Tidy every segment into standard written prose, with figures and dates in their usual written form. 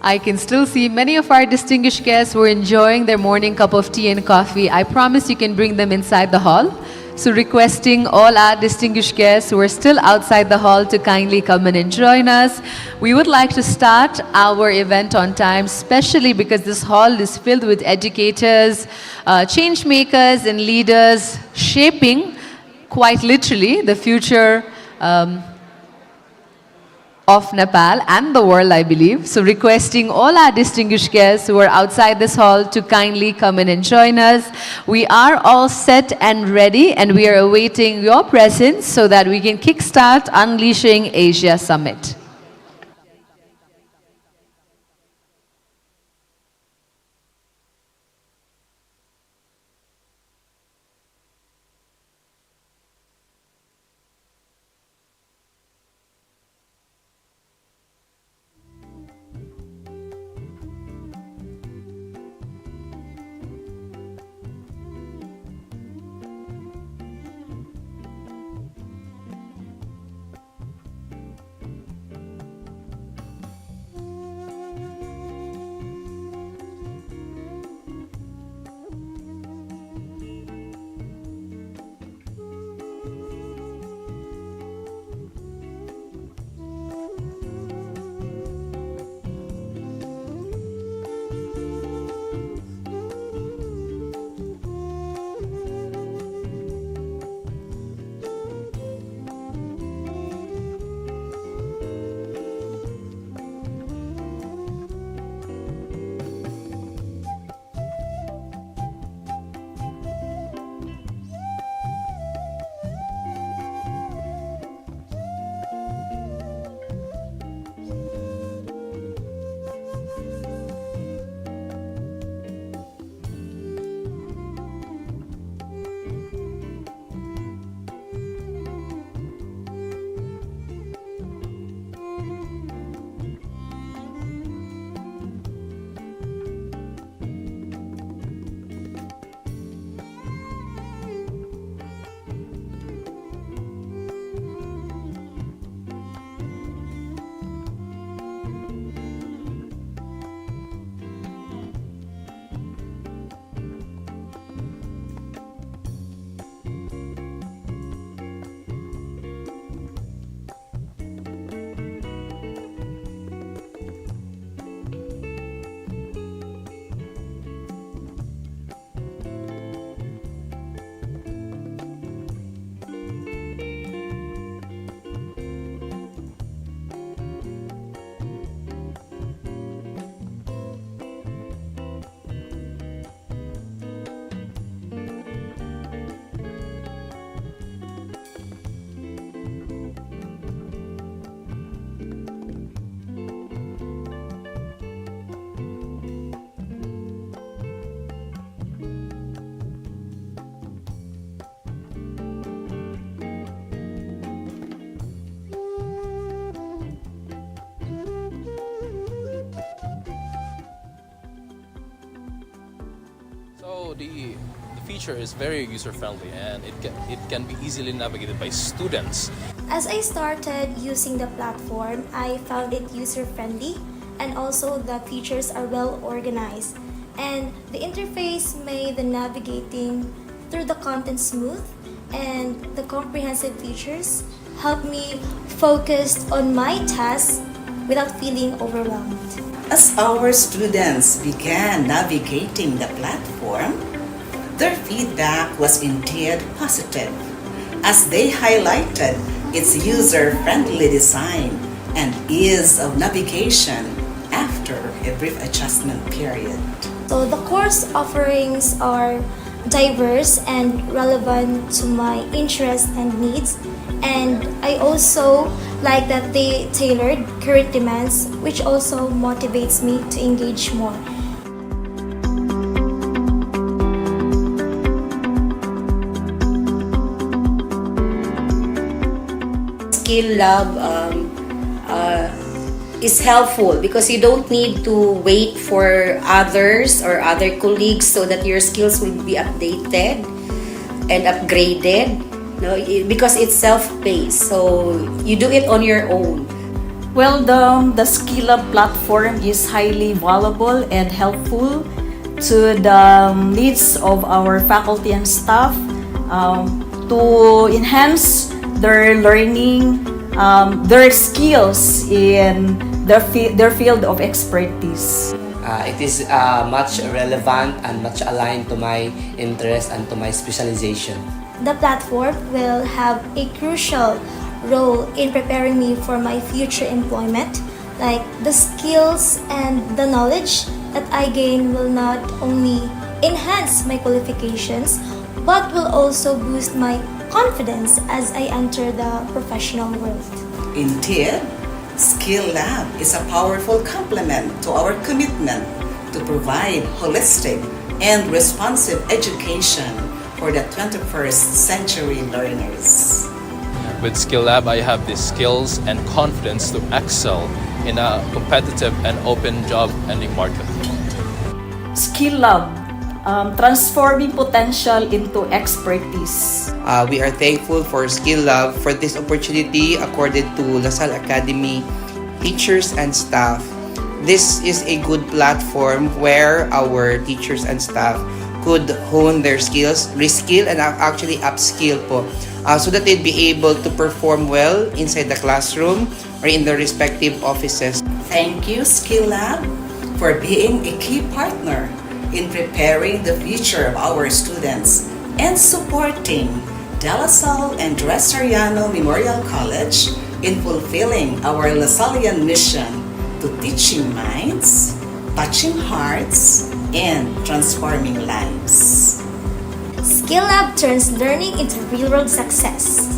I can still see many of our distinguished guests who are enjoying their morning cup of tea and coffee. I promise you can bring them inside the hall. So requesting all our distinguished guests who are still outside the hall to kindly come in and join us. We would like to start our event on time, especially because this hall is filled with educators, change makers and leaders shaping, quite literally, the future of Nepal and the world, I believe. So requesting all our distinguished guests who are outside this hall to kindly come in and join us. We are all set and ready, and we are awaiting your presence so that we can kickstart Unleashing Asia Summit. So the feature is very user-friendly, and it can be easily navigated by students. As I started using the platform, I found it user-friendly, and also the features are well organized. And the interface made the navigating through the content smooth, and the comprehensive features helped me focus on my tasks without feeling overwhelmed. As our students began navigating the platform, their feedback was indeed positive, as they highlighted its user-friendly design and ease of navigation after a brief adjustment period. So the course offerings are diverse and relevant to my interests and needs, and I also like that they tailored current demands, which also motivates me to engage more. Skill Lab is helpful because you don't need to wait for others or other colleagues so that your skills will be updated and upgraded. No, because it's self-paced, so you do it on your own. Well, the Skill Up platform is highly valuable and helpful to the needs of our faculty and staff to enhance their learning, their skills in their field of expertise. It is much relevant and much aligned to my interest and to my specialization. The platform will have a crucial role in preparing me for my future employment, like the skills and the knowledge that I gain will not only enhance my qualifications but will also boost my confidence as I enter the professional world. Indeed, Skill Lab is a powerful complement to our commitment to provide holistic and responsive education for the 21st century learners. With Skill Lab, I have the skills and confidence to excel in a competitive and open job-ending market. Skill Lab, transforming potential into expertise. We are thankful for Skill Lab for this opportunity accorded to LaSalle Academy, teachers and staff. This is a good platform where our teachers and staff could hone their skills, reskill and actually upskill po, so that they'd be able to perform well inside the classroom or in their respective offices. Thank you, Skill Lab, for being a key partner in preparing the future of our students and supporting De La Salle and Dresariano Memorial College in fulfilling our LaSallian mission to teaching minds, touching hearts, and transforming lives. Skill Lab turns learning into real-world success.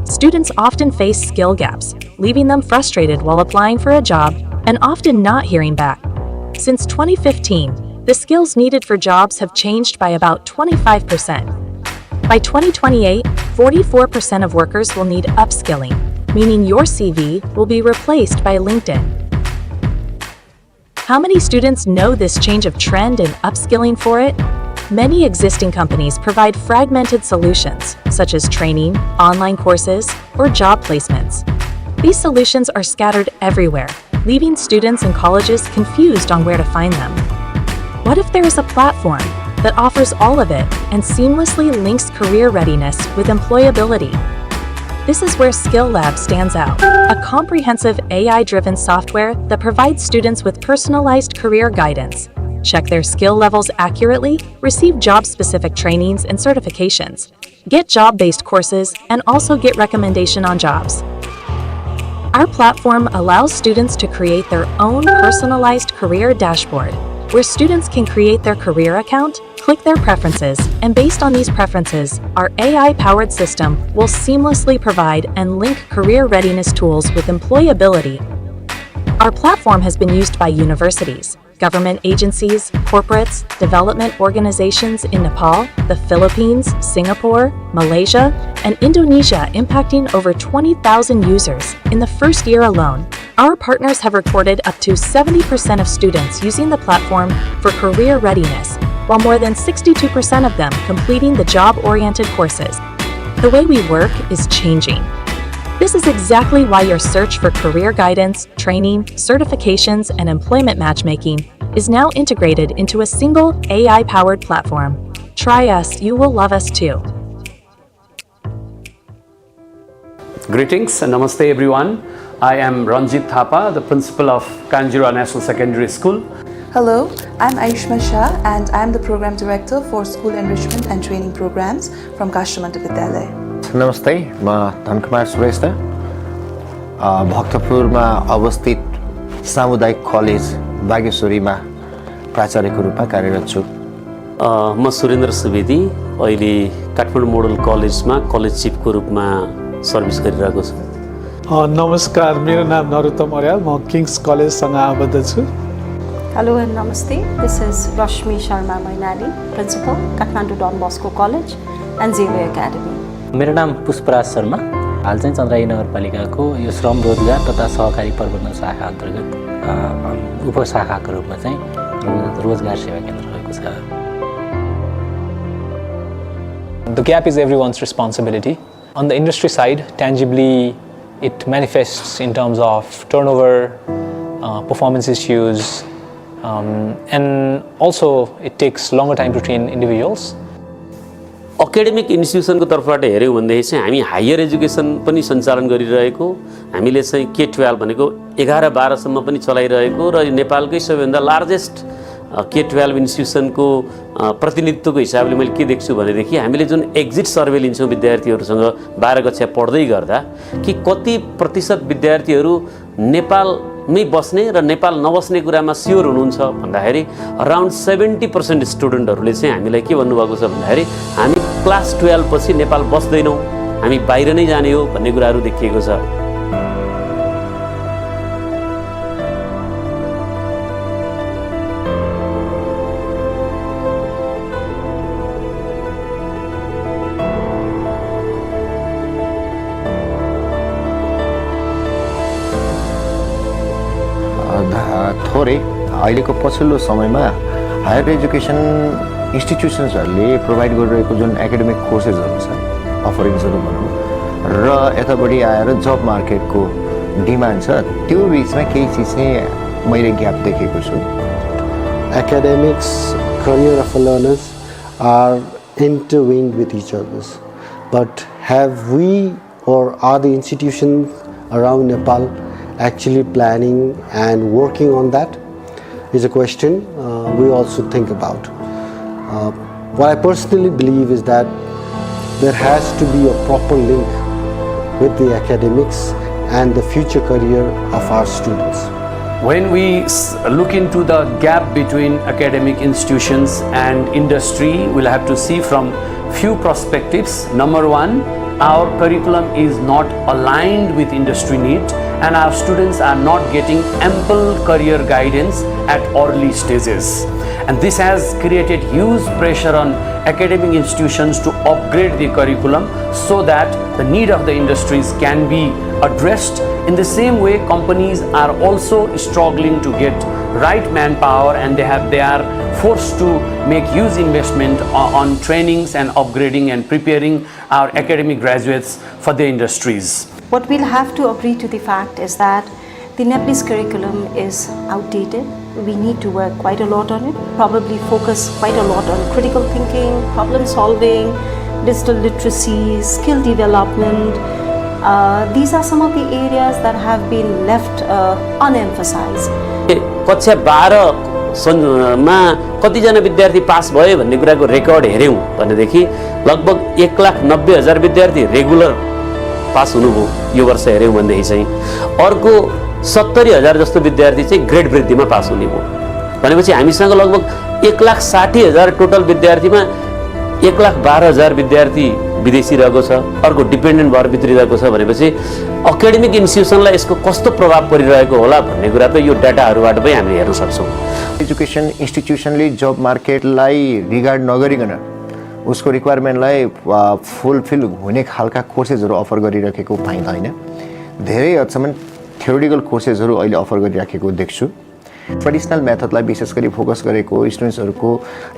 Students often face skill gaps, leaving them frustrated while applying for a job and often not hearing back. Since 2015, the skills needed for jobs have changed by about 25%. By 2028, 44% of workers will need upskilling, meaning your CV will be replaced by LinkedIn. How many students know this change of trend and upskilling for it? Many existing companies provide fragmented solutions, such as training, online courses, or job placements. These solutions are scattered everywhere, leaving students and colleges confused on where to find them. What if there is a platform that offers all of it and seamlessly links career readiness with employability? This is where Skill Lab stands out, a comprehensive AI-driven software that provides students with personalized career guidance. Check their skill levels accurately, receive job-specific trainings and certifications, get job-based courses, and also get recommendation on jobs. Our platform allows students to create their own personalized career dashboard, where students can create their career account, click their preferences, and based on these preferences, our AI-powered system will seamlessly provide and link career readiness tools with employability. Our platform has been used by universities, government agencies, corporates, development organizations in Nepal, the Philippines, Singapore, Malaysia, and Indonesia, impacting over 20,000 users in the first year alone. Our partners have recorded up to 70% of students using the platform for career readiness, while more than 62% of them completing the job-oriented courses. The way we work is changing. This is exactly why your search for career guidance, training, certifications, and employment matchmaking is now integrated into a single AI-powered platform. Try us, you will love us too. Greetings and namaste everyone. I am Ranjit Thapa, the principal of Kanjura National Secondary School. Hello, I'm Aishma Shah and I'm the program director for School Enrichment and Training Programs from Kashtamanta Vidyalaya. नमस्ते, म धनकुमार श्रेष्ठ भक्तपुरमा अवस्थित सामुदायिक college बागेश्वरीमा प्राचार्यको रूपमा कार्यरत छु। म सुरेन्द्र सुवेदी अहिले काठमाडौँ मोडल कलेजमा कलेज चिफको रूपमा सर्भिस गरिरहेको छु। नमस्कार, मेरो नाम नरोत्तम अर्याल, म किङ्स कलेजसँग आबद्ध छु। Hello and namaste. This is Rashmi Sharma Mainali, Principal, Kathmandu Don Bosco College and Xavier Academy. मेरो नाम पुष्पराज शर्मा, हाल चाहिँ चन्द्राई नगरपालिकाको यो श्रम रोजगार तथा सहकारी प्रबन्धन शाखा अन्तर्गत उपशाखाको रूपमा चाहिँ रोजगार सेवा केन्द्र रहेको छ। The gap is everyone's responsibility. On the industry side, tangibly, it manifests in terms of turnover, performance issues, and also it takes longer time to train individuals. Academic इन्स्टिट्युसनको तर्फबाट हेऱ्यौँ भनेदेखि चाहिँ हामी हायर एजुकेसन पनि सञ्चालन गरिरहेको, हामीले चाहिँ K-12 भनेको 11-12सम्म पनि चलाइरहेको र नेपालकै सबैभन्दा लार्जेस्ट K-12 इन्स्टिट्युसनको प्रतिनिधित्वको हिसाबले मैले के देख्छु भनेदेखि हामीले जुन एक्जिट सर्वे लिन्छौँ विद्यार्थीहरूसँग 12 कक्षा पढ्दै गर्दा कि कति प्रतिशत विद्यार्थीहरू नेपालमै बस्ने र नेपाल नबस्ने कुरामा स्योर हुनुहुन्छ भन्दाखेरि अराउन्ड 70% स्टुडेन्टहरूले चाहिँ हामीलाई के भन्नुभएको छ भन्दाखेरि हामी क्लास 12 पछि नेपाल बस्दैनौँ, हामी बाहिर नै जाने हो भन्ने कुराहरू देखिएको छ। थोरै अहिलेको पछिल्लो समयमा हायर एजुकेसन इन्स्टिट्युसन्सहरूले प्रोभाइड गरिरहेको जुन एकाडेमिक कोर्सेसहरू छ, अफरिङ्सहरू भनौँ, र यतापट्टि आएर जब मार्केटको डिमान्ड छ, त्यो बिचमा केही चिज चाहिँ मैले ग्याप देखेको छु। Academics, career of learners are intertwined with each other. But have we or are the institutions around Nepal actually planning and working on that is a question we also think about. What I personally believe is that there has to be a proper link with the academics and the future career of our students. When we look into the gap between academic institutions and industry, we'll have to see from few perspectives. Number one, our curriculum is not aligned with industry need, and our students are not getting ample career guidance at early stages. And this has created huge pressure on academic institutions to upgrade the curriculum so that the need of the industries can be addressed. In the same way, companies are also struggling to get right manpower, and they are forced to make huge investment on trainings and upgrading and preparing our academic graduates for the industries. What we'll have to agree to the fact is that the Nepalese curriculum is outdated. We need to work quite a lot on it, probably focus quite a lot on critical thinking, problem solving, digital literacy, skill development. These are some of the areas that have been left unemphasized. कक्षा 12 मा कतिजना विद्यार्थी पास भयो भन्ने कुराको record हेर्यौं भनेदेखि लगभग 1,90,000 विद्यार्थी रेगुलर पास हुनुभयो यो वर्ष हेर्यौं भनेदेखि चाहिँ अर्को 70,000 जस्तो विद्यार्थी चाहिँ ग्रेड वृद्धिमा पास हुने भयो भनेपछि हामीसँग लगभग 1,60,000 टोटल विद्यार्थीमा 1,12,000 विद्यार्थी विदेशी रहेको छ, अर्को डिपेन्डेन्ट भएर भित्रिरहेको छ भनेपछि एकाडेमिक इन्स्टिट्युसनलाई यसको कस्तो प्रभाव परिरहेको होला भन्ने कुरा त यो डाटाहरुबाट पनि हामीले हेर्न सक्छौं। एजुकेसन इन्स्टिट्युसनले जब मार्केटलाई रिगार्ड नगरिकन उसको रिक्वायरमेन्टलाई फुलफिल हुने खालका कोर्सेसहरु अफर गरिरहेको पाइँदैन। धेरै हदसम्म थ्योरिटिकल कोर्सेसहरु अहिले अफर गरिरहेको देख्छु। ट्रेडिसनल मेथडलाई विशेष गरी फोकस गरेको स्टुडेन्ट्सहरुको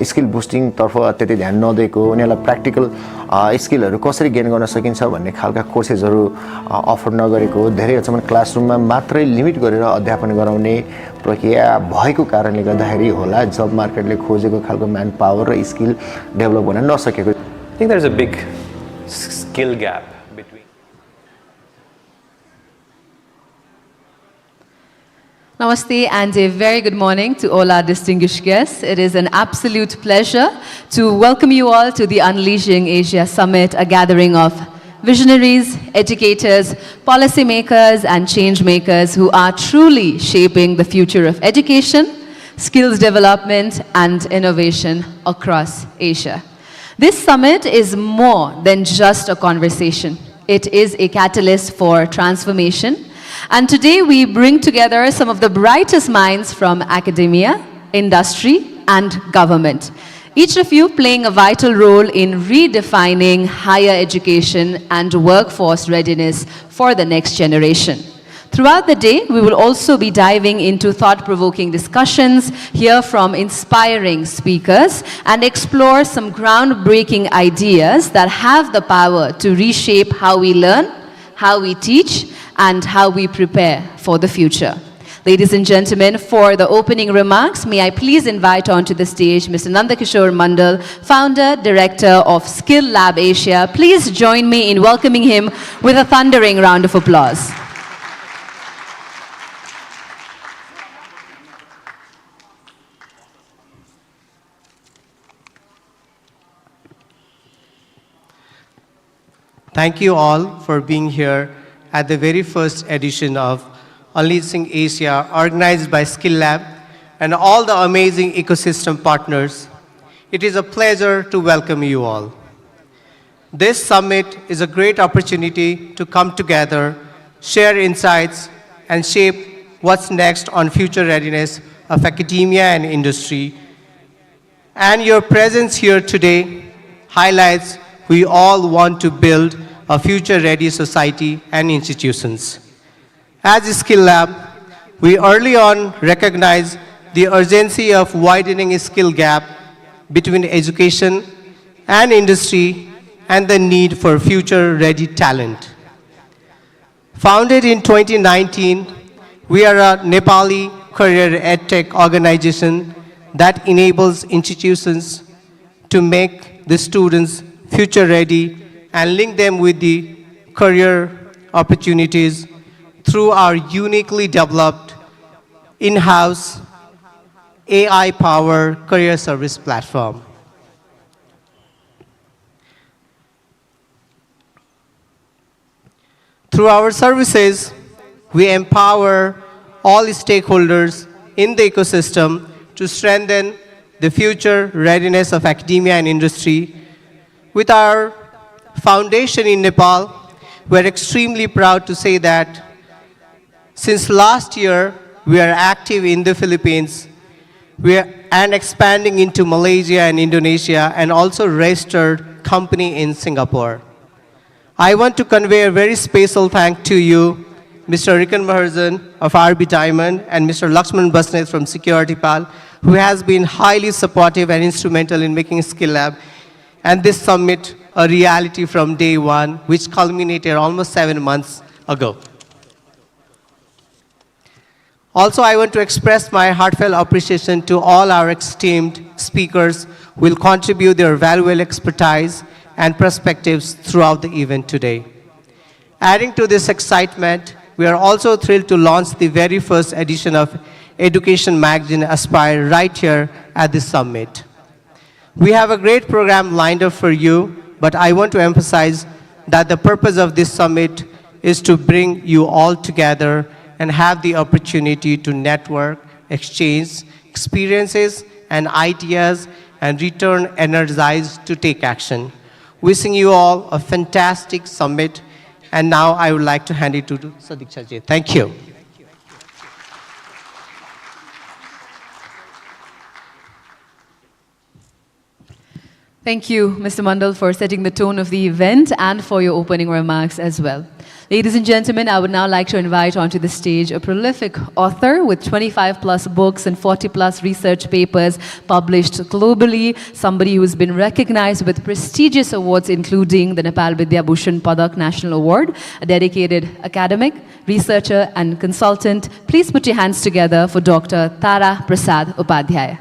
स्किल बुस्टिङ तर्फ त्यति ध्यान नदिएको, उनीहरुलाई प्र्याक्टिकल स्किलहरु कसरी गेन गर्न सकिन्छ भन्ने खालका कोर्सेसहरु अफर नगरेको, धेरै हदसम्म क्लासरुममा मात्रै लिमिट गरेर अध्यापन गराउने प्रक्रिया भएको कारणले गर्दाखेरि होला जब मार्केटले खोजेको खालको म्यान पावर र स्किल डेभलप हुन नसकेको। I think there's a big skill gap between. Namaste and a very good morning to all our distinguished guests. It is an absolute pleasure to welcome you all to the Unleasing Asia Summit, a gathering of visionaries, educators, policymakers, and change makers who are truly shaping the future of education, skills development, and innovation across Asia. This summit is more than just a conversation. It is a catalyst for transformation. And today we bring together some of the brightest minds from academia, industry, and government. Each of you playing a vital role in redefining higher education and workforce readiness for the next generation. Throughout the day, we will also be diving into thought-provoking discussions, hear from inspiring speakers, and explore some groundbreaking ideas that have the power to reshape how we learn, how we teach, and how we prepare for the future. Ladies and gentlemen, for the opening remarks, may I please invite onto the stage Mr. Nandakishore Mandal, founder, director of Skill Lab Asia. Please join me in welcoming him with a thundering round of applause. Thank you all for being here at the very first edition of Unleasing Asia, organized by Skill Lab and all the amazing ecosystem partners. It is a pleasure to welcome you all. This summit is a great opportunity to come together, share insights, and shape what's next on future readiness of academia and industry. And your presence here today highlights we all want to build a future-ready society and institutions. As a Skill Lab, we early on recognized the urgency of widening a skill gap between education and industry and the need for future-ready talent. Founded in 2019, we are a Nepali career edtech organization that enables institutions to make the students future-ready and link them with the career opportunities through our uniquely developed in-house AI-powered career service platform. Through our services, we empower all stakeholders in the ecosystem to strengthen the future readiness of academia and industry. With our foundation in Nepal, we're extremely proud to say that since last year, we are active in the Philippines and expanding into Malaysia and Indonesia, and also registered company in Singapore. I want to convey a very special thank to you, Mr. Rikan Maharzan of RB Diamond and Mr. Lakshman Basnet from SecurityPal, who has been highly supportive and instrumental in making Skill Lab and this summit a reality from day one, which culminated almost 7 months ago. Also, I want to express my heartfelt appreciation to all our esteemed speakers who will contribute their valuable expertise and perspectives throughout the event today. Adding to this excitement, we are also thrilled to launch the very first edition of Education Magazine Aspire right here at this summit. We have a great program lined up for you, but I want to emphasize that the purpose of this summit is to bring you all together and have the opportunity to network, exchange experiences and ideas, and return energized to take action. Wishing you all a fantastic summit. And now I would like to hand it to Sadiksha ji. Thank you. Thank you, Mr. Mandal, for setting the tone of the event and for your opening remarks as well. Ladies and gentlemen, I would now like to invite onto the stage a prolific author with 25 plus books and 40 plus research papers published globally, somebody who's been recognized with prestigious awards including the Nepal Vidya Bhushan Padak National Award, a dedicated academic, researcher and consultant. Please put your hands together for Dr. Tara Prasad Upadhyaya.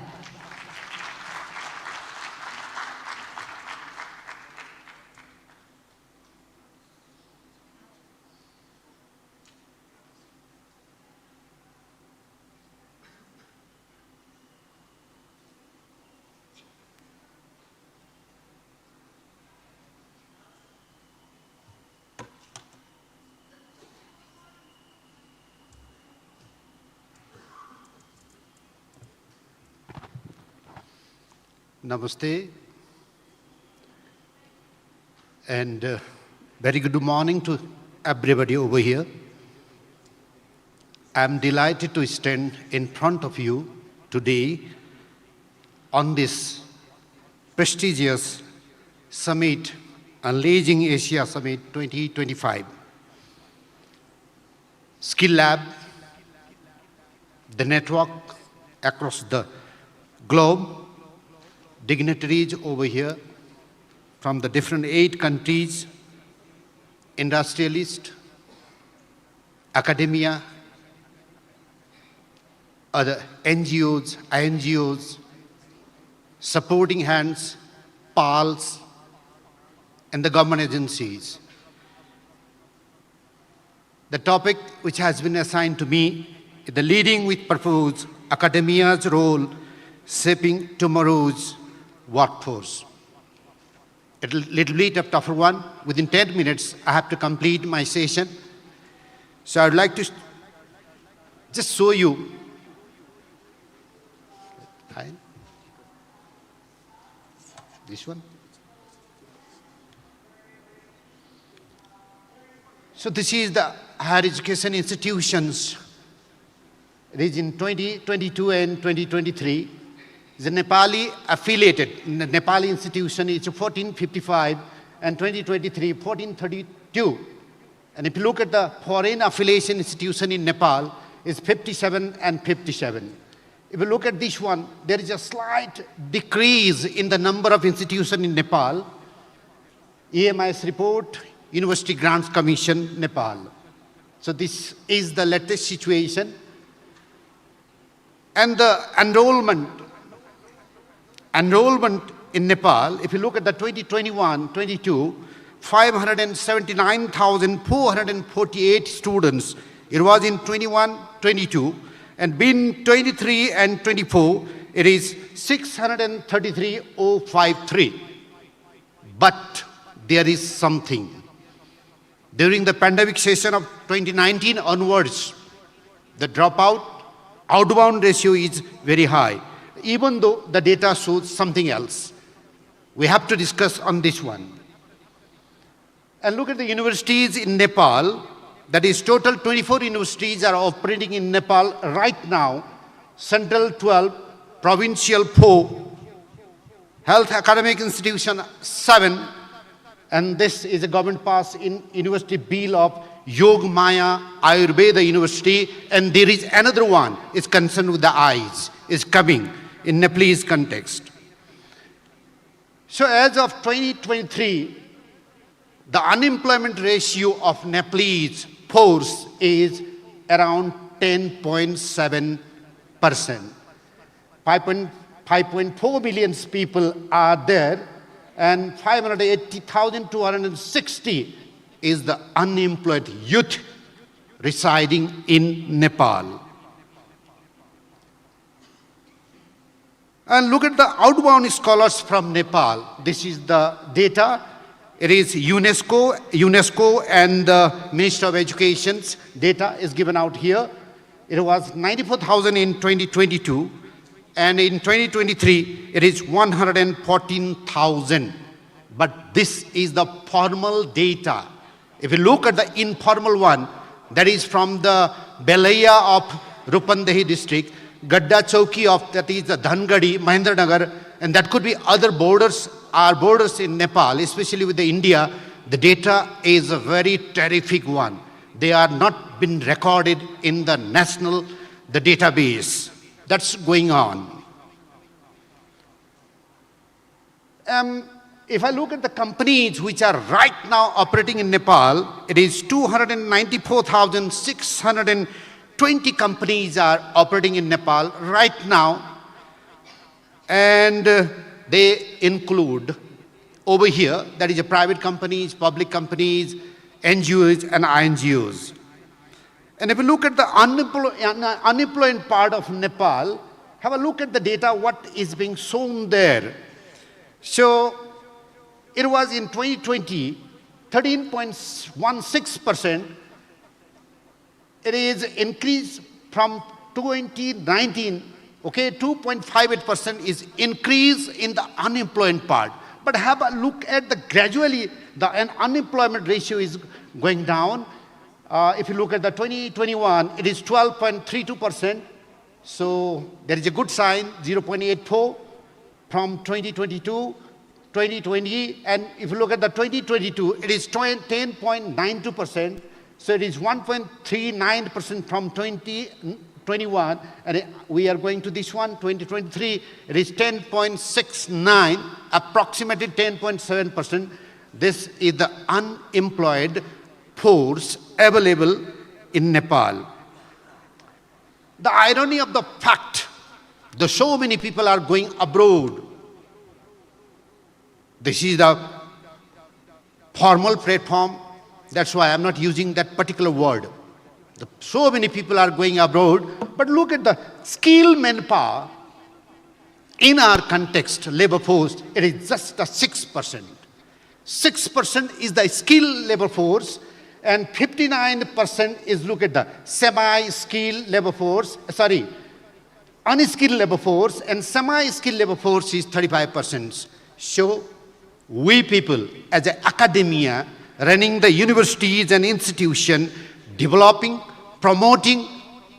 Namaste, and very good morning to everybody over here. I'm delighted to stand in front of you today on this prestigious summit, Unleasing Asia Summit 2025. skill lab, the network across the globe, dignitaries over here from the different 8 countries, industrialists, academia, other NGOs, INGOs, supporting hands, PALs, and the government agencies. The topic which has been assigned to me is the Leading with Purpose, Academia's Role, Shaping Tomorrow's Workforce. A little bit of tougher one. Within 10 minutes, I have to complete my session. So I'd like to just show you. This one. So this is the higher education institutions. It is in 2022 and 2023. The Nepali affiliated, the Nepali institution is 1455 and 2023, 1432. And if you look at the foreign affiliation institution in Nepal, it's 57 and 57. If you look at this one, there is a slight decrease in the number of institutions in Nepal. EMIS report, University Grants Commission, Nepal. So this is the latest situation. And the enrollment in Nepal, if you look at the 2021-22, 579,448 students. It was in 21-22, and in 23 and 24, it is 633,053. But there is something. During the pandemic session of 2019 onwards, the dropout, outbound ratio is very high, even though the data shows something else. We have to discuss on this one. And look at the universities in Nepal. That is total 24 universities are operating in Nepal right now. Central 12, provincial 4, health academic institution 7, and this is a government passed in university bill of Yog Maya Ayurveda University, and there is another one is concerned with the eyes, is coming in Nepalese context. So as of 2023, the unemployment ratio of Nepalese force is around 10.7%. 5.4 million people are there, and 580,260 is the unemployed youth residing in Nepal. And look at the outbound scholars from Nepal. This is the data. It is UNESCO and the Ministry of Education's data is given out here. It was 94,000 in 2022, and in 2023, it is 114,000. But this is the formal data. If you look at the informal one, that is from the Belaya of Rupandehi district, Gadda Chowki of, that is the Dhangadi, Mahendranagar, and that could be other borders, our borders in Nepal, especially with the India. The data is a very terrific one. They are not been recorded in the national, the database. That's going on. If I look at the companies which are right now operating in Nepal, it is 294,620 companies are operating in Nepal right now. And they include over here, that is a private companies, public companies, NGOs and INGOs. And if you look at the unemployed part of Nepal, have a look at the data, what is being shown there. So it was in 2020, 13.16%. It is increased from 2019, okay, 2.58% is increase in the unemployed part. But have a look at the gradually, the unemployment ratio is going down. If you look at the 2021, it is 12.32%. So there is a good sign, 0.84 from 2022, 2020. And if you look at the 2022, it is 10.92%. So it is 1.39% from 2021, and we are going to this one, 2023, it is 10.69, approximately 10.7%. This is the unemployed force available in Nepal. The irony of the fact that so many people are going abroad. This is the formal platform. That's why I'm not using that particular word. So many people are going abroad, but look at the skilled manpower in our context, labor force, it is just a 6%. 6% is the skilled labor force, and 59% is, look at the semi-skilled labor force, unskilled labor force, and semi-skilled labor force is 35%. So we people as an academia running the universities and institutions, developing, promoting,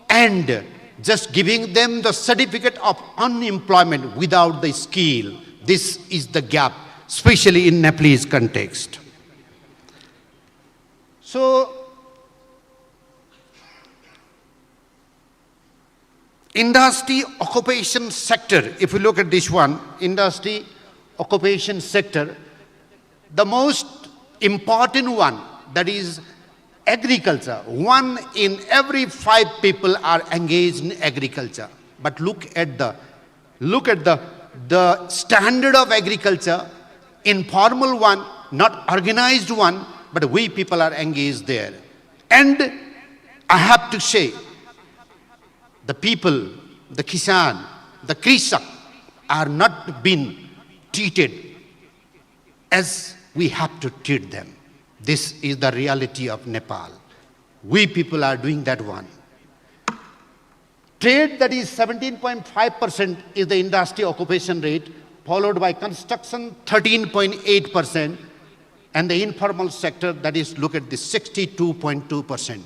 and just giving them the certificate of unemployment without the skill. This is the gap, especially in Nepalese context. So, industry occupation sector, if you look at this one, industry occupation sector, the most important one, that is agriculture. 1 in every 5 people are engaged in agriculture. But look at the standard of agriculture, informal one, not organized one, but we people are engaged there. And I have to say, the people, the Kisan, the Krisak are not being treated as we have to treat them. This is the reality of Nepal. We people are doing that one. Trade, that is 17.5% is the industry occupation rate, followed by construction 13.8%, and the informal sector, that is, look at this, 62.2%.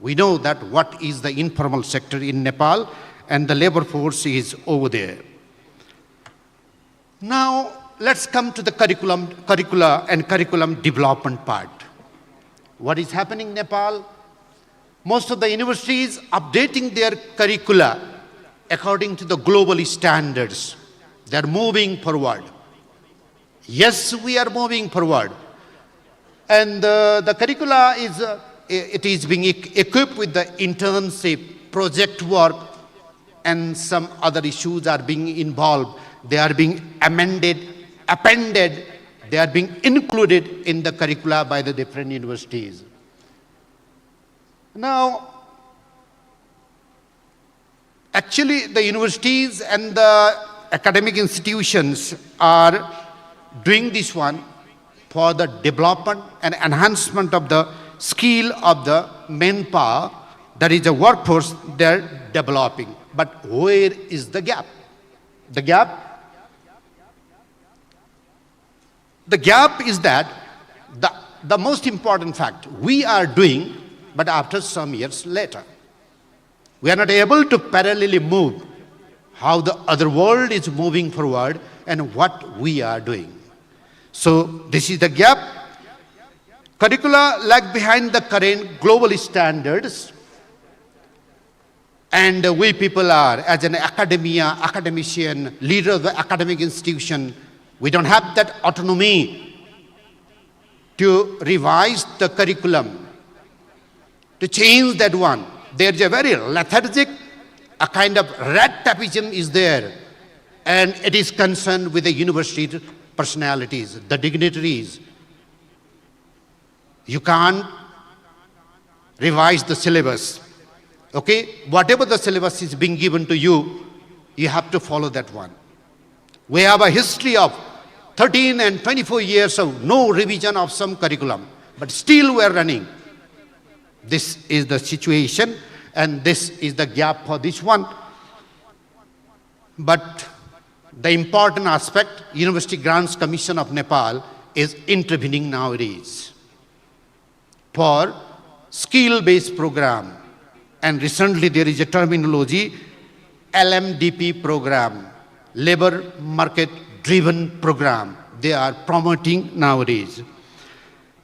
We know that what is the informal sector in Nepal, and the labor force is over there. Now, let's come to the curricula and curriculum development part. What is happening in Nepal? Most of the universities updating their curricula according to the global standards. They are moving forward. Yes, we are moving forward. And the curricula is being equipped with the internship, project work, and some other issues are being involved. They are being amended, appended, they are being included in the curricula by the different universities. Now, actually the universities and the academic institutions are doing this one for the development and enhancement of the skill of the manpower, that is the workforce they are developing. But where is the gap? The gap is that the most important fact, we are doing, but after some years later. We are not able to parallelly move how the other world is moving forward and what we are doing. So this is the gap. Curricula lag behind the current global standards, and we people are, as an academician, leader of the academic institution, we don't have that autonomy to revise the curriculum, to change that one. There's a very lethargic, a kind of rat tapism is there, and it is concerned with the university personalities, the dignitaries. You can't revise the syllabus. Okay? Whatever the syllabus is being given to you, you have to follow that one. We have a history of 13 and 24 years of no revision of some curriculum, but still we are running. This is the situation, and this is the gap for this one. But the important aspect, University Grants Commission of Nepal is intervening nowadays for skill-based program. And recently there is a terminology, LMDP program, labor market driven program. They are promoting nowadays.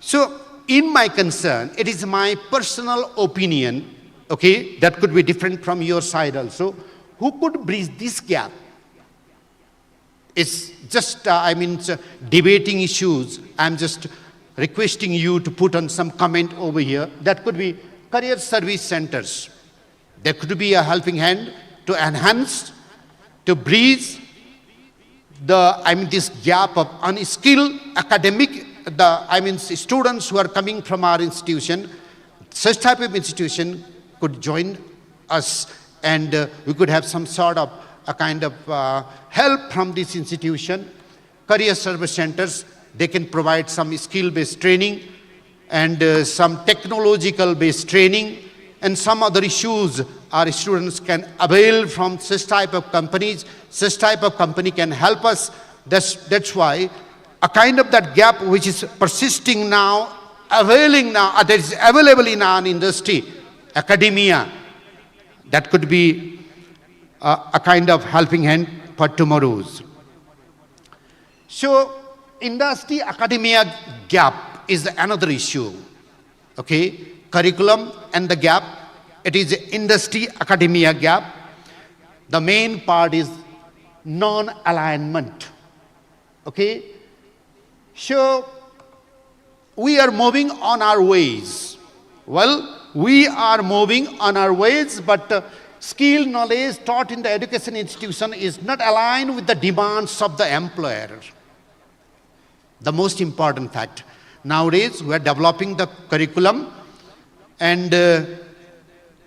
So in my concern, it is my personal opinion, okay, that could be different from your side also, who could bridge this gap? It's just, debating issues. I'm just requesting you to put on some comment over here. That could be career service centers. There could be a helping hand to enhance, to bridge this gap of unskilled academic, students who are coming from our institution. Such type of institution could join us, and we could have some sort of a kind of help from this institution. Career service centers, they can provide some skill-based training and some technological-based training, and some other issues our students can avail from such type of companies. Such type of company can help us. That's why a kind of that gap which is persisting now, availing now, that is available in our industry, academia, that could be a kind of helping hand for tomorrow's. So, industry academia gap is another issue. Okay, curriculum and the gap, it is industry academia gap. The main part is non-alignment. Okay, so we are moving on our ways. Well, we are moving on our ways, but skill knowledge taught in the education institution is not aligned with the demands of the employer. The most important fact. Nowadays, we are developing the curriculum and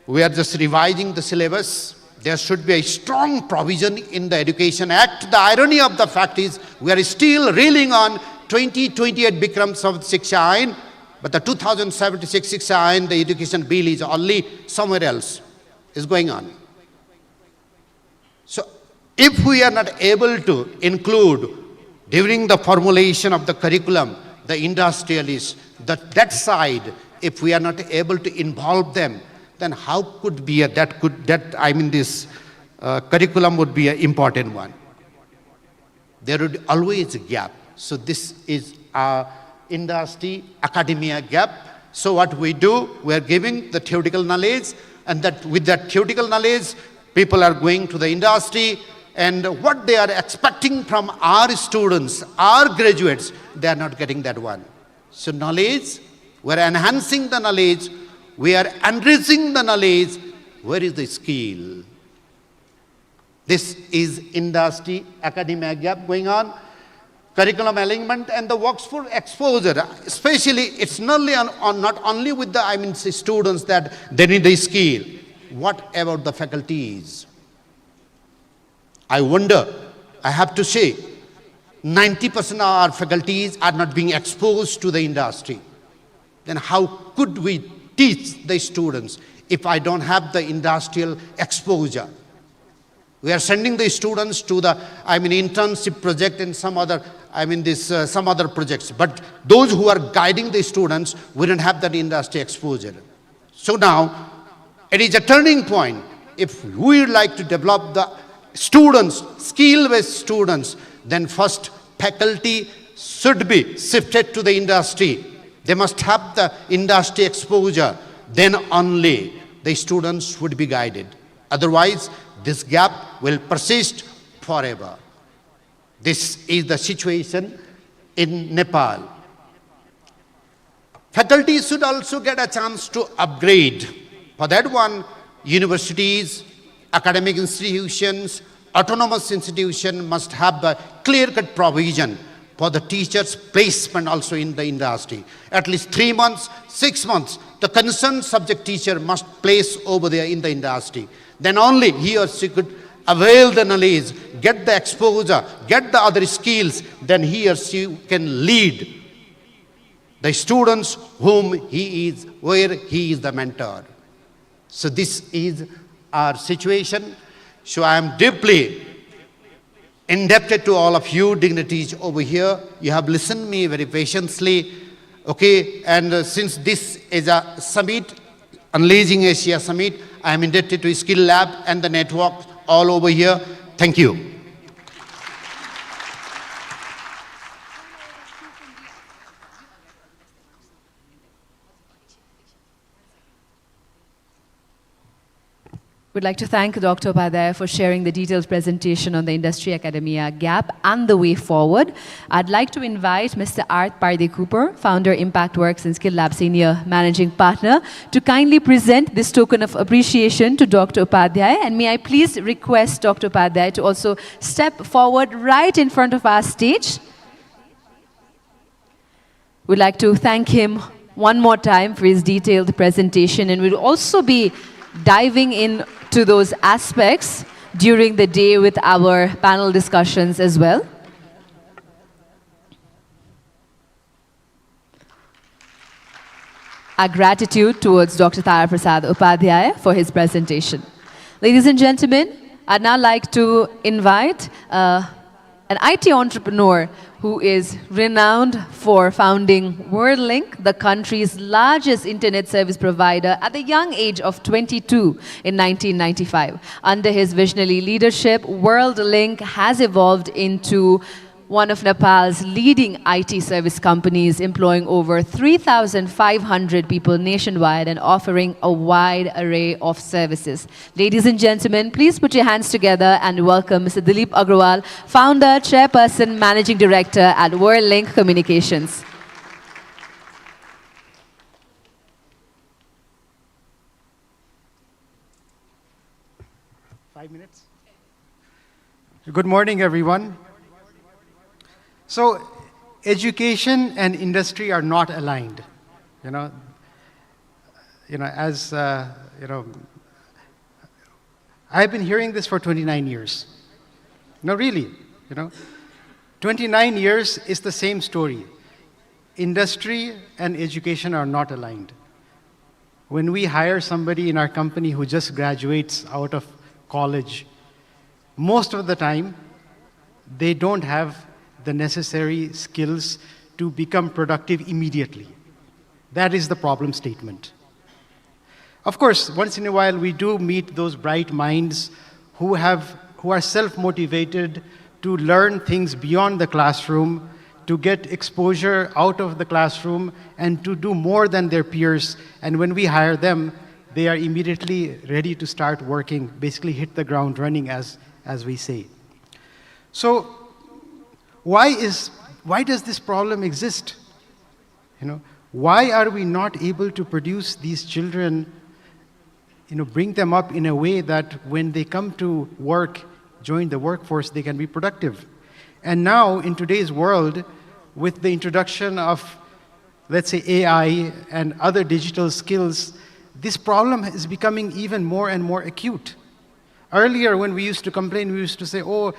we are just revising the syllabus. There should be a strong provision in the Education Act. The irony of the fact is we are still reeling on 2028 Bikram Savad Shiksha Ain, but the 2076 Shiksha Ain, the education bill is only somewhere else, is going on. So if we are not able to include during the formulation of the curriculum, the industrialists, that side, if we are not able to involve them, then how could be this curriculum would be an important one. There would always a gap. So this is our industry academia gap. So what we do, we are giving the theoretical knowledge, and that with that theoretical knowledge, people are going to the industry, and what they are expecting from our students, our graduates, they are not getting that one. So knowledge, we are enhancing the knowledge, we are enriching the knowledge. Where is the skill? This is industry academia gap going on. Curriculum alignment and the workforce exposure, especially it's not only with the students that they need the skill. What about the faculties? I wonder, I have to say, 90% of our faculties are not being exposed to the industry. Then how could we teach the students if I don't have the industrial exposure? We are sending the students to the internship project and some other projects, but those who are guiding the students wouldn't have that industry exposure. So now it is a turning point. If we would like to develop the students, skill-based students, then first faculty should be shifted to the industry. They must have the industry exposure. Then only the students would be guided. Otherwise, this gap will persist forever. This is the situation in Nepal. Faculty should also get a chance to upgrade. For that one, universities, academic institutions, autonomous institutions must have a clear-cut provision for the teacher's placement also in the industry. At least 3 months, 6 months, the concerned subject teacher must place over there in the industry. Then only he or she could avail the knowledge, get the exposure, get the other skills, then he or she can lead the students where he is the mentor. So this is our situation. So I am deeply indebted to all of you dignitaries over here. You have listened me very patiently. Okay, and since this is a summit, Unleasing Asia Summit, I am indebted to Skill Lab and the network all over here. Thank you. We'd like to thank Dr. Upadhyay for sharing the detailed presentation on the industry academia gap and the way forward. I'd like to invite Mr. Art Parde Cooper, founder Impact Works and Skill Lab Senior Managing Partner, to kindly present this token of appreciation to Dr. Upadhyay. And may I please request Dr. Upadhyay to also step forward right in front of our stage. We'd like to thank him one more time for his detailed presentation, and we'll also be diving into those aspects during the day with our panel discussions as well. Our gratitude towards Dr. Tara Prasad Upadhyay for his presentation. Ladies and gentlemen, I'd now like to invite an IT entrepreneur who is renowned for founding WorldLink, the country's largest internet service provider, at the young age of 22 in 1995. Under his visionary leadership, WorldLink has evolved into one of Nepal's leading IT service companies, employing over 3,500 people nationwide and offering a wide array of services. Ladies and gentlemen, please put your hands together and welcome Mr. Dilip Agrawal, founder, chairperson, managing director at WorldLink Communications. Good morning, everyone. So, education and industry are not aligned. I've been hearing this for 29 years. No, really, 29 years is the same story. Industry and education are not aligned. When we hire somebody in our company who just graduates out of college, most of the time, they don't have the necessary skills to become productive immediately. That is the problem statement. Of course, once in a while we do meet those bright minds who are self-motivated to learn things beyond the classroom, to get exposure out of the classroom, and to do more than their peers. And when we hire them, they are immediately ready to start working, basically hit the ground running, as we say. So, why does this problem exist? Why are we not able to produce these children, bring them up in a way that when they come to work, join the workforce, they can be productive? And now, in today's world, with the introduction of, let's say, AI and other digital skills, this problem is becoming even more and more acute. Earlier, when we used to complain, we used to say, oh,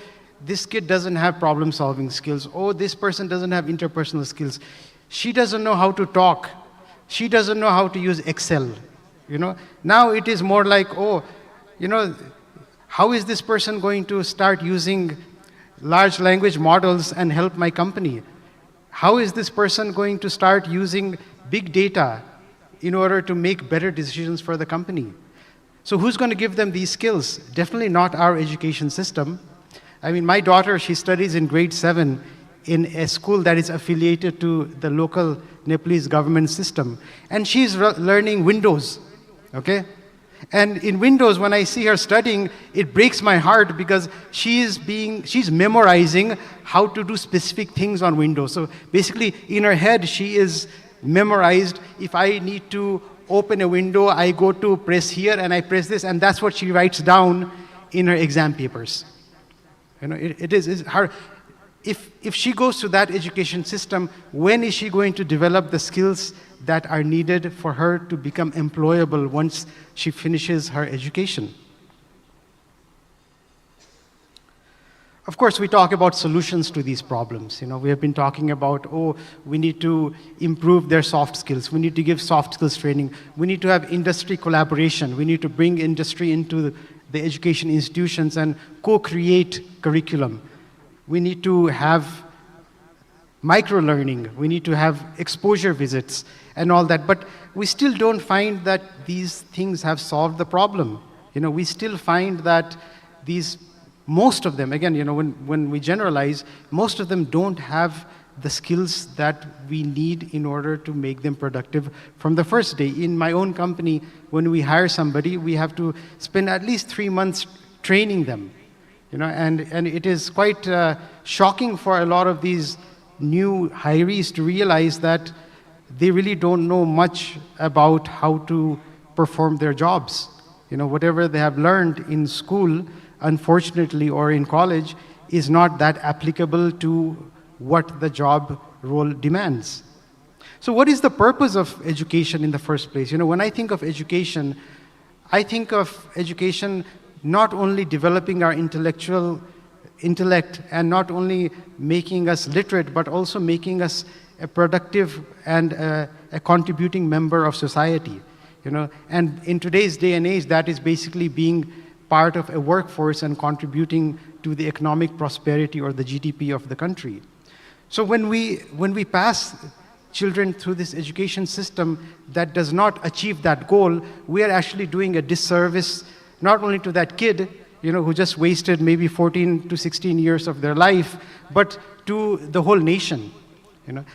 this kid doesn't have problem-solving skills. Oh, this person doesn't have interpersonal skills. She doesn't know how to talk. She doesn't know how to use Excel. Now it is more like, oh, how is this person going to start using large language models and help my company? How is this person going to start using big data in order to make better decisions for the company? So who's going to give them these skills? Definitely not our education system. I mean, my daughter, she studies in grade 7 in a school that is affiliated to the local Nepalese government system. And she's learning Windows, okay? And in Windows, when I see her studying, it breaks my heart because she's memorizing how to do specific things on Windows. So basically, in her head, she is memorized. If I need to open a window, I go to press here and I press this, and that's what she writes down in her exam papers. It's hard. If she goes to that education system, when is she going to develop the skills that are needed for her to become employable once she finishes her education? Of course, we talk about solutions to these problems. We have been talking about, we need to improve their soft skills. We need to give soft skills training. We need to have industry collaboration. We need to bring industry into the education institutions and co-create curriculum. We need to have micro-learning. We need to have exposure visits and all that. But we still don't find that these things have solved the problem. We still find that most of them, again, when we generalize, most of them don't have the skills that we need in order to make them productive from the first day. In my own company, when we hire somebody, we have to spend at least 3 months training them. And it is quite shocking for a lot of these new hirees to realize that they really don't know much about how to perform their jobs. Whatever they have learned in school, unfortunately, or in college, is not that applicable to what the job role demands. So what is the purpose of education in the first place? When I think of education not only developing our intellect and not only making us literate, but also making us a productive and a contributing member of society. And in today's day and age, that is basically being part of a workforce and contributing to the economic prosperity or the GDP of the country. So when we pass children through this education system that does not achieve that goal, we are actually doing a disservice not only to that kid, who just wasted maybe 14 to 16 years of their life, but to the whole nation.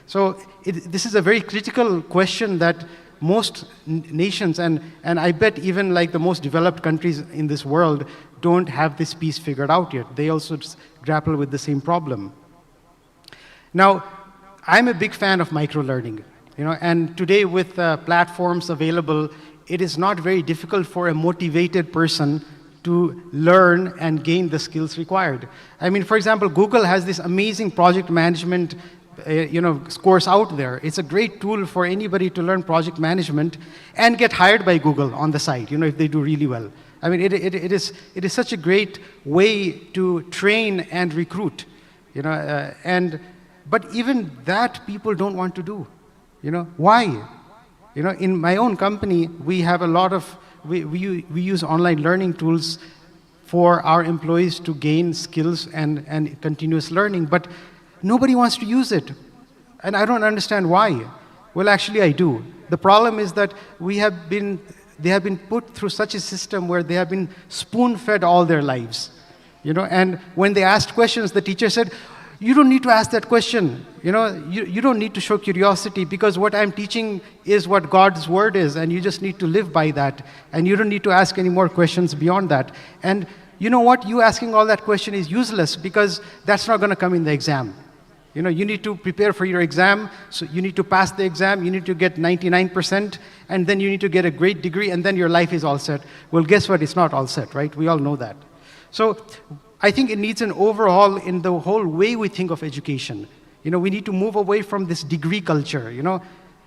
So this is a very critical question that most nations, and I bet even like the most developed countries in this world, don't have this piece figured out yet. They also grapple with the same problem. Now, I'm a big fan of microlearning, and today with platforms available, it is not very difficult for a motivated person to learn and gain the skills required. I mean, for example, Google has this amazing project management course out there. It's a great tool for anybody to learn project management and get hired by Google on the side, if they do really well. I mean, it is such a great way to train and recruit, but even that people don't want to do. Why? In my own company, we have a lot of, we use online learning tools for our employees to gain skills and continuous learning, but nobody wants to use it. And I don't understand why. Well, actually, I do. The problem is that they have been put through such a system where they have been spoon-fed all their lives. And when they asked questions, the teacher said, you don't need to ask that question. You don't need to show curiosity, because what I'm teaching is what God's word is, and you just need to live by that. And you don't need to ask any more questions beyond that. And you know what? You asking all that question is useless, because that's not going to come in the exam. You need to prepare for your exam, so you need to pass the exam, you need to get 99%, and then you need to get a great degree, and then your life is all set. Well, guess what? It's not all set, right? We all know that. So I think it needs an overhaul in the whole way we think of education. We need to move away from this degree culture.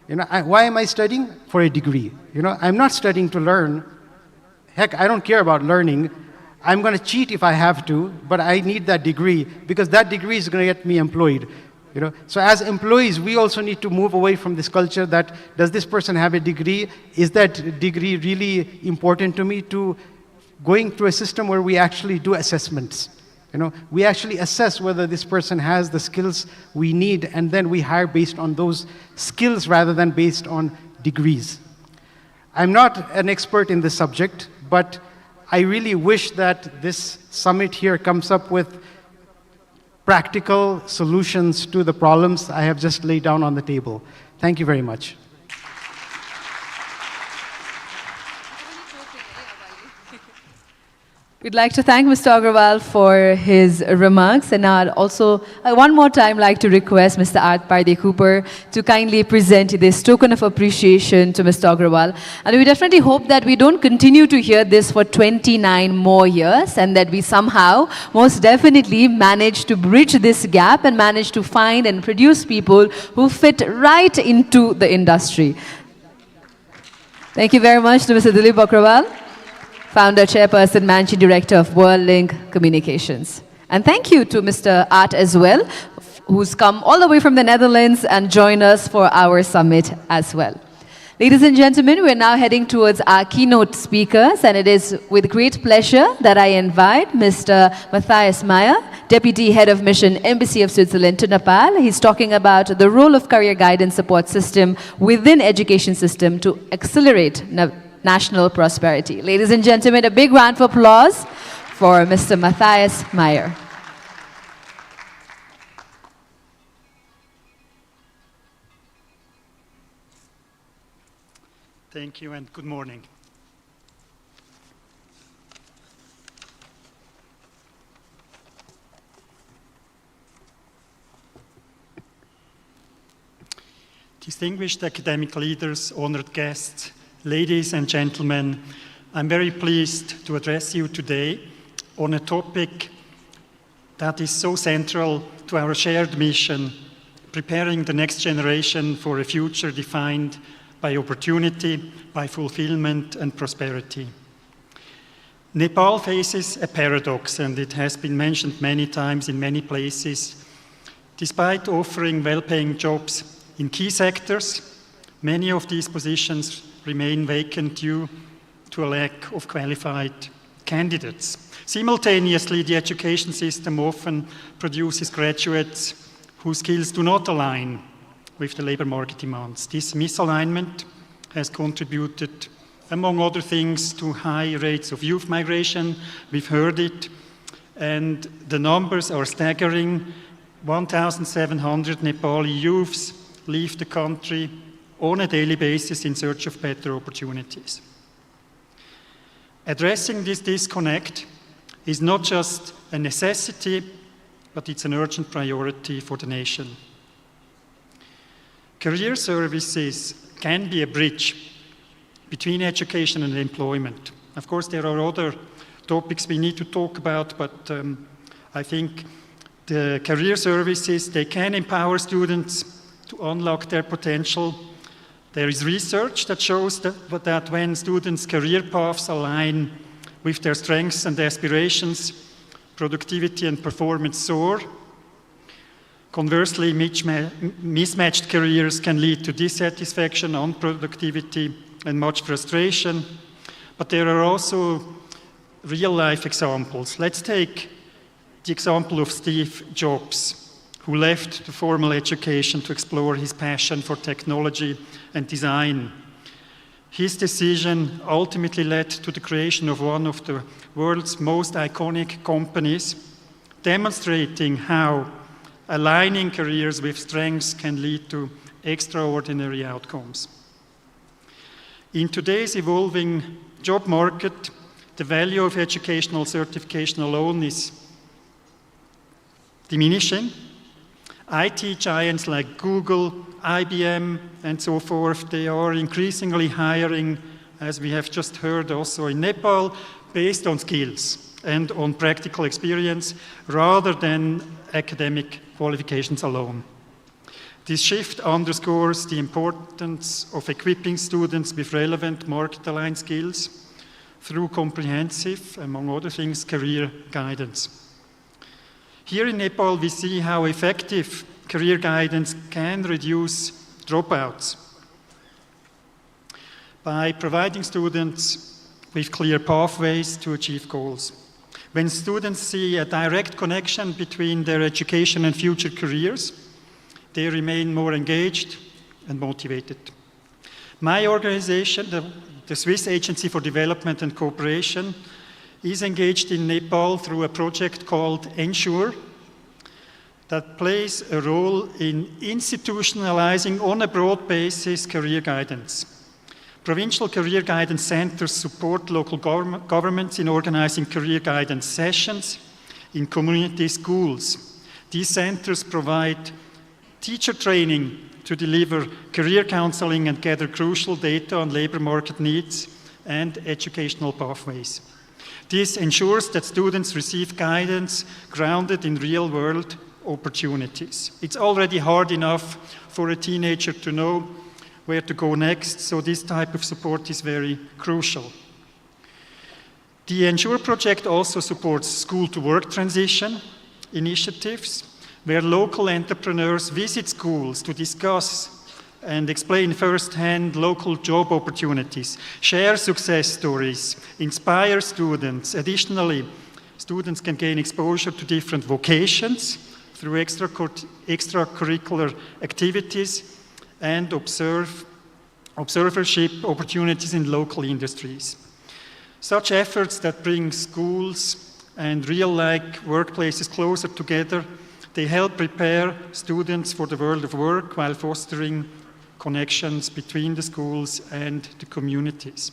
Why am I studying? For a degree. I'm not studying to learn. Heck, I don't care about learning. I'm going to cheat if I have to, but I need that degree, because that degree is going to get me employed. So as employees, we also need to move away from this culture that, does this person have a degree? Is that degree really important to me? To going through a system where we actually do assessments. We actually assess whether this person has the skills we need, and then we hire based on those skills rather than based on degrees. I'm not an expert in this subject, but I really wish that this summit here comes up with practical solutions to the problems I have just laid down on the table. Thank you very much. We'd like to thank Mr. Agrawal for his remarks, and now I'd also one more time like to request Mr. Art Parde Cooper to kindly present this token of appreciation to Mr. Agrawal. And we definitely hope that we don't continue to hear this for 29 more years, and that we somehow most definitely manage to bridge this gap and manage to find and produce people who fit right into the industry. Thank you very much to Mr. Dilip Agrawal, Founder, Chairperson, Managing Director of WorldLink Communications. And thank you to Mr. Art as well, who's come all the way from the Netherlands and joined us for our summit as well. Ladies and gentlemen, we're now heading towards our keynote speakers, and it is with great pleasure that I invite Mr. Matthias Meyer, Deputy Head of Mission, Embassy of Switzerland to Nepal. He's talking about the role of career guidance support system within education system to accelerate national prosperity. Ladies and gentlemen, a big round of applause for Mr. Matthias Meyer. Thank you and good morning. Distinguished academic leaders, honored guests, ladies and gentlemen, I'm very pleased to address you today on a topic that is so central to our shared mission, preparing the next generation for a future defined by opportunity, by fulfillment and prosperity. Nepal faces a paradox, and it has been mentioned many times in many places. Despite offering well-paying jobs in key sectors, many of these positions remain vacant due to a lack of qualified candidates. Simultaneously, the education system often produces graduates whose skills do not align with the labor market demands. This misalignment has contributed, among other things, to high rates of youth migration. We've heard it, and the numbers are staggering. 1,700 Nepali youths leave the country on a daily basis in search of better opportunities. Addressing this disconnect is not just a necessity, but it's an urgent priority for the nation. Career services can be a bridge between education and employment. Of course, there are other topics we need to talk about, but I think the career services, they can empower students to unlock their potential. There is research that shows that when students' career paths align with their strengths and aspirations, productivity and performance soar. Conversely, mismatched careers can lead to dissatisfaction, unproductivity, and much frustration. But there are also real-life examples. Let's take the example of Steve Jobs, who left the formal education to explore his passion for technology and design. His decision ultimately led to the creation of one of the world's most iconic companies, demonstrating how aligning careers with strengths can lead to extraordinary outcomes. In today's evolving job market, the value of educational certification alone is diminishing. IT giants like Google, IBM, and so forth, they are increasingly hiring, as we have just heard also in Nepal, based on skills and on practical experience rather than academic qualifications alone. This shift underscores the importance of equipping students with relevant market-aligned skills through comprehensive, among other things, career guidance. Here in Nepal, we see how effective career guidance can reduce dropouts by providing students with clear pathways to achieve goals. When students see a direct connection between their education and future careers, they remain more engaged and motivated. My organization, the Swiss Agency for Development and Cooperation, is engaged in Nepal through a project called Ensure that plays a role in institutionalizing on a broad basis career guidance. Provincial career guidance centers support local governments in organizing career guidance sessions in community schools. These centers provide teacher training to deliver career counseling and gather crucial data on labor market needs and educational pathways. This ensures that students receive guidance grounded in real-world opportunities. It's already hard enough for a teenager to know where to go next, so this type of support is very crucial. The Ensure project also supports school-to-work transition initiatives, where local entrepreneurs visit schools to discuss and explain firsthand local job opportunities, share success stories, inspire students. Additionally, students can gain exposure to different vocations through extracurricular activities and observership opportunities in local industries. Such efforts that bring schools and real-life workplaces closer together, they help prepare students for the world of work while fostering connections between the schools and the communities.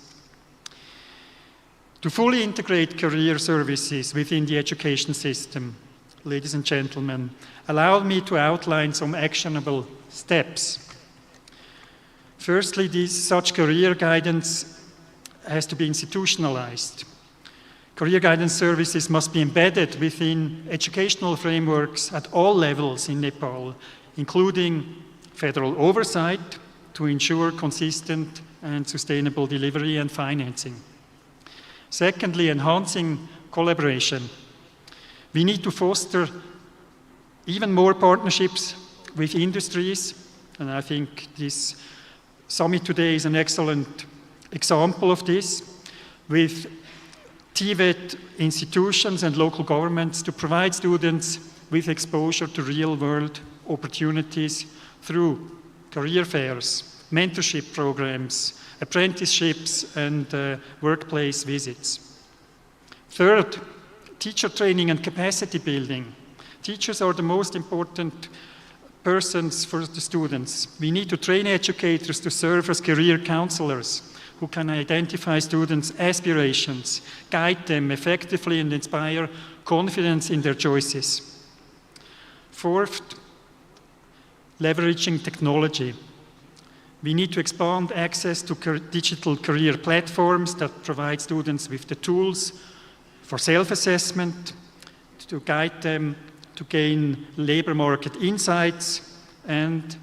To fully integrate career services within the education system, ladies and gentlemen, allow me to outline some actionable steps. Firstly, such career guidance has to be institutionalized. Career guidance services must be embedded within educational frameworks at all levels in Nepal, including federal oversight to ensure consistent and sustainable delivery and financing. Secondly, enhancing collaboration. We need to foster even more partnerships with industries, and I think this summit today is an excellent example of this, with TVET institutions and local governments to provide students with exposure to real-world opportunities through career fairs, mentorship programs, apprenticeships, and workplace visits. Third, teacher training and capacity building. Teachers are the most important persons for the students. We need to train educators to serve as career counselors who can identify students' aspirations, guide them effectively, and inspire confidence in their choices. Fourth, leveraging technology. We need to expand access to digital career platforms that provide students with the tools for self-assessment, to guide them to gain labor market insights and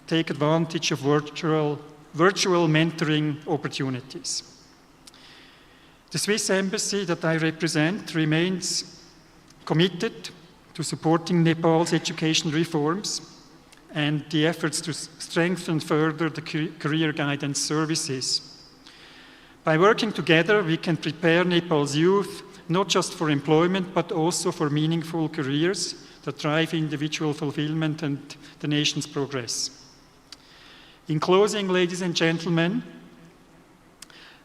take advantage of virtual mentoring opportunities. The Swiss Embassy that I represent remains committed to supporting Nepal's education reforms and the efforts to strengthen further the career guidance services. By working together, we can prepare Nepal's youth not just for employment, but also for meaningful careers that drive individual fulfillment and the nation's progress. In closing, ladies and gentlemen,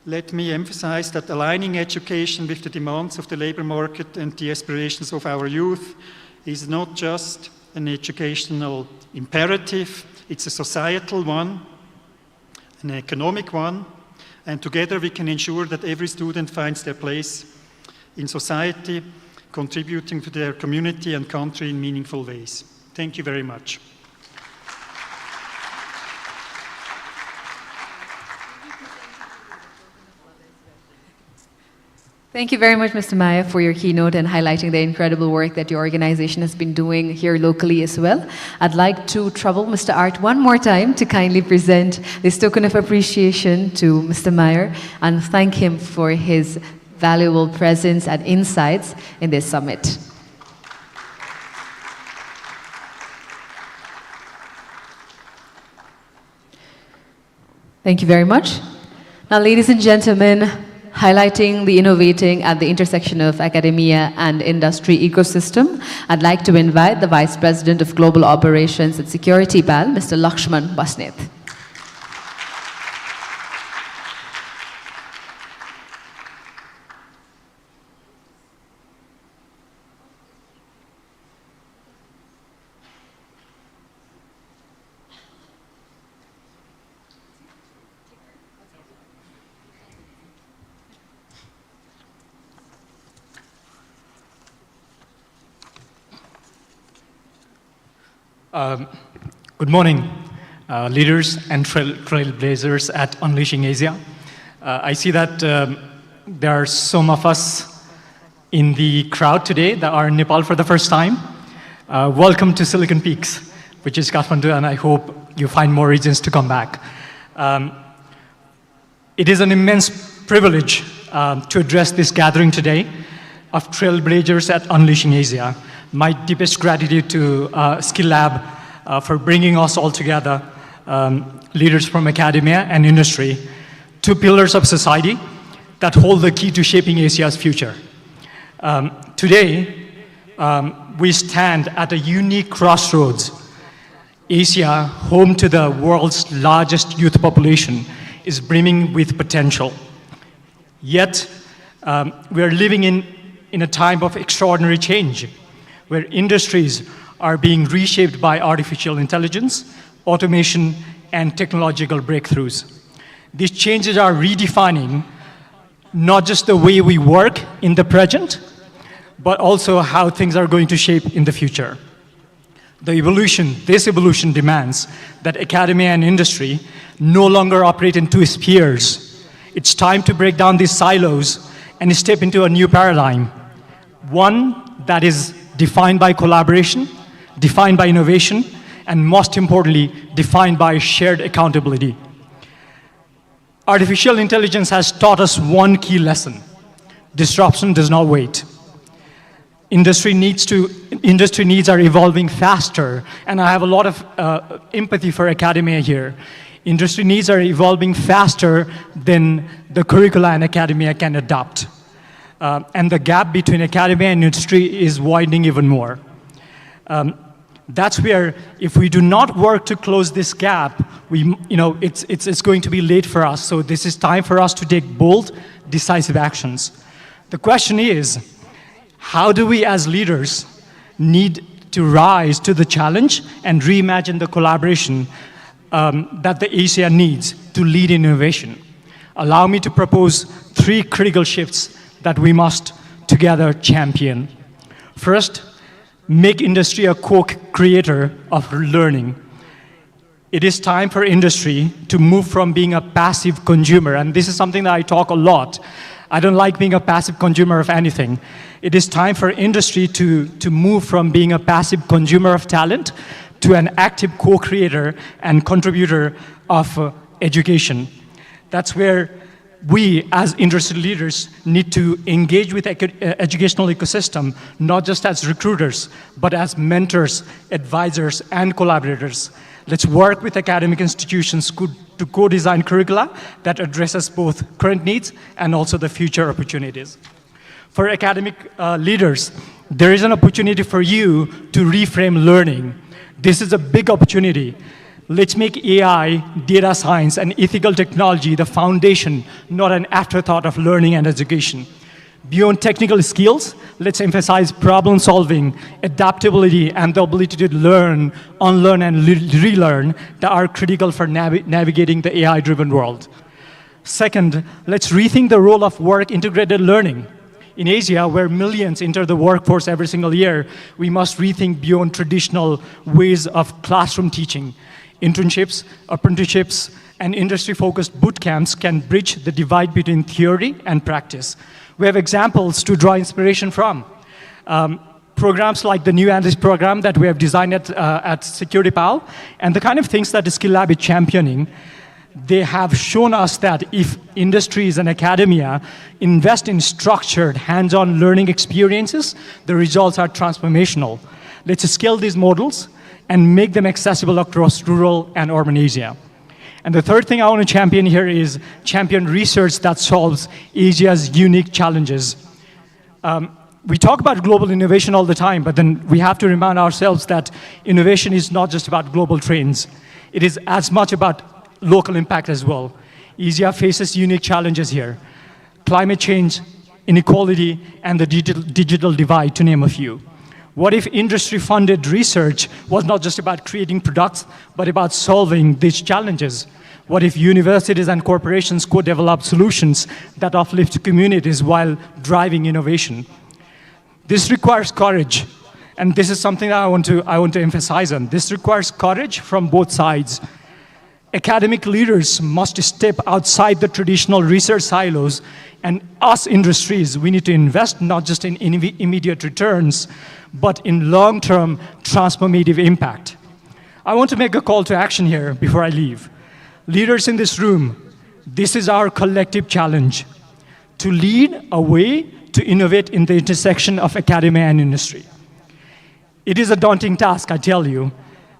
let me emphasize that aligning education with the demands of the labor market and the aspirations of our youth is not just an educational imperative, it's a societal one, an economic one, and together we can ensure that every student finds their place in society, contributing to their community and country in meaningful ways. Thank you very much. Thank you very much, Mr. Maya, for your keynote and highlighting the incredible work that your organization has been doing here locally as well. I'd like to trouble Mr. Art one more time to kindly present this token of appreciation to Mr. Meyer and thank him for his valuable presence and insights in this summit. Thank you very much. Now, ladies and gentlemen, highlighting the innovating at the intersection of academia and industry ecosystem, I'd like to invite the Vice President of Global Operations at Security BAL, Mr. Lakshman Basneth. Good morning, leaders and trailblazers at Unleasing Asia. I see that there are some of us in the crowd today that are in Nepal for the first time. Welcome to Silicon Peaks, which is Kathmandu, and I hope you find more reasons to come back. It is an immense privilege to address this gathering today of trailblazers at Unleasing Asia. My deepest gratitude to Skill Lab for bringing us all together, leaders from academia and industry, two pillars of society that hold the key to shaping Asia's future. Today, we stand at a unique crossroads. Asia, home to the world's largest youth population, is brimming with potential. Yet, we are living in a time of extraordinary change, where industries are being reshaped by artificial intelligence, automation, and technological breakthroughs. These changes are redefining not just the way we work in the present, but also how things are going to shape in the future. This evolution demands that academia and industry no longer operate in two spheres. It's time to break down these silos and step into a new paradigm, one that is defined by collaboration, defined by innovation, and most importantly, defined by shared accountability. Artificial intelligence has taught us one key lesson: disruption does not wait. Industry needs are evolving faster, and I have a lot of empathy for academia here. Industry needs are evolving faster than the curricula and academia can adapt. And the gap between academia and industry is widening even more. That's where, if we do not work to close this gap, it's going to be late for us. So this is time for us to take bold, decisive actions. The question is, how do we as leaders need to rise to the challenge and reimagine the collaboration that the Asia needs to lead innovation? Allow me to propose 3 critical shifts that we must together champion. First, make industry a co-creator of learning. It is time for industry to move from being a passive consumer, and this is something that I talk a lot. I don't like being a passive consumer of anything. It is time for industry to move from being a passive consumer of talent to an active co-creator and contributor of education. That's where we, as industry leaders, need to engage with educational ecosystem, not just as recruiters, but as mentors, advisors, and collaborators. Let's work with academic institutions to co-design curricula that addresses both current needs and also the future opportunities. For academic leaders, there is an opportunity for you to reframe learning. This is a big opportunity. Let's make AI, data science, and ethical technology the foundation, not an afterthought of learning and education. Beyond technical skills, let's emphasize problem solving, adaptability, and the ability to learn, unlearn, and relearn that are critical for navigating the AI-driven world. Second, let's rethink the role of work-integrated learning. In Asia, where millions enter the workforce every single year, we must rethink beyond traditional ways of classroom teaching. Internships, apprenticeships, and industry-focused boot camps can bridge the divide between theory and practice. We have examples to draw inspiration from. Programs like the new analyst program that we have designed at Security Pal, and the kind of things that the Skill Lab is championing, they have shown us that if industries and academia invest in structured, hands-on learning experiences, the results are transformational. Let's scale these models and make them accessible across rural and urban Asia. And the third thing I want to champion here is champion research that solves Asia's unique challenges. We talk about global innovation all the time, but then we have to remind ourselves that innovation is not just about global trends. It is as much about local impact as well. Asia faces unique challenges here: climate change, inequality, and the digital divide, to name a few. What if industry-funded research was not just about creating products, but about solving these challenges? What if universities and corporations could develop solutions that uplift communities while driving innovation? This requires courage, and this is something that I want to emphasize on. This requires courage from both sides. Academic leaders must step outside the traditional research silos, and us industries, we need to invest not just in immediate returns, but in long-term transformative impact. I want to make a call to action here before I leave. Leaders in this room, this is our collective challenge: to lead a way to innovate in the intersection of academia and industry. It is a daunting task, I tell you,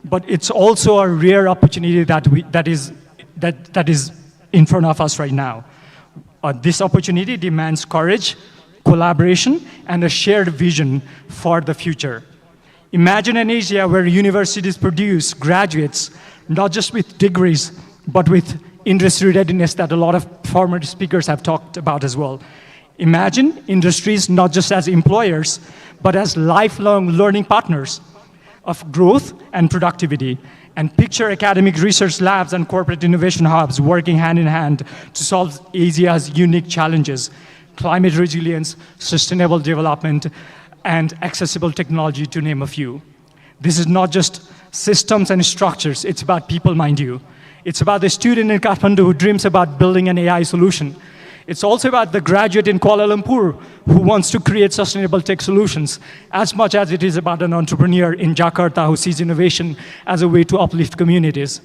but it's also a rare opportunity that is in front of us right now. This opportunity demands courage, collaboration, and a shared vision for the future. Imagine an Asia where universities produce graduates not just with degrees, but with industry readiness that a lot of former speakers have talked about as well. Imagine industries not just as employers, but as lifelong learning partners of growth and productivity. And picture academic research labs and corporate innovation hubs working hand in hand to solve Asia's unique challenges: climate resilience, sustainable development, and accessible technology, to name a few. This is not just systems and structures, it's about people, mind you. It's about the student in Kathmandu who dreams about building an AI solution. It's also about the graduate in Kuala Lumpur who wants to create sustainable tech solutions, as much as it is about an entrepreneur in Jakarta who sees innovation as a way to uplift communities.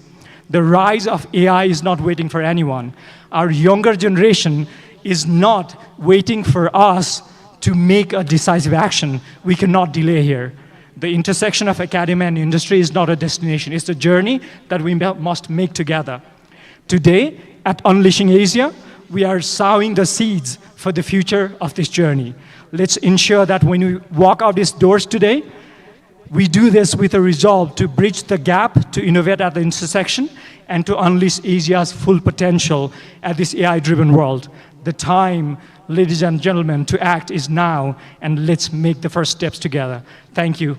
The rise of AI is not waiting for anyone. Our younger generation is not waiting for us to make a decisive action. We cannot delay here. The intersection of academia and industry is not a destination. It's a journey that we must make together. Today, at Unleashing Asia, we are sowing the seeds for the future of this journey. Let's ensure that when we walk out these doors today, we do this with a resolve to bridge the gap, to innovate at the intersection, and to unleash Asia's full potential at this AI-driven world. The time, ladies and gentlemen, to act is now, and let's make the first steps together. Thank you.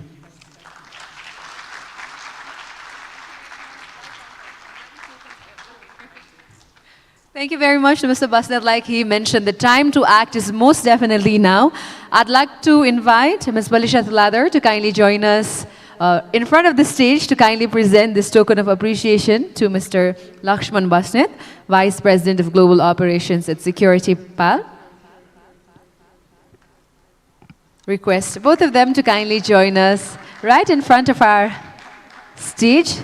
Thank you very much to Mr. Basnet. Like he mentioned, the time to act is most definitely now. I'd like to invite Ms. Balisha Thuladar to kindly join us in front of the stage to kindly present this token of appreciation to Mr. Lakshman Basnet, Vice President of Global Operations at Security PAL. Request both of them to kindly join us right in front of our stage.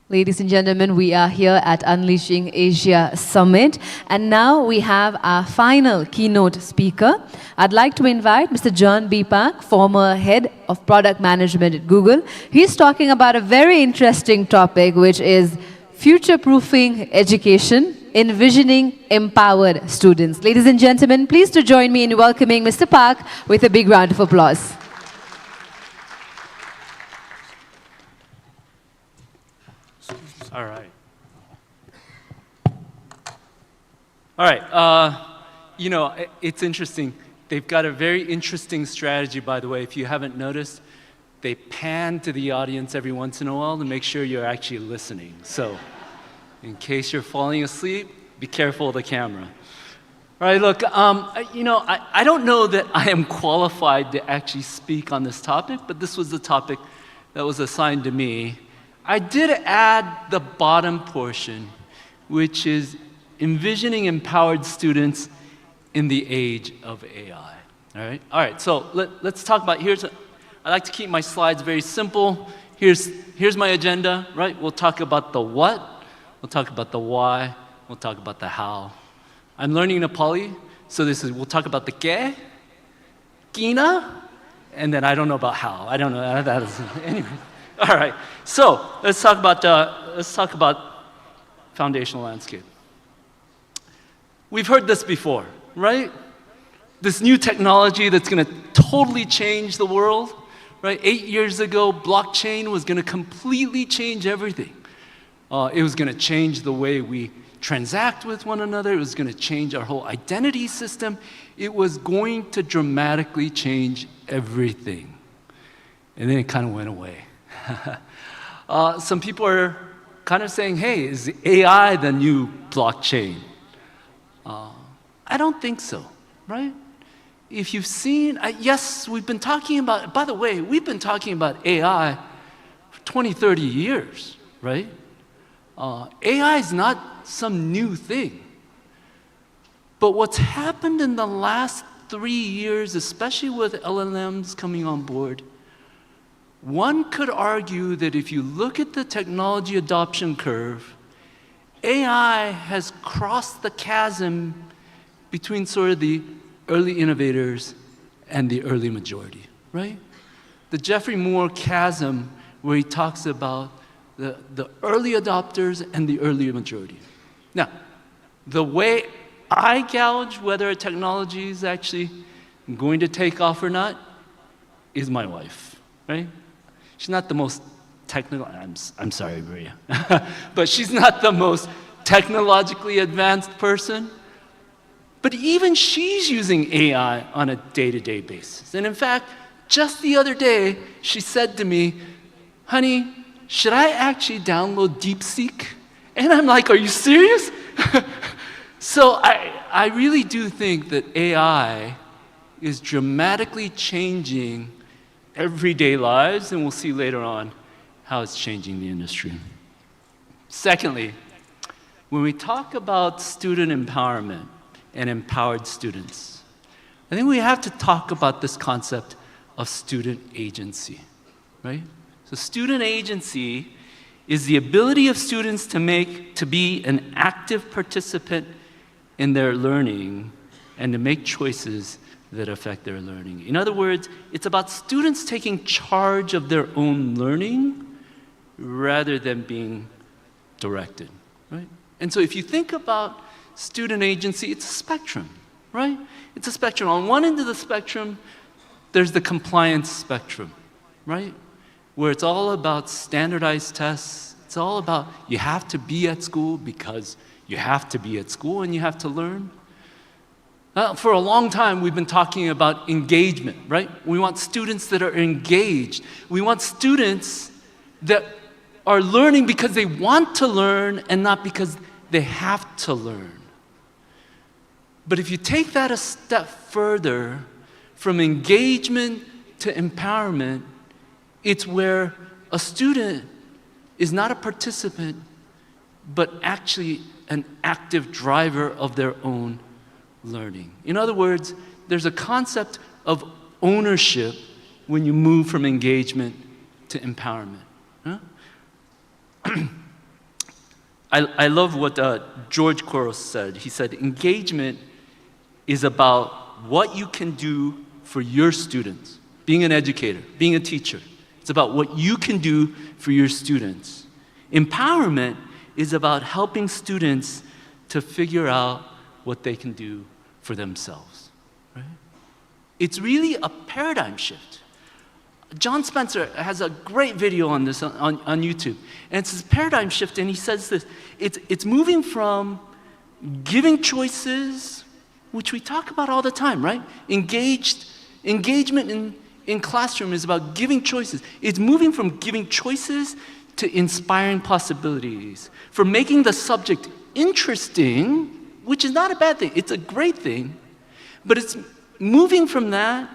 Ladies and gentlemen, we are here at Unleashing Asia Summit, and now we have our final keynote speaker. I'd like to invite Mr. John B. Park, former head of product management at Google. He's talking about a very interesting topic, which is future-proofing education, envisioning empowered students. Ladies and gentlemen, please to join me in welcoming Mr. Park with a big round of applause. All right. All right. You know, it's interesting. They've got a very interesting strategy, by the way. If you haven't noticed, they pan to the audience every once in a while to make sure you're actually listening. So, in case you're falling asleep, be careful of the camera. All right, look, you know, I don't know that I am qualified to actually speak on this topic, but this was the topic that was assigned to me. I did add the bottom portion, which is envisioning empowered students in the age of AI. All right. So let's talk about. I like to keep my slides very simple. Here's my agenda. Right. We'll talk about the what. We'll talk about the why. We'll talk about the how. I'm learning Nepali, so we'll talk about the ke, kina, and then I don't know about how. I don't know. That is anyway. All right, so let's talk about foundational landscape. We've heard this before, right? This new technology that's going to totally change the world, right? 8 years ago, blockchain was going to completely change everything. It was going to change the way we transact with one another. It was going to change our whole identity system. It was going to dramatically change everything. And then it kind of went away. Some people are kind of saying, hey, is AI the new blockchain? I don't think so, right? If you've seen, yes, we've been talking about, by the way, we've been talking about AI for 20, 30 years, right? AI is not some new thing. But what's happened in the last 3 years, especially with LLMs coming on board, one could argue that if you look at the technology adoption curve, AI has crossed the chasm between sort of the early innovators and the early majority, right? The Geoffrey Moore chasm, where he talks about the early adopters and the early majority. Now, the way I gauge whether a technology is actually going to take off or not is my wife, right? She's not the most technical, I'm sorry, Maria, but she's not the most technologically advanced person. But even she's using AI on a day-to-day basis. And in fact, just the other day, she said to me, honey, should I actually download DeepSeek? And I'm like, are you serious? So I really do think that AI is dramatically changing everyday lives, and we'll see later on how it's changing the industry. Secondly, when we talk about student empowerment and empowered students, I think we have to talk about this concept of student agency, right? So student agency is the ability of students to be an active participant in their learning and to make choices that affect their learning. In other words, it's about students taking charge of their own learning rather than being directed, right? And so if you think about student agency, it's a spectrum, right? It's a spectrum. On one end of the spectrum, there's the compliance spectrum, right? Where it's all about standardized tests. It's all about you have to be at school because you have to be at school and you have to learn. For a long time, we've been talking about engagement, right? We want students that are engaged. We want students that are learning because they want to learn and not because they have to learn. But if you take that a step further, from engagement to empowerment, it's where a student is not a participant, but actually an active driver of their own learning. In other words, there's a concept of ownership when you move from engagement to empowerment. Huh? I love what George Couros said. He said, engagement is about what you can do for your students. Being an educator, being a teacher, it's about what you can do for your students. Empowerment is about helping students to figure out what they can do for themselves. Right? It's really a paradigm shift. John Spencer has a great video on this on YouTube. And it's this paradigm shift, and he says this. It's moving from giving choices, which we talk about all the time, right? Engagement in classroom is about giving choices. It's moving from giving choices to inspiring possibilities, from making the subject interesting, which is not a bad thing. It's a great thing. But it's moving from that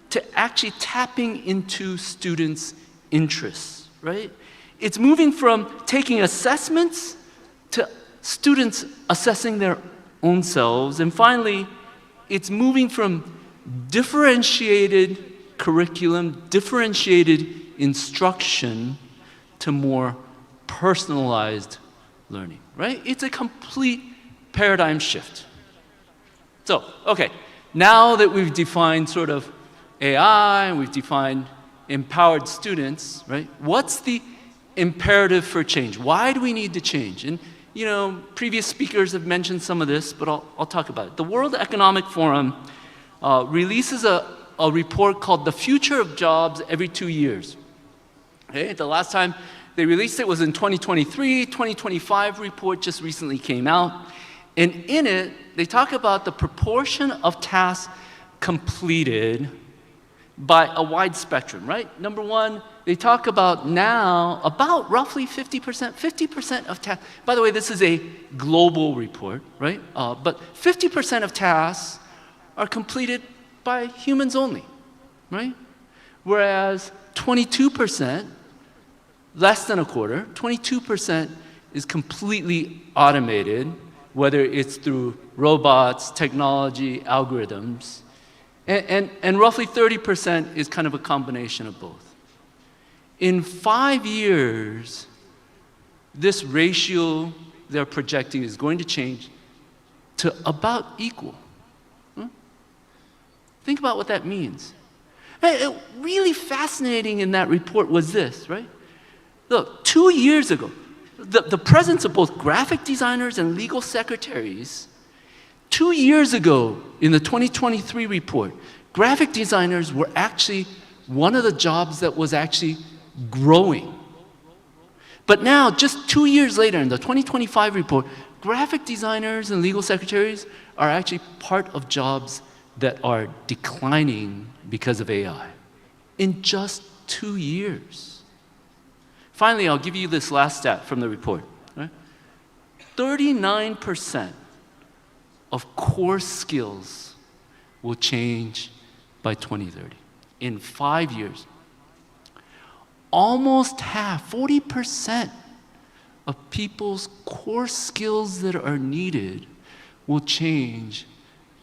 to actually tapping into students' interests, right? It's moving from taking assessments to students assessing their own selves. And finally, it's moving from differentiated curriculum, differentiated instruction to more personalized learning, right? It's a complete paradigm shift. So, okay, now that we've defined sort of AI, and we've defined empowered students, right? What's the imperative for change? Why do we need to change? And, you know, previous speakers have mentioned some of this, but I'll talk about it. The World Economic Forum releases a report called The Future of Jobs every 2 years. Okay? The last time they released it was in 2023. 2025 report just recently came out. And in it, they talk about the proportion of tasks completed by a wide spectrum, right? Number one, they talk about now about roughly 50% of tasks. By the way, this is a global report, right? But 50% of tasks are completed by humans only, right? Whereas 22%, less than a quarter, 22% is completely automated, whether it's through robots, technology, algorithms. And roughly 30% is kind of a combination of both. In 5 years, this ratio they're projecting is going to change to about equal. Think about what that means. Really fascinating in that report was this, right? Look, 2 years ago, the presence of both graphic designers and legal secretaries, 2 years ago in the 2023 report, graphic designers were actually one of the jobs that was actually growing. But now, just 2 years later in the 2025 report, graphic designers and legal secretaries are actually part of jobs that are declining because of AI in just 2 years. Finally, I'll give you this last stat from the report. Right? 39% of core skills will change by 2030, in 5 years. Almost half, 40% of people's core skills that are needed will change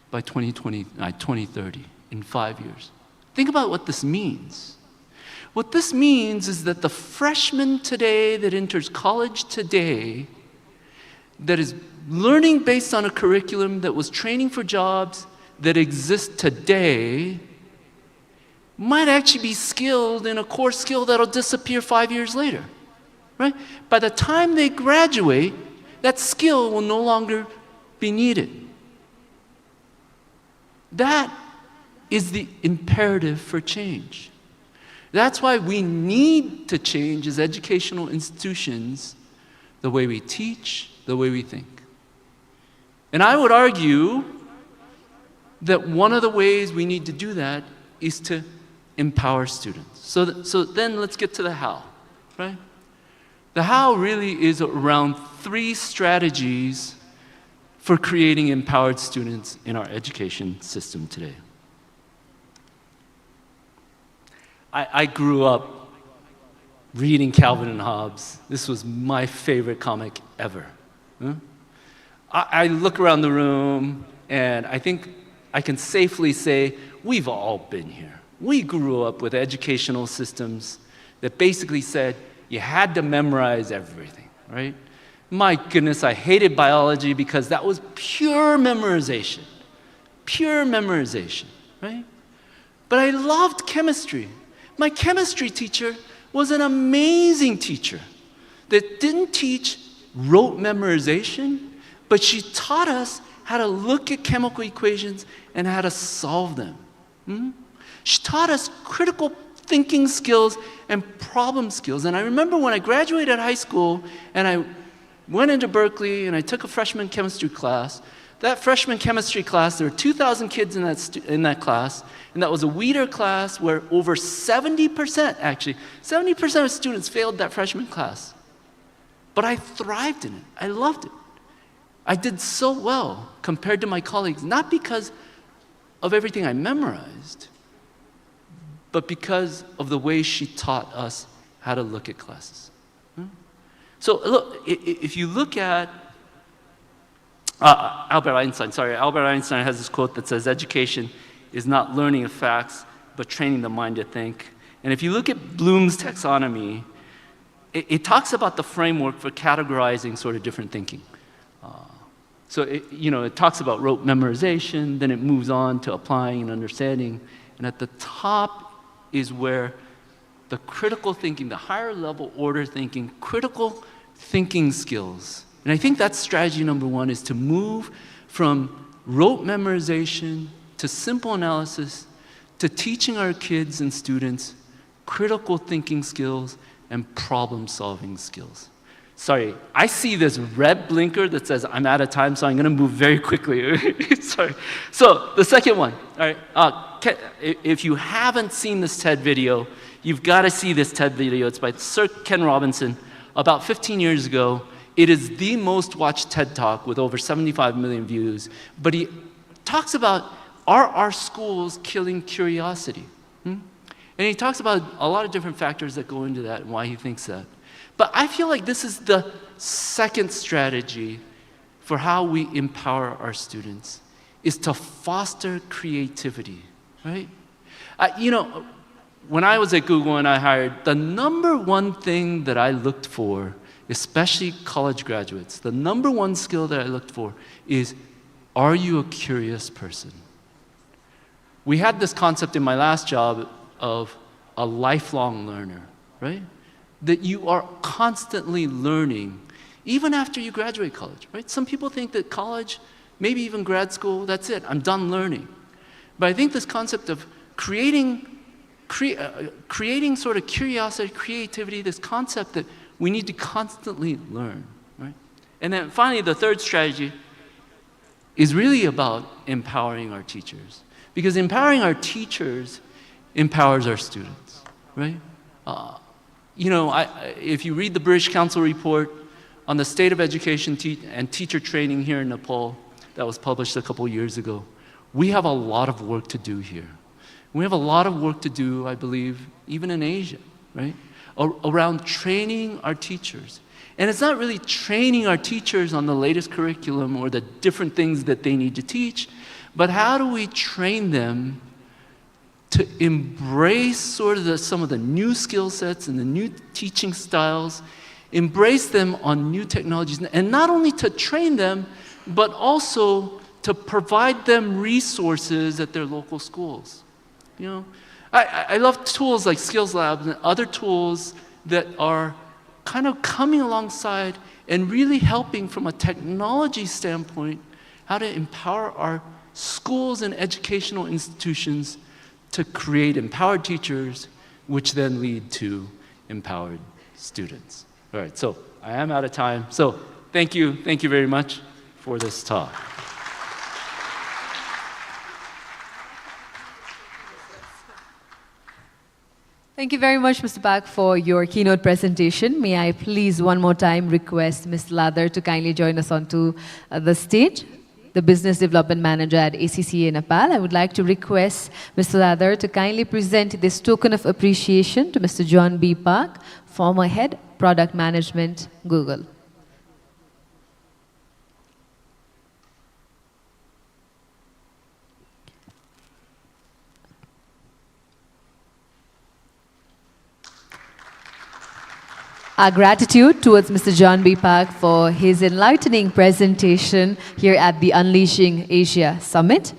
by 2030, in 5 years. Think about what this means. What this means is that the freshman today that enters college today, that is learning based on a curriculum that was training for jobs that exist today, might actually be skilled in a core skill that'll disappear 5 years later, right? By the time they graduate, that skill will no longer be needed. That is the imperative for change. That's why we need to change as educational institutions the way we teach, the way we think. And I would argue that one of the ways we need to do that is to empower students. So then let's get to the how, right? The how really is around 3 strategies for creating empowered students in our education system today. I grew up reading Calvin and Hobbes. This was my favorite comic ever. I look around the room, and I think I can safely say we've all been here. We grew up with educational systems that basically said you had to memorize everything, right? My goodness, I hated biology because that was pure memorization, right? But I loved chemistry. My chemistry teacher was an amazing teacher that didn't teach rote memorization, but she taught us how to look at chemical equations and how to solve them. She taught us critical thinking skills and problem skills. And I remember when I graduated high school and I went into Berkeley and I took a freshman chemistry class. That freshman chemistry class, there were 2,000 kids in that class, and that was a Weeder class where over 70%, actually, 70% of students failed that freshman class. But I thrived in it. I loved it. I did so well compared to my colleagues, not because of everything I memorized, but because of the way she taught us how to look at classes. So look, if you look at Albert Einstein has this quote that says, education is not learning of facts, but training the mind to think. And if you look at Bloom's taxonomy, it talks about the framework for categorizing sort of different thinking. So it talks about rote memorization, then it moves on to applying and understanding. And at the top is where the critical thinking, the higher level order thinking, critical thinking skills. And I think that's strategy number 1, is to move from rote memorization to simple analysis to teaching our kids and students critical thinking skills and problem solving skills. Sorry, I see this red blinker that says I'm out of time, so I'm going to move very quickly. Sorry. So the second one, all right, if you haven't seen this TED video, you've got to see this TED video. It's by Sir Ken Robinson. About 15 years ago, it is the most watched TED Talk with over 75 million views. But he talks about, are our schools killing curiosity? And he talks about a lot of different factors that go into that and why he thinks that. But I feel like this is the second strategy for how we empower our students, is to foster creativity, right? When I was at Google and I hired, the number 1 thing that I looked for, especially college graduates, the number 1 skill that I looked for is, are you a curious person? We had this concept in my last job of a lifelong learner, right? That you are constantly learning, even after you graduate college, right? Some people think that college, maybe even grad school, that's it, I'm done learning. But I think this concept of creating sort of curiosity, creativity, this concept that we need to constantly learn, right? And then finally, the third strategy is really about empowering our teachers. Because empowering our teachers empowers our students, right? If you read the British Council report on the state of education and teacher training here in Nepal that was published a couple years ago, we have a lot of work to do here. We have a lot of work to do, I believe, even in Asia, right? Around training our teachers. And it's not really training our teachers on the latest curriculum or the different things that they need to teach, but how do we train them to embrace sort of some of the new skill sets and the new teaching styles, embrace them on new technologies, and not only to train them, but also to provide them resources at their local schools. I love tools like Skills Labs and other tools that are kind of coming alongside and really helping from a technology standpoint how to empower our schools and educational institutions to create empowered teachers, which then lead to empowered students. All right, so I am out of time. So thank you very much for this talk. Thank you very much, Mr. Pak, for your keynote presentation. May I please one more time request Ms. Ladar to kindly join us onto the stage, the Business Development Manager at ACCA Nepal. I would like to request Mr. Ladar to kindly present this token of appreciation to Mr. John B. Pak, former Head, Product Management, Google. Our gratitude towards Mr. John B. Pak for his enlightening presentation here at the Unleashing Asia Summit.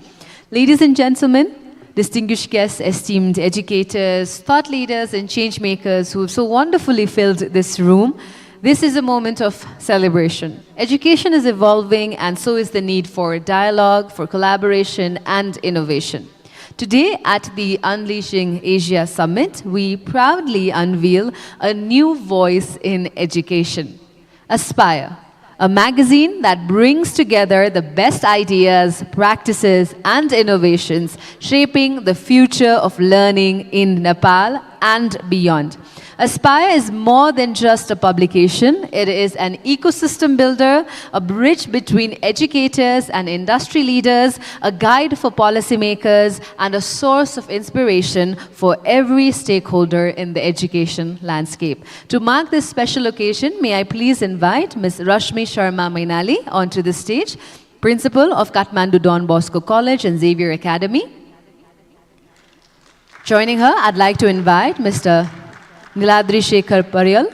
Ladies and gentlemen, distinguished guests, esteemed educators, thought leaders, and change makers who have so wonderfully filled this room, this is a moment of celebration. Education is evolving, and so is the need for dialogue, for collaboration, and innovation. Today at the Unleashing Asia Summit, we proudly unveil a new voice in education, Aspire, a magazine that brings together the best ideas, practices, and innovations shaping the future of learning in Nepal and beyond. Aspire is more than just a publication. It is an ecosystem builder, a bridge between educators and industry leaders, a guide for policymakers, and a source of inspiration for every stakeholder in the education landscape. To mark this special occasion, may I please invite Ms. Rashmi Sharma Mainali onto the stage, Principal of Kathmandu Don Bosco College and Xavier Academy. Joining her, I'd like to invite Mr. Niladri Shekhar Paryal,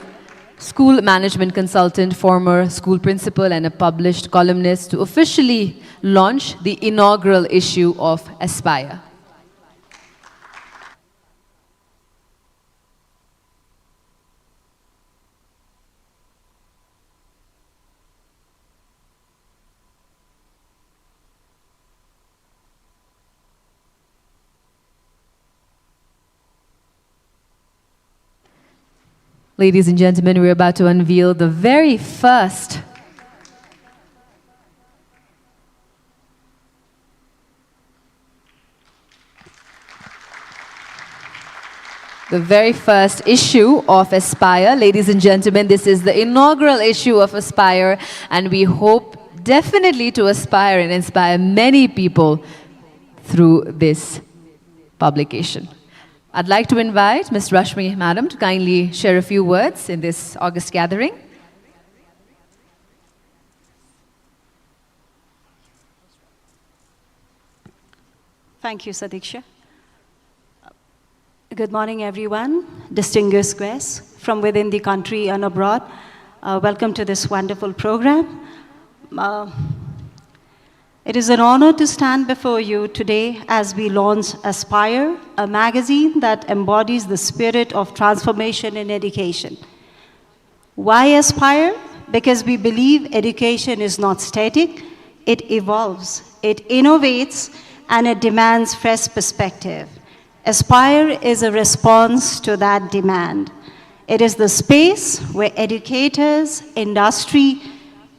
school management consultant, former school principal, and a published columnist, to officially launch the inaugural issue of Aspire. Ladies and gentlemen, we're about to unveil the very first issue of Aspire. Ladies and gentlemen, this is the inaugural issue of Aspire, and we hope definitely to aspire and inspire many people through this publication. I'd like to invite Ms. Rashmi Madam to kindly share a few words in this August gathering. Thank you, Sadiksha. Good morning, everyone, distinguished guests from within the country and abroad. Welcome to this wonderful program. It is an honor to stand before you today as we launch Aspire, a magazine that embodies the spirit of transformation in education. Why Aspire? Because we believe education is not static, it evolves, it innovates, and it demands fresh perspective. Aspire is a response to that demand. It is the space where educators, industry,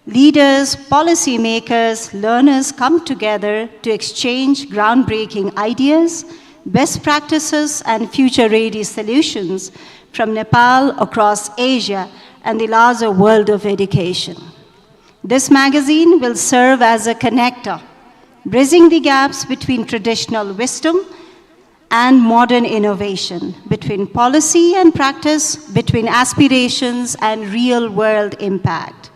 Leaders, policymakers, learners come together to exchange groundbreaking ideas, best practices, and future-ready solutions from Nepal across Asia and the larger world of education. This magazine will serve as a connector, bridging the gaps between traditional wisdom and modern innovation, between policy and practice, between aspirations and real-world impact.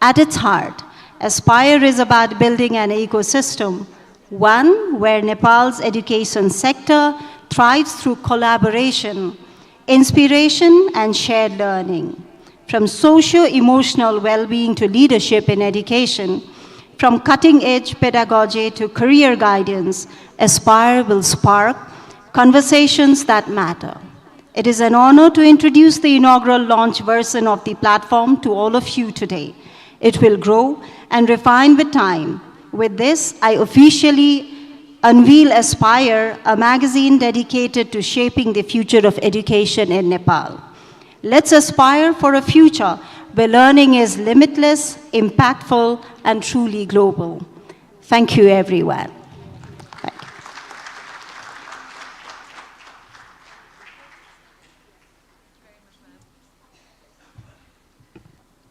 At its heart, Aspire is about building an ecosystem, one where Nepal's education sector thrives through collaboration, inspiration, and shared learning. From socio-emotional well-being to leadership in education, from cutting-edge pedagogy to career guidance, Aspire will spark conversations that matter. It is an honor to introduce the inaugural launch version of the platform to all of you today. It will grow and refine with time. With this, I officially unveil Aspire, a magazine dedicated to shaping the future of education in Nepal. Let's aspire for a future where learning is limitless, impactful, and truly global. Thank you, everyone.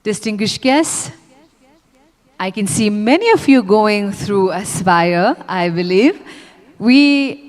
Distinguished guests, I can see many of you going through Aspire, I believe.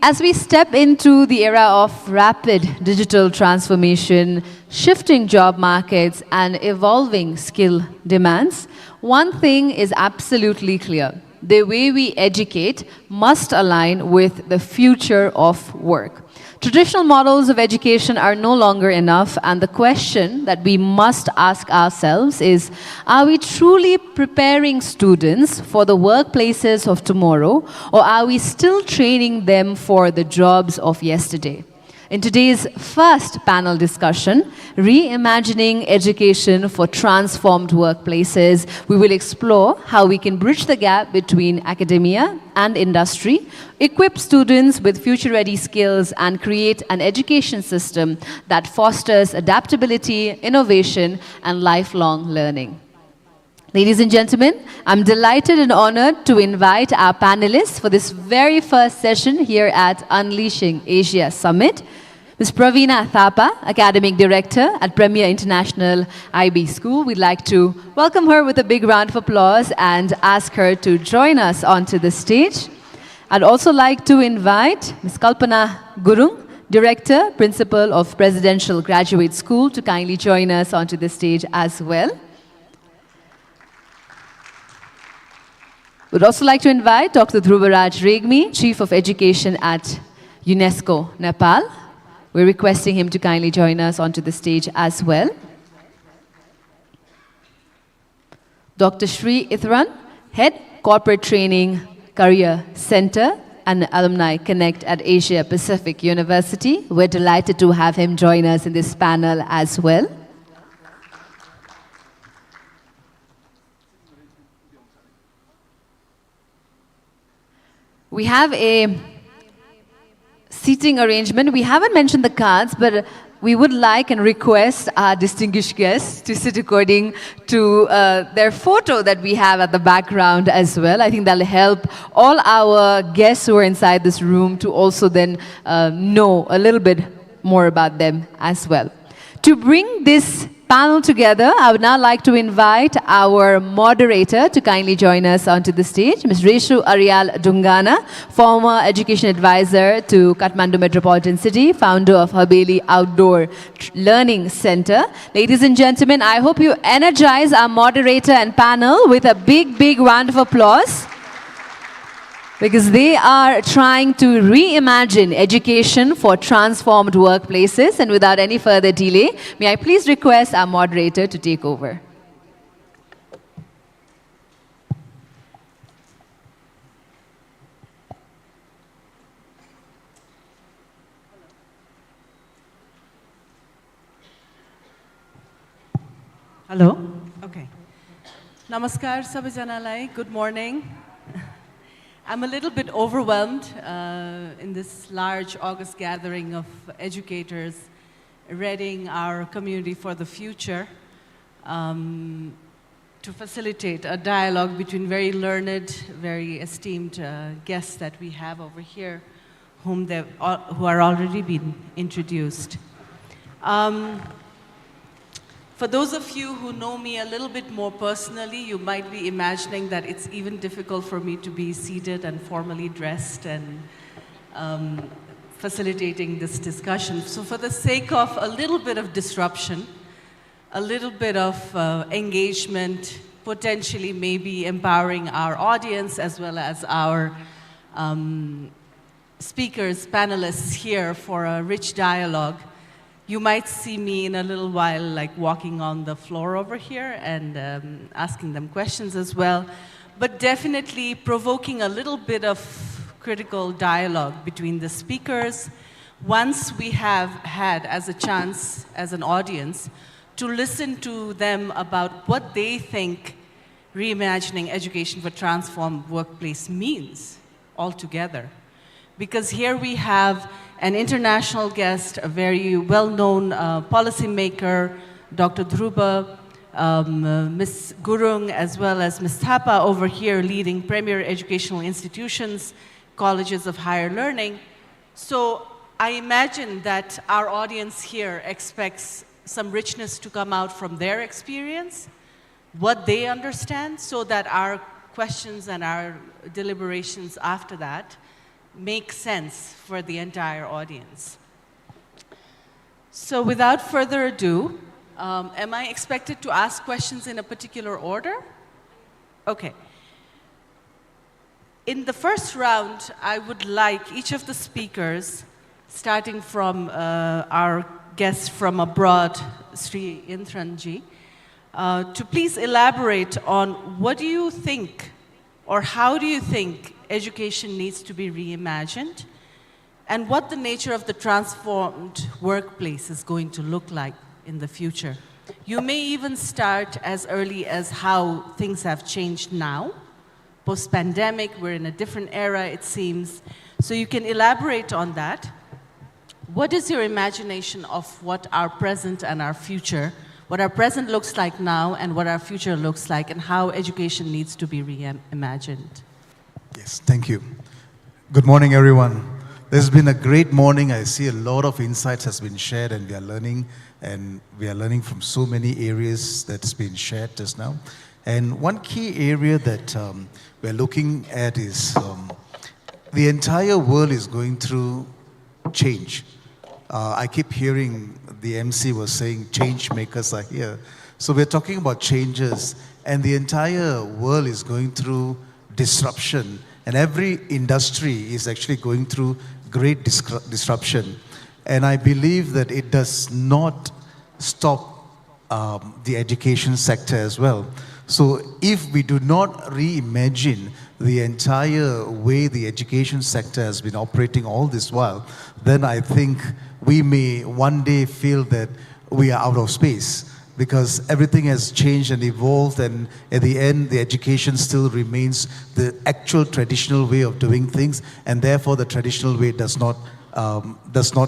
As we step into the era of rapid digital transformation, shifting job markets, and evolving skill demands, one thing is absolutely clear. The way we educate must align with the future of work. Traditional models of education are no longer enough, and the question that we must ask ourselves is, are we truly preparing students for the workplaces of tomorrow, or are we still training them for the jobs of yesterday? In today's first panel discussion, Reimagining Education for Transformed Workplaces, we will explore how we can bridge the gap between academia and industry, equip students with future-ready skills, and create an education system that fosters adaptability, innovation, and lifelong learning. Ladies and gentlemen, I'm delighted and honored to invite our panelists for this very first session here at Unleasing Asia Summit. Ms. Praveena Thapa, Academic Director at Premier International IB School. We'd like to welcome her with a big round of applause and ask her to join us onto the stage. I'd also like to invite Ms. Kalpana Gurung, Director, Principal of Presidential Graduate School, to kindly join us onto the stage as well. We'd also like to invite Dr. Dhruvaraj Regmi, Chief of Education at UNESCO Nepal. We're requesting him to kindly join us onto the stage as well. Dr. Shri Ithran, Head Corporate Training Career Center and Alumni Connect at Asia Pacific University. We're delighted to have him join us in this panel as well. We have a seating arrangement. We haven't mentioned the cards, but we would like and request our distinguished guests to sit according to their photo that we have at the background as well. I think that'll help all our guests who are inside this room to also then know a little bit more about them as well. To bring this panel together, I would now like to invite our moderator to kindly join us onto the stage, Ms. Reshu Arial Dungana, former education advisor to Kathmandu Metropolitan City, founder of Habeli Outdoor Learning Center. Ladies and gentlemen, I hope you energize our moderator and panel with a big, big round of applause, because they are trying to reimagine education for transformed workplaces. And without any further delay, may I please request our moderator to take over. Hello. Okay. Namaskar sabaijanalai. Good morning. I'm a little bit overwhelmed in this large August gathering of educators readying our community for the future. to facilitate a dialogue between very learned, very esteemed guests that we have over here, who are already been introduced. For those of you who know me a little bit more personally, you might be imagining that it's even difficult for me to be seated and formally dressed and facilitating this discussion. So for the sake of a little bit of disruption, a little bit of engagement, potentially maybe empowering our audience as well as our speakers, panelists here for a rich dialogue, you might see me in a little while like walking on the floor over here and asking them questions as well, but definitely provoking a little bit of critical dialogue between the speakers once we have had as a chance as an audience to listen to them about what they think reimagining education for transformed workplace means altogether. Because here we have an international guest, a very well-known policymaker, Dr. Dhruba, Ms. Gurung, as well as Ms. Thapa over here leading premier educational institutions, colleges of higher learning. So I imagine that our audience here expects some richness to come out from their experience, what they understand, so that our questions and our deliberations after that make sense for the entire audience. So without further ado, am I expected to ask questions in a particular order? Okay. In the first round, I would like each of the speakers, starting from our guest from abroad, Sri Intranji, to please elaborate on what do you think, or how do you think education needs to be reimagined, and what the nature of the transformed workplace is going to look like in the future. You may even start as early as how things have changed now. Post-pandemic, we're in a different era, it seems. So you can elaborate on that. What is your imagination of what our present and our future, what our present looks like now and what our future looks like, and how education needs to be reimagined? Yes, thank you. Good morning, everyone. This has been a great morning. I see a lot of insights has been shared, and we are learning from so many areas that's been shared just now. And one key area that we're looking at is the entire world is going through change. I keep hearing the MC was saying change makers are here. So we're talking about changes, and the entire world is going through disruption, and every industry is actually going through great disruption. And I believe that it does not stop the education sector as well. So if we do not reimagine the entire way the education sector has been operating all this while, then I think we may one day feel that we are out of space, because everything has changed and evolved, and at the end, the education still remains the actual traditional way of doing things, and therefore the traditional way does not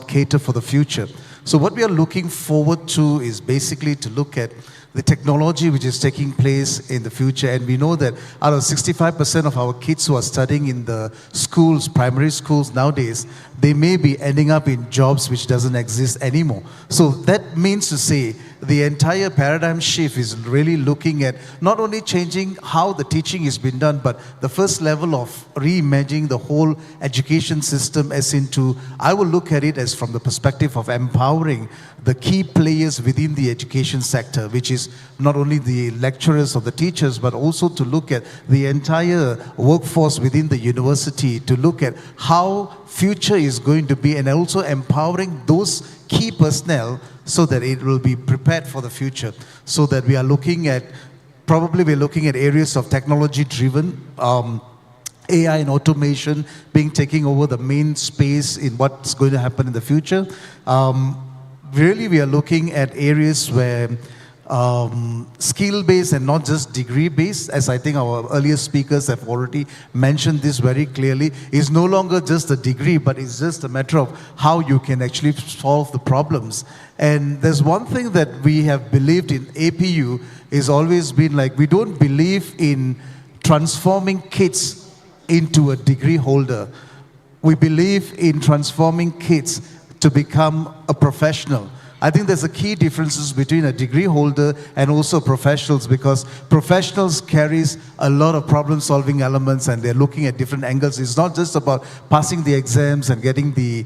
cater for the future. So what we are looking forward to is basically to look at the technology which is taking place in the future. And we know that out of 65% of our kids who are studying in the schools, primary schools nowadays, they may be ending up in jobs which doesn't exist anymore. So that means to say the entire paradigm shift is really looking at not only changing how the teaching is being done, but the first level of reimagining the whole education system as into, I will look at it as from the perspective of empowering the key players within the education sector, which is not only the lecturers or the teachers, but also to look at the entire workforce within the university, to look at how future is going to be, and also empowering those key personnel so that it will be prepared for the future. So that we are looking at, probably we're looking at areas of technology-driven, AI and automation taking over the main space in what's going to happen in the future. Really, we are looking at areas where skill-based and not just degree-based, as I think our earlier speakers have already mentioned this very clearly, is no longer just a degree, but it's just a matter of how you can actually solve the problems. And there's one thing that we have believed in APU, is always been like, we don't believe in transforming kids into a degree holder. We believe in transforming kids to become a professional. I think there's a key differences between a degree holder and also professionals, because professionals carries a lot of problem-solving elements and they're looking at different angles. It's not just about passing the exams and getting the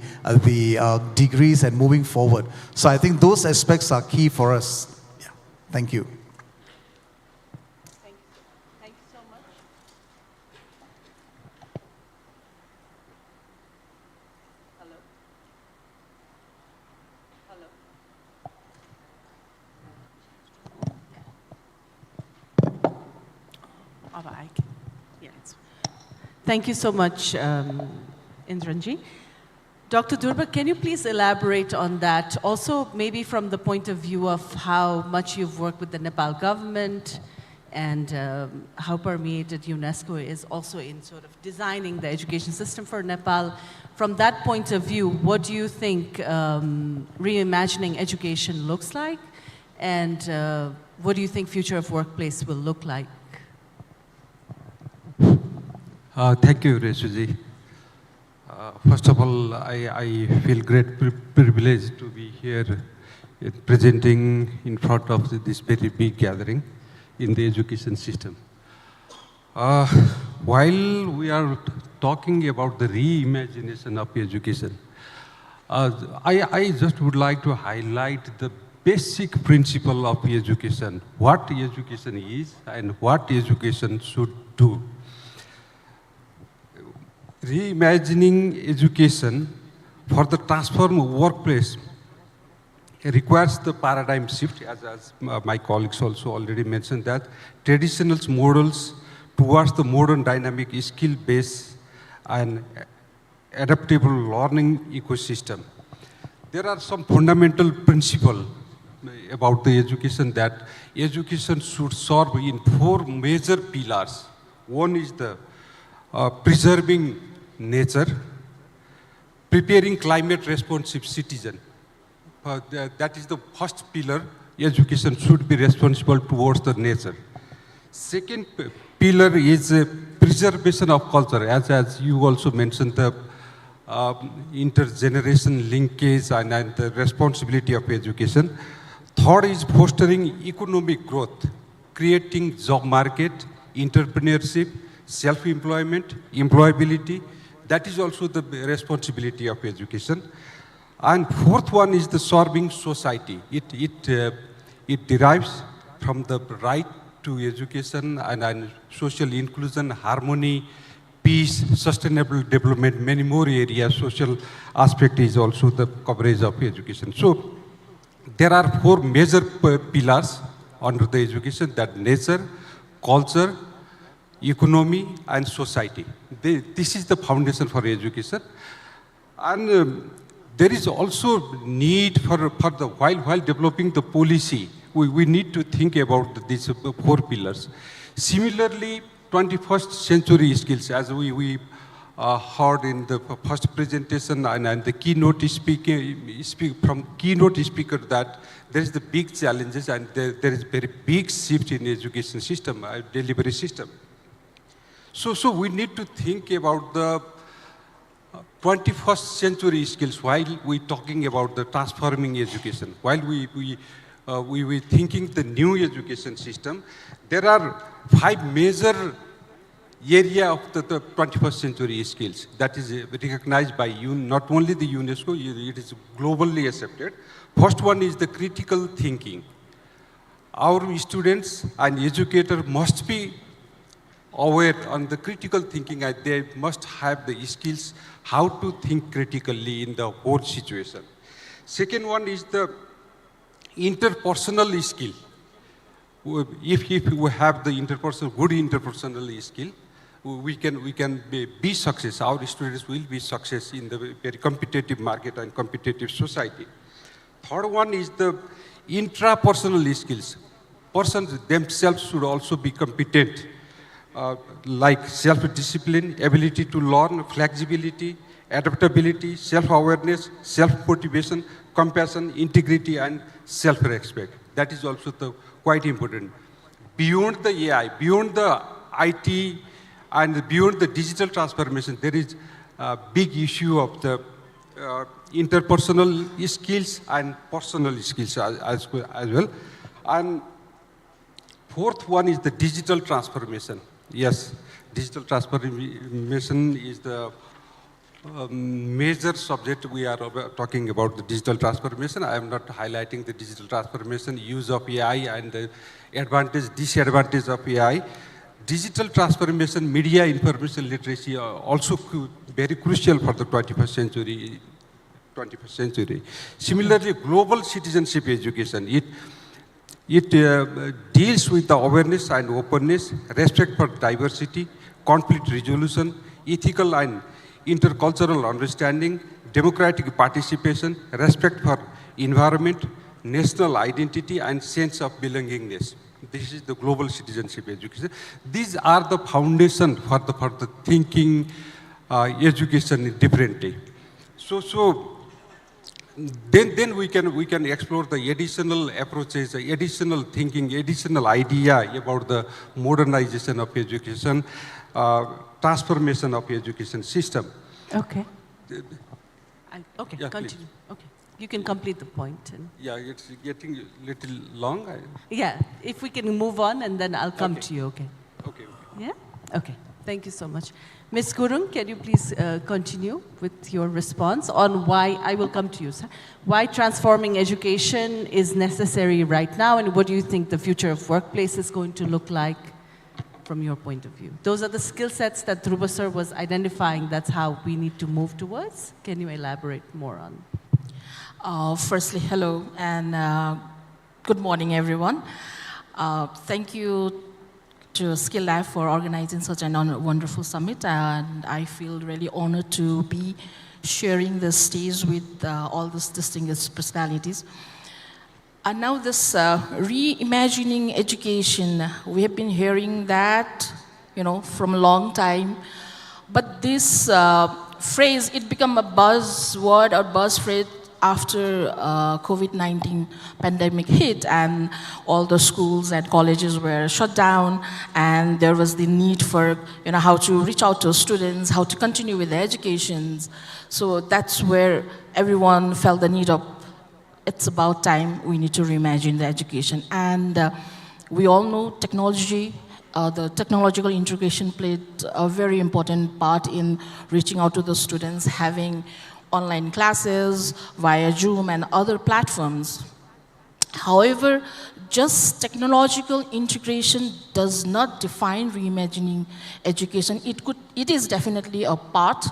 degrees and moving forward. So I think those aspects are key for us. Yeah. Thank you. Thank you so much. Hello. Hello. All right. Yeah, thank you so much, Indranji. Dr. Durba, can you please elaborate on that? Also, maybe from the point of view of how much you've worked with the Nepal government and how permeated UNESCO is also in sort of designing the education system for Nepal. From that point of view, what do you think reimagining education looks like? And what do you think future of workplace will look like? Thank you, Resuji. First of all, I feel great privilege to be here presenting in front of this very big gathering in the education system. While we are talking about the reimagination of education, I just would like to highlight the basic principle of education, what education is and what education should do. Reimagining education for the transformed workplace requires the paradigm shift, as my colleagues also already mentioned, that traditional models towards the modern dynamic skill-based and adaptable learning ecosystem. There are some fundamental principles about the education that education should serve in 4 major pillars. One is the preserving nature, preparing climate responsive citizen. That is the first pillar. Education should be responsible towards the nature. Second pillar is preservation of culture, as you also mentioned, the intergeneration linkage and the responsibility of education. Third is fostering economic growth, creating job market, entrepreneurship, self-employment, employability. That is also the responsibility of education. And fourth one is the serving society. It derives from the right to education and social inclusion, harmony, peace, sustainable development, many more areas. Social aspect is also the coverage of education. So there are 4 major pillars under the education: that nature, culture, economy, and society. This is the foundation for education. And there is also need for the, while developing the policy, we need to think about these 4 pillars. Similarly, 21st century skills, as we heard in the first presentation and the keynote from keynote speaker, that there is the big challenges and there is very big shift in education system, delivery system. So we need to think about the 21st century skills while we're talking about the transforming education. While we were thinking the new education system, there are 5 major area of the 21st century skills that is recognized by not only the UNESCO, it is globally accepted. First one is the critical thinking. Our students and educators must be aware on the critical thinking, and they must have the skills how to think critically in the whole situation. Second one is the interpersonal skill. If we have the good interpersonal skill, we can be success. Our students will be success in the very competitive market and competitive society. Third one is the intrapersonal skills. Persons themselves should also be competent, like self-discipline, ability to learn, flexibility, adaptability, self-awareness, self-motivation, compassion, integrity, and self-respect. That is also quite important. beyond the AI, beyond the IT, and beyond the digital transformation, there is a big issue of the interpersonal skills and personal skills as well. And fourth one is the digital transformation. Yes, digital transformation is the major subject we are talking about, the digital transformation. I am not highlighting the digital transformation, use of AI and the advantage, disadvantage of AI. Digital transformation, media information literacy are also very crucial for the 21st century. Similarly, global citizenship education, it deals with the awareness and openness, respect for diversity, conflict resolution, ethical and intercultural understanding, democratic participation, respect for environment, national identity, and sense of belongingness. This is the global citizenship education. These are the foundation for the thinking education differently. So then we can explore the additional approaches, the additional thinking, additional idea about the modernization of education, transformation of education system. Okay. Okay, Yeah, continue. please. Okay, you can complete the point. Yeah, it's getting a little long. Yeah, if we can move on and then I'll come to you, okay? Okay. Yeah? Okay, thank you so much. Ms. Gurung, can you please continue with your response on why, I will come to you, sir, why transforming education is necessary right now, and what do you think the future of workplace is going to look like from your point of view? Those are the skill sets that Dhruva sir was identifying. That's how we need to move towards. Can you elaborate more on? Firstly, hello and good morning, everyone. Thank you to Skill Lab for organizing such a wonderful summit, and I feel really honored to be sharing this stage with all these distinguished personalities. And now this reimagining education, we have been hearing that, from a long time, but this phrase, it became a buzzword or buzz phrase after COVID-19 pandemic hit and all the schools and colleges were shut down, and there was the need for how to reach out to students, how to continue with their educations. So that's where everyone felt the need of, it's about time we need to reimagine the education. And we all know technology, the technological integration played a very important part in reaching out to the students, having online classes via Zoom and other platforms. However, just technological integration does not define reimagining education. It is definitely a part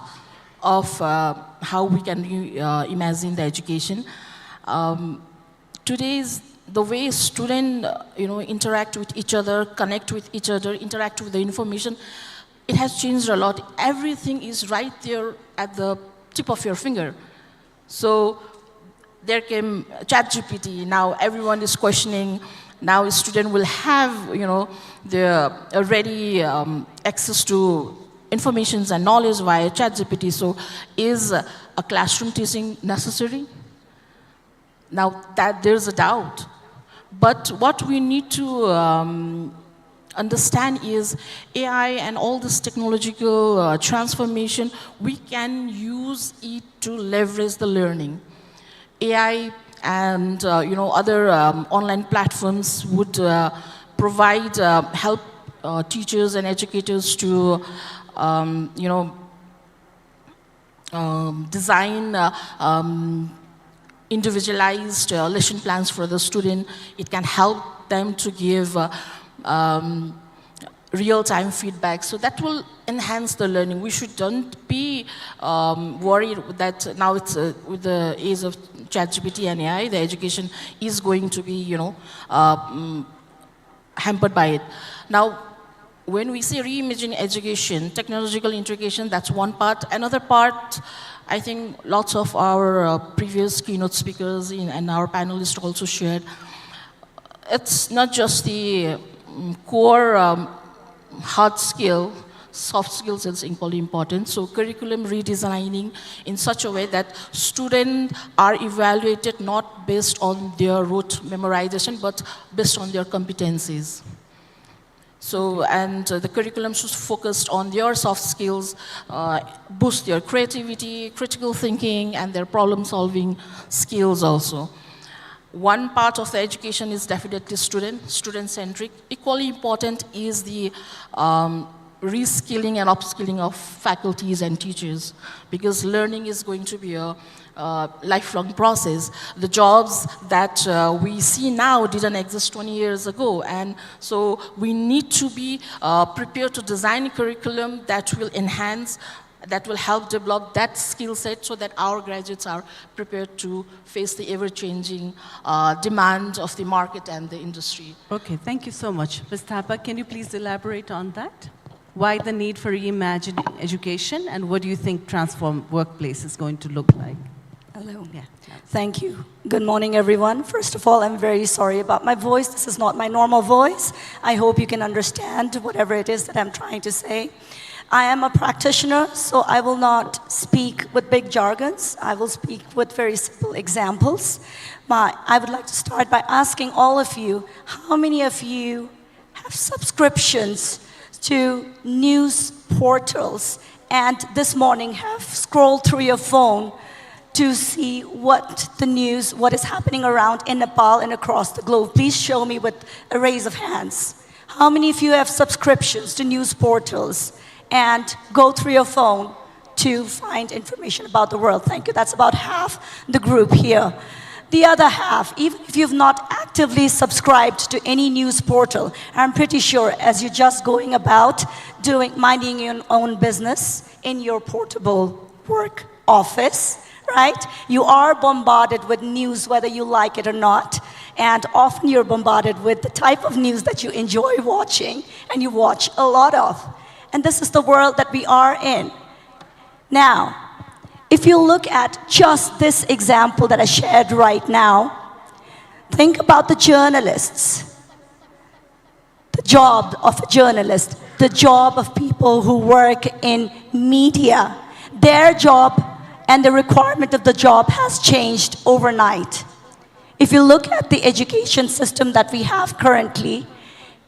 of how we can reimagine the education. Today's the way students interact with each other, connect with each other, interact with the information, it has changed a lot. Everything is right there at the tip of your finger. So there came ChatGPT. Now everyone is questioning. Now a student will have the ready access to information and knowledge via ChatGPT. So is a classroom teaching necessary? Now that there's a doubt. But what we need to understand is AI and all this technological transformation, we can use it to leverage the learning. AI and other online platforms would provide help teachers and educators to design individualized lesson plans for the student. It can help them to give real-time feedback. So that will enhance the learning. We shouldn't be worried that now it's with the age of ChatGPT and AI, the education is going to be, hampered by it. Now, when we say reimagine education, technological integration, that's one part. Another part, I think lots of our previous keynote speakers and our panelists also shared, it's not just the core hard skill, soft skills is equally important. So curriculum redesigning in such a way that students are evaluated not based on their rote memorization, but based on their competencies. So, and the curriculum should focus on their soft skills, boost their creativity, critical thinking, and their problem-solving skills also. One part of the education is definitely student-centric. Equally important is the reskilling and upskilling of faculties and teachers, because learning is going to be a lifelong process. The jobs that we see now didn't exist 20 years ago, and so we need to be prepared to design a curriculum that will enhance, that will help develop that skill set so that our graduates are prepared to face the ever-changing demand of the market and the industry. Okay, thank you so much. Ms. Thapa, can you please elaborate on that? Why the need for reimagining education, and what do you think transformed workplace is going to look like? Hello. Yeah. Thank you. Good morning, everyone. First of all, I'm very sorry about my voice. This is not my normal voice. I hope you can understand whatever it is that I'm trying to say. I am a practitioner, so I will not speak with big jargons. I will speak with very simple examples. I would like to start by asking all of you, how many of you have subscriptions to news portals and this morning have scrolled through your phone to see what the news, what is happening around in Nepal and across the globe? Please show me with a raise of hands. How many of you have subscriptions to news portals and go through your phone to find information about the world? Thank you. That's about half the group here. The other half, even if you've not actively subscribed to any news portal, I'm pretty sure as you're just going about minding your own business in your portable work office, right? You are bombarded with news whether you like it or not. And often you're bombarded with the type of news that you enjoy watching and you watch a lot of. And this is the world that we are in. Now, if you look at just this example that I shared right now, think about the journalists. The job of a journalist, the job of people who work in media. Their job and the requirement of the job has changed overnight. If you look at the education system that we have currently,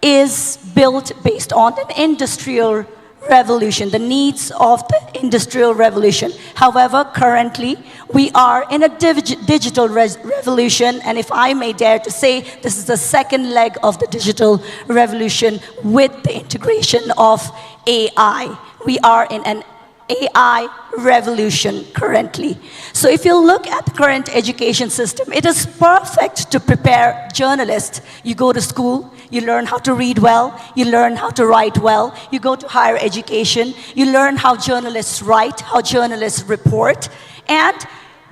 is built based on an industrial revolution, the needs of the industrial revolution. However, currently, we are in a digital revolution, and if I may dare to say, this is the second leg of the digital revolution with the integration of AI. We are in an AI revolution currently. So if you look at the current education system, it is perfect to prepare journalists. You go to school, you learn how to read well, you learn how to write well, you go to higher education, you learn how journalists write, how journalists report, and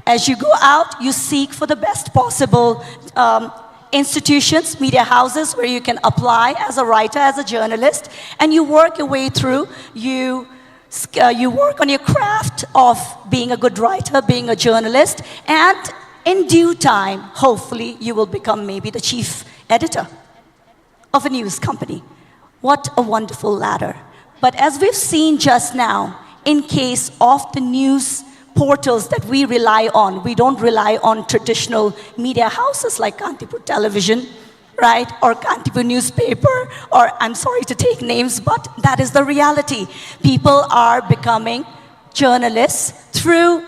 as you go out, you seek for the best possible institutions, media houses, where you can apply as a writer, as a journalist, and you work your way through, you work on your craft of being a good writer, being a journalist, and in due time, hopefully, you will become maybe the chief editor of a news company. What a wonderful ladder. But as we've seen just now, in case of the news portals that we rely on, we don't rely on traditional media houses like Kantipur Television, right, or Kantipur newspaper, or I'm sorry to take names, but that is the reality. People are becoming journalists through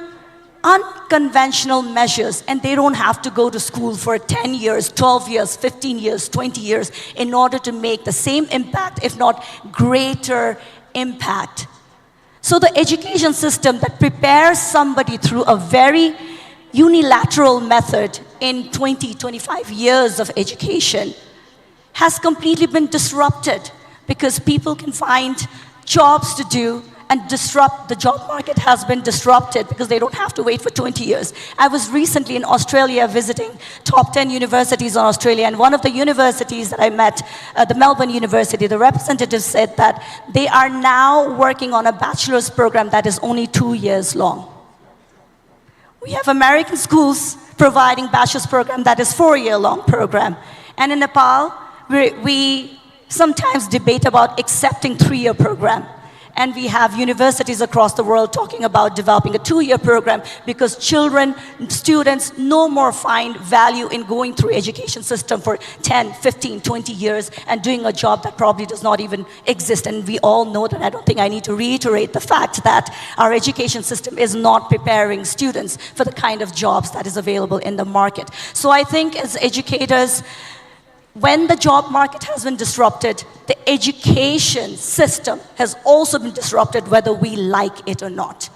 unconventional measures, and they don't have to go to school for 10 years, 12 years, 15 years, 20 years in order to make the same impact, if not greater impact. So the education system that prepares somebody through a very unilateral method in 20, 25 years of education has completely been disrupted because people can find jobs to do, and the job market has been disrupted because they don't have to wait for 20 years. I was recently in Australia visiting top 10 universities in Australia, and one of the universities that I met, the Melbourne University, the representative said that they are now working on a bachelor's program that is only 2 years long. We have American schools providing bachelor's program that is 4-year-long program. And in Nepal, we sometimes debate about accepting 3-year program. And we have universities across the world talking about developing a 2-year program because children, students no more find value in going through education system for 10, 15, 20 years and doing a job that probably does not even exist. And we all know that. I don't think I need to reiterate the fact that our education system is not preparing students for the kind of jobs that is available in the market. So I think as educators, when the job market has been disrupted, the education system has also been disrupted whether we like it or not.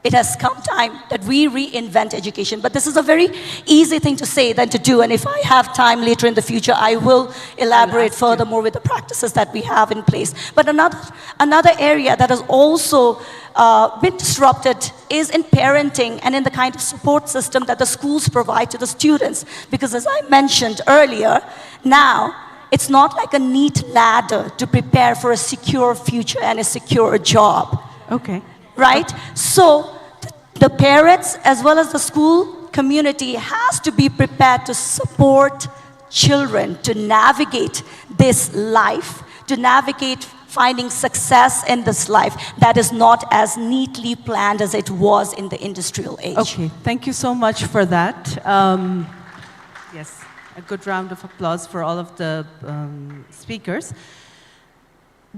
It has come time that we reinvent education, but this is a very easy thing to say than to do, and if I have time later in the future, I will elaborate furthermore with the practices that we have in place. But another area that has also been disrupted is in parenting and in the kind of support system that the schools provide to the students. Because as I mentioned earlier, now it's not like a neat ladder to prepare for a secure future and a secure job. Okay. Right? So the parents as well as the school community has to be prepared to support children to navigate this life, to navigate finding success in this life that is not as neatly planned as it was in the industrial age. Okay, thank you so much for that. Yes, a good round of applause for all of the speakers.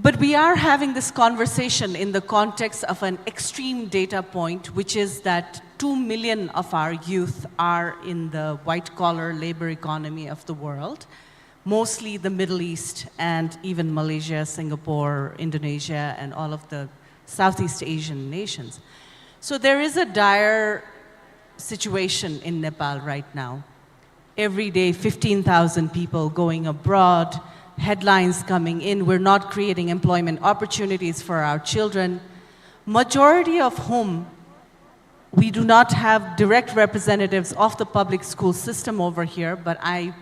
But we are having this conversation in the context of an extreme data point, which is that 2 million of our youth are in the white-collar labor economy of the world, mostly the Middle East and even Malaysia, Singapore, Indonesia, and all of the Southeast Asian nations. So there is a dire situation in Nepal right now. Every day, 15,000 people going abroad, headlines coming in, we're not creating employment opportunities for our children, majority of whom we do not have direct representatives of the public school system over here, but I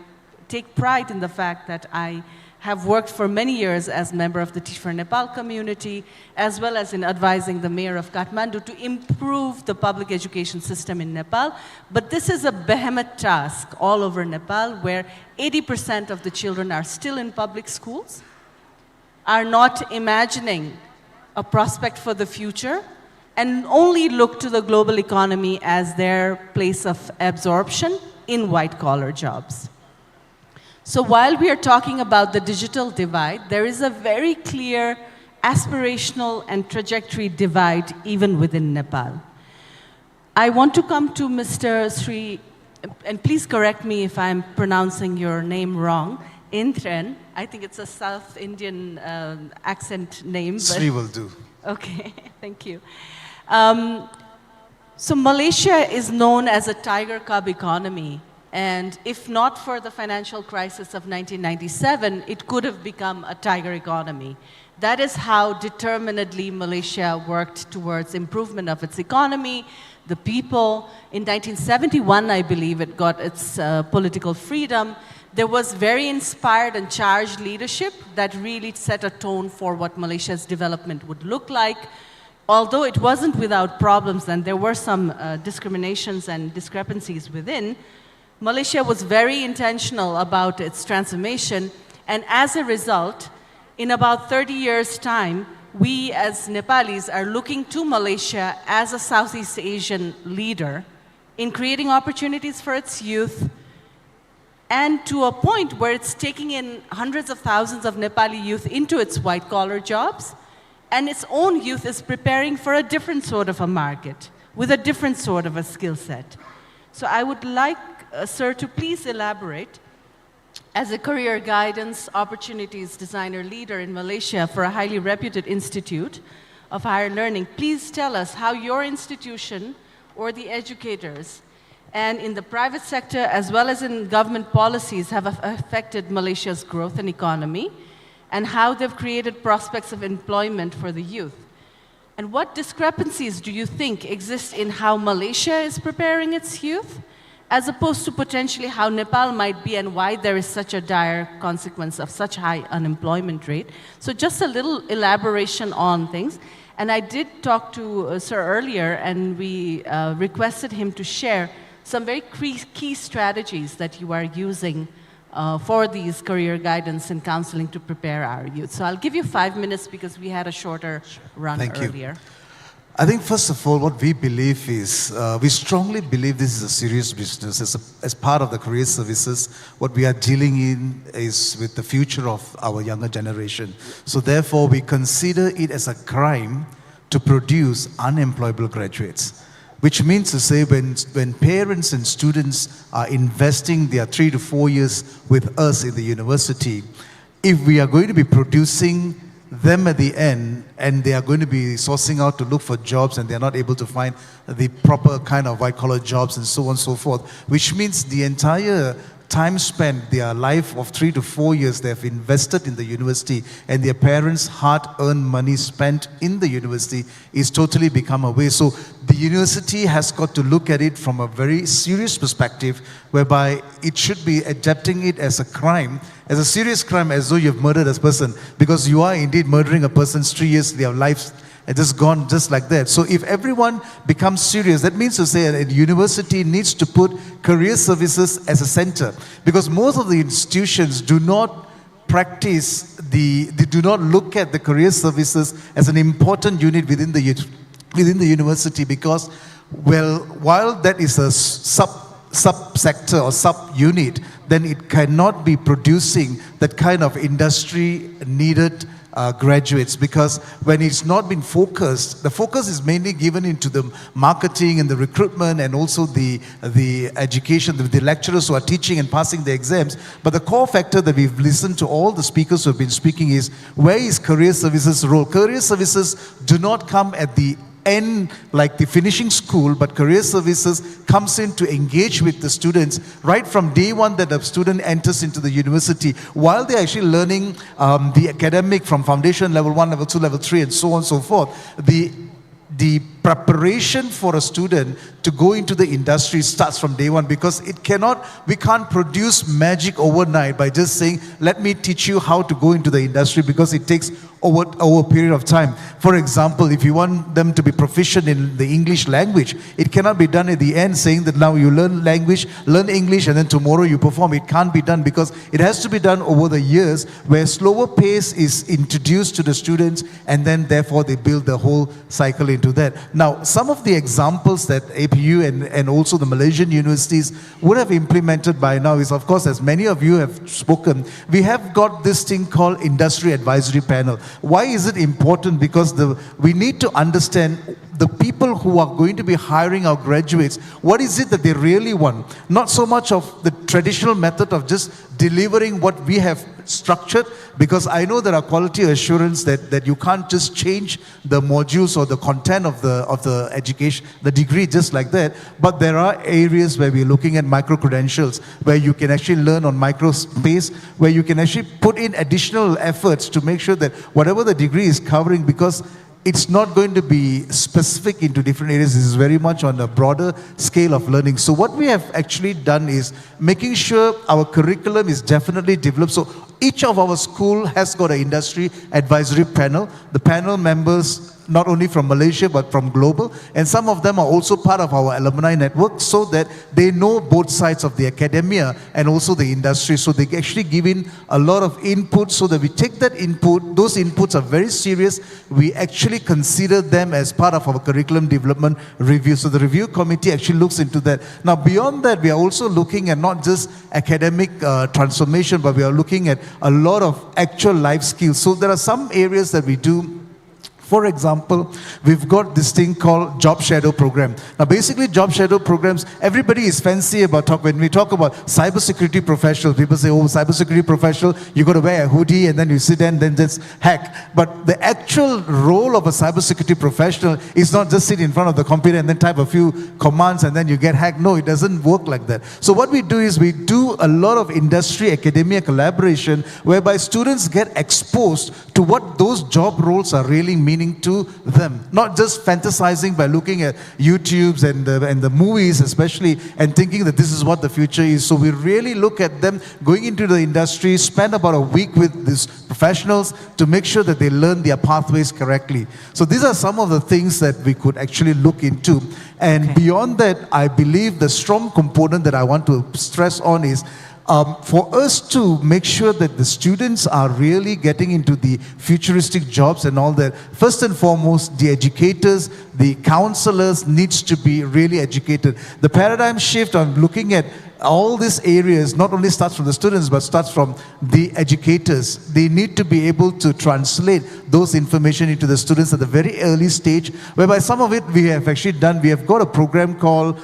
take pride in the fact that I have worked for many years as member of the Teach for Nepal community, as well as in advising the mayor of Kathmandu to improve the public education system in Nepal. But this is a behemoth task all over Nepal, where 80% of the children are still in public schools, are not imagining a prospect for the future, and only look to the global economy as their place of absorption in white-collar jobs. So while we are talking about the digital divide, there is a very clear aspirational and trajectory divide even within Nepal. I want to come to Mr. Sri, and please correct me if I'm pronouncing your name wrong, Intren. I think it's a South Indian accent name. Sri will do. Okay, thank you. So Malaysia is known as a tiger cub economy. And if not for the financial crisis of 1997, it could have become a tiger economy. That is how determinedly Malaysia worked towards improvement of its economy, the people. In 1971, I believe, it got its political freedom. There was very inspired and charged leadership that really set a tone for what Malaysia's development would look like. Although it wasn't without problems, and there were some discriminations and discrepancies within, Malaysia was very intentional about its transformation, and as a result, in about 30 years' time, we as Nepalis are looking to Malaysia as a Southeast Asian leader in creating opportunities for its youth, and to a point where it's taking in hundreds of thousands of Nepali youth into its white-collar jobs, and its own youth is preparing for a different sort of a market, with a different sort of a skill set. So I would like sir, to please elaborate, as a career guidance opportunities designer leader in Malaysia for a highly reputed institute of higher learning, please tell us how your institution or the educators and in the private sector as well as in government policies have affected Malaysia's growth and economy, and how they've created prospects of employment for the youth. And what discrepancies do you think exist in how Malaysia is preparing its youth, as opposed to potentially how Nepal might be and why there is such a dire consequence of such high unemployment rate? So just a little elaboration on things. And I did talk to Sir earlier, and we requested him to share some very key strategies that you are using for these career guidance and counseling to prepare our youth. So I'll give you 5 minutes because we had a shorter run earlier. I think first of all, what we believe is, we strongly believe this is a serious business. As part of the career services, what we are dealing in is with the future of our younger generation. So therefore, we consider it as a crime to produce unemployable graduates. Which means to say when parents and students are investing their 3 to 4 years with us in the university, if we are going to be producing them at the end and they are going to be sourcing out to look for jobs and they are not able to find the proper kind of white-collar jobs and so on and so forth, which means the entire time spent, their life of 3 to 4 years they have invested in the university and their parents' hard-earned money spent in the university is totally become a waste. So the university has got to look at it from a very serious perspective whereby it should be adapting it as a crime, as a serious crime, as though you've murdered a person, because you are indeed murdering a person's 3 years, their life it's just gone just like that. So if everyone becomes serious, that means to say that a university needs to put career services as a center. Because most of the institutions do not practice, they do not look at the career services as an important unit within the university because, well, while that is a sub-sector or sub-unit, then it cannot be producing that kind of industry needed graduates, because when it's not been focused, the focus is mainly given into the marketing and the recruitment and also the education, the lecturers who are teaching and passing the exams. But the core factor that we've listened to all the speakers who have been speaking is, where is career services role? Career services do not come at the end like the finishing school, but career services comes in to engage with the students right from day one that the student enters into the university. While they're actually learning the academic from foundation level 1, level 2, level 3 and so on and so forth, the preparation for a student to go into the industry starts from day one, because we can't produce magic overnight by just saying, let me teach you how to go into the industry, because it takes over a period of time. For example, if you want them to be proficient in the English language, it cannot be done at the end saying that now you learn language, learn English, and then tomorrow you perform. It can't be done, because it has to be done over the years, where slower pace is introduced to the students, and then therefore they build the whole cycle into that. Now, some of the examples that APU and also the Malaysian universities would have implemented by now is, of course, as many of you have spoken, we have got this thing called Industry Advisory Panel. Why is it important? Because we need to understand the people who are going to be hiring our graduates, what is it that they really want? Not so much of the traditional method of just delivering what we have structured, because I know there are quality assurance that you can't just change the modules or the content of the education, the degree just like that. But there are areas where we're looking at micro-credentials, where you can actually learn on micro space, where you can actually put in additional efforts to make sure that whatever the degree is covering, because it's not going to be specific into different areas. This is very much on a broader scale of learning. So what we have actually done is making sure our curriculum is definitely developed. So each of our school has got an industry advisory panel. The panel members, not only from Malaysia, but from global. And some of them are also part of our alumni network, so that they know both sides of the academia and also the industry. So they actually give in a lot of input, so that we take that input. Those inputs are very serious. We actually consider them as part of our curriculum development review. So the review committee actually looks into that. Now, beyond that, we are also looking at not just academic transformation, but we are looking at a lot of actual life skills. So there are some areas that we do. For example, we've got this thing called Job Shadow Program. Now, basically, Job Shadow programs, everybody is fancy about when we talk about cybersecurity professionals, people say, oh, cybersecurity professional, you got to wear a hoodie and then you sit and then just hack. But the actual role of a cybersecurity professional is not just sit in front of the computer and then type a few commands and then you get hacked. No, it doesn't work like that. So what we do is we do a lot of industry academia collaboration, whereby students get exposed to what those job roles are really meaning to them, not just fantasizing by looking at YouTubes and the movies especially and thinking that this is what the future is. So we really look at them going into the industry, spend about a week with these professionals to make sure that they learn their pathways correctly. So these are some of the things that we could actually look into. And beyond that, I believe the strong component that I want to stress on is For us to make sure that the students are really getting into the futuristic jobs and all that, first and foremost, the educators, the counselors needs to be really educated. The paradigm shift on looking at all these areas not only starts from the students, but starts from the educators. They need to be able to translate those information into the students at the very early stage, whereby some of it we have actually done. We have got a program called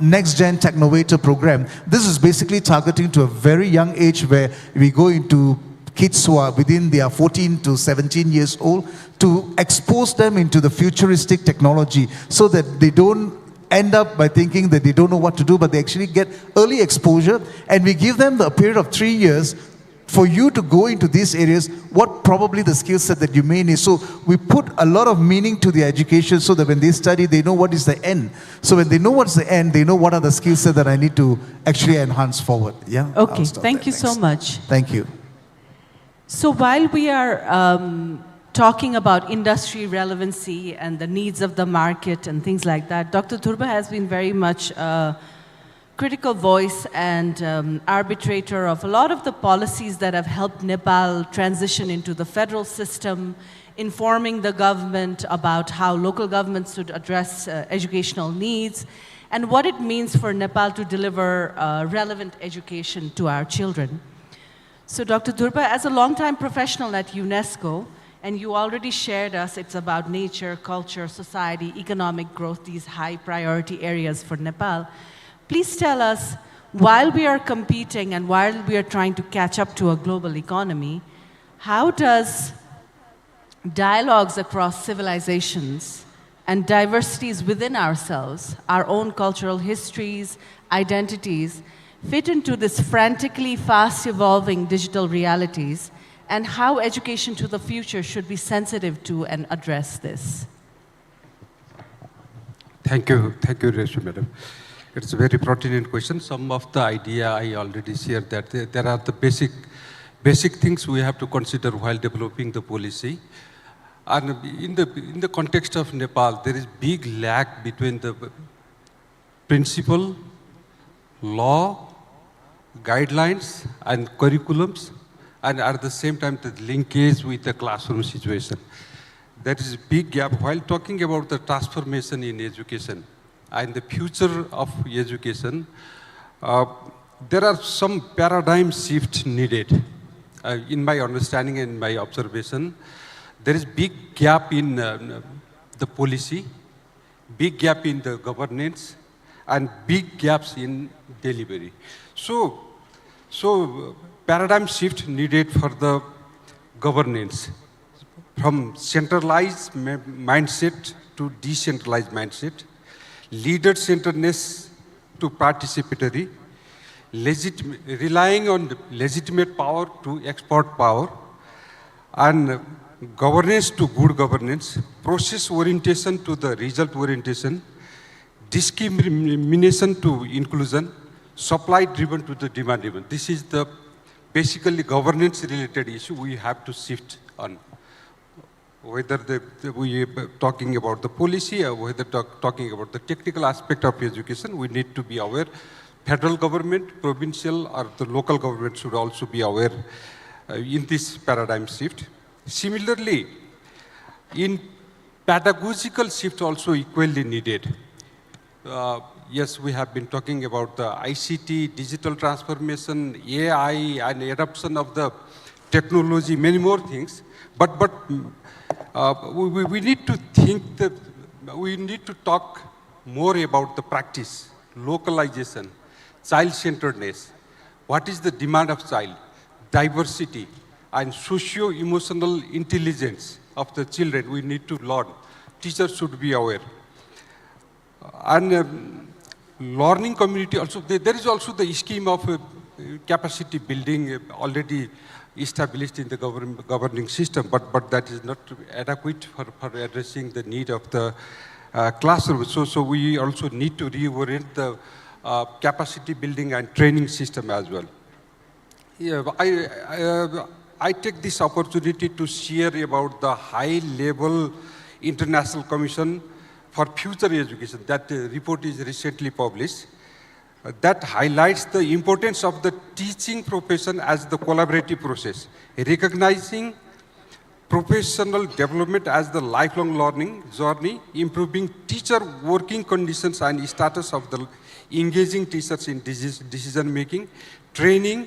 Next Gen Technovator program. This is basically targeting to a very young age, where we go into kids who are within their 14 to 17 years old to expose them into the futuristic technology so that they don't end up by thinking that they don't know what to do, but they actually get early exposure, and we give them the period of 3 years for you to go into these areas, what probably the skill set that you may need. So we put a lot of meaning to the education so that when they study, they know what is the end. So when they know what's the end, they know what are the skill set that I need to actually enhance forward. Yeah. Okay, thank you so much. Thank you. So while we are talking about industry relevancy and the needs of the market and things like that, Dr. Dhurba has been very much a critical voice and arbitrator of a lot of the policies that have helped Nepal transition into the federal system, informing the government about how local governments should address educational needs and what it means for Nepal to deliver relevant education to our children. So Dr. Dhurba, as a longtime professional at UNESCO, and you already shared us, it's about nature, culture, society, economic growth, these high priority areas for Nepal. Please tell us, while we are competing and while we are trying to catch up to a global economy, how does dialogues across civilizations and diversities within ourselves, our own cultural histories, identities, fit into this frantically fast evolving digital realities, and how education to the future should be sensitive to and address this? Thank you, Reshma Madam. It's a very pertinent question. Some of the idea I already shared, that there are the basic things we have to consider while developing the policy. And in the context of Nepal, there is big lag between the principle, law, guidelines, and curriculums, and at the same time the linkage with the classroom situation. That is a big gap. While talking about the transformation in education and the future of education, there are some paradigm shifts needed. In my understanding and my observation, there is big gap in the policy, big gap in the governance, and big gaps in delivery. So paradigm shift needed for the governance, from centralized mindset to decentralized mindset, leader-centeredness to participatory, relying on legitimate power to expert power, and governance to good governance, process orientation to the result orientation, discrimination to inclusion, supply driven to the demand driven. This is the basically governance related issue we have to shift on. Whether we are talking about the policy or whether talking about the technical aspect of education, we need to be aware. Federal government, provincial or the local government should also be aware in this paradigm shift. Similarly, in pedagogical shift also equally needed. Yes, we have been talking about the ICT, digital transformation, AI, and adoption of the technology, many more things. But we need to think that we need to talk more about the practice, localization, child-centeredness. What is the demand of child? Diversity and socio-emotional intelligence of the children we need to learn. Teachers should be aware. And learning community also, there is also the scheme of capacity building already established in the governing system, but that is not adequate for addressing the need of the classroom. So we also need to reorient the capacity building and training system as well. Yeah, I take this opportunity to share about the high-level International Commission for Future Education. That report is recently published. That highlights the importance of the teaching profession as the collaborative process, recognizing professional development as the lifelong learning journey, improving teacher working conditions and status of the engaging teachers in decision making, training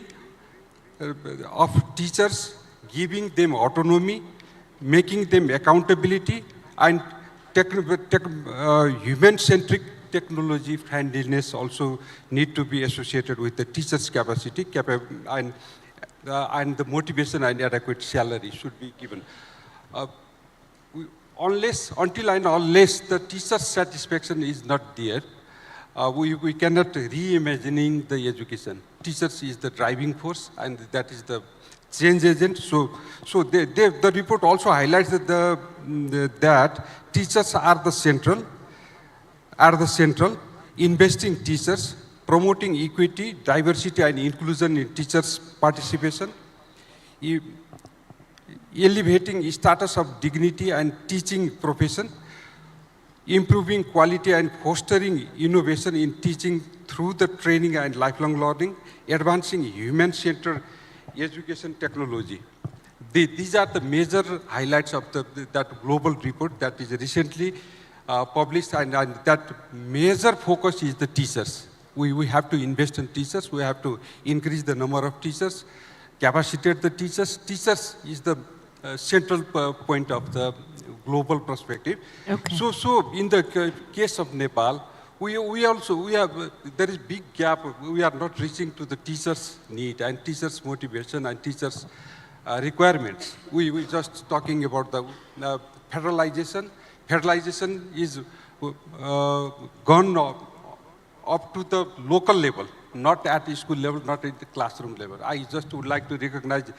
of teachers, giving them autonomy, making them accountability, and human-centric technology friendliness also need to be associated with the teacher's capacity, and the motivation and adequate salary should be given. Until and unless the teacher's satisfaction is not there, we cannot reimagining the education. Teachers is the driving force, and that is the change agent. So the report also highlights that teachers are the central, investing teachers, promoting equity, diversity, and inclusion in teachers' participation, elevating status of dignity and teaching profession, improving quality and fostering innovation in teaching through the training and lifelong learning, advancing human-centered education technology. These are the major highlights of that global report that is recently published, and that major focus is the teachers. We have to invest in teachers, we have to increase the number of teachers, capacitate the teachers. Teachers is the central point of the global perspective. Okay. So in the case of Nepal, there is big gap. We are not reaching to the teachers' need and teachers' motivation and teachers' requirements. We just talking about the federalization. Federalization is gone up to the local level, not at the school level, not at the classroom level. I just would like to recognize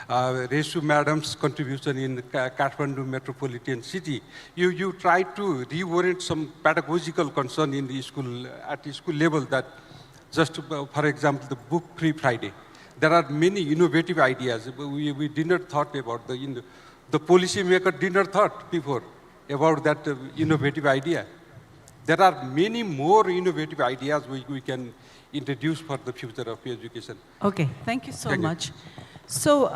Resu Madam's contribution in Kathmandu metropolitan city. You try to reorient some pedagogical concern in the school, at the school level, that just, for example, the book Free Friday. There are many innovative ideas. We did not thought about the policy maker did not thought before about that innovative idea. There are many more innovative ideas we can introduce for the future of education. Okay, thank you so much. So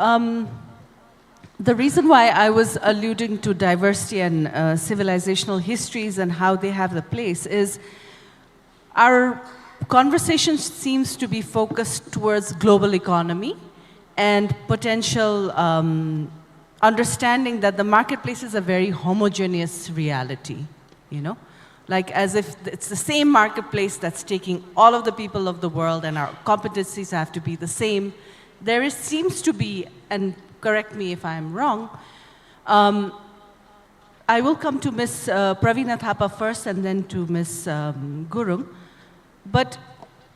the reason why I was alluding to diversity and civilizational histories and how they have the place is our conversation seems to be focused towards global economy and potential understanding that the marketplace is a very homogeneous reality, you know? Like as if it's the same marketplace that's taking all of the people of the world and our competencies have to be the same. There seems to be, and correct me if I'm wrong, I will come to Ms. Praveena Thapa first and then to Ms. Gurung. But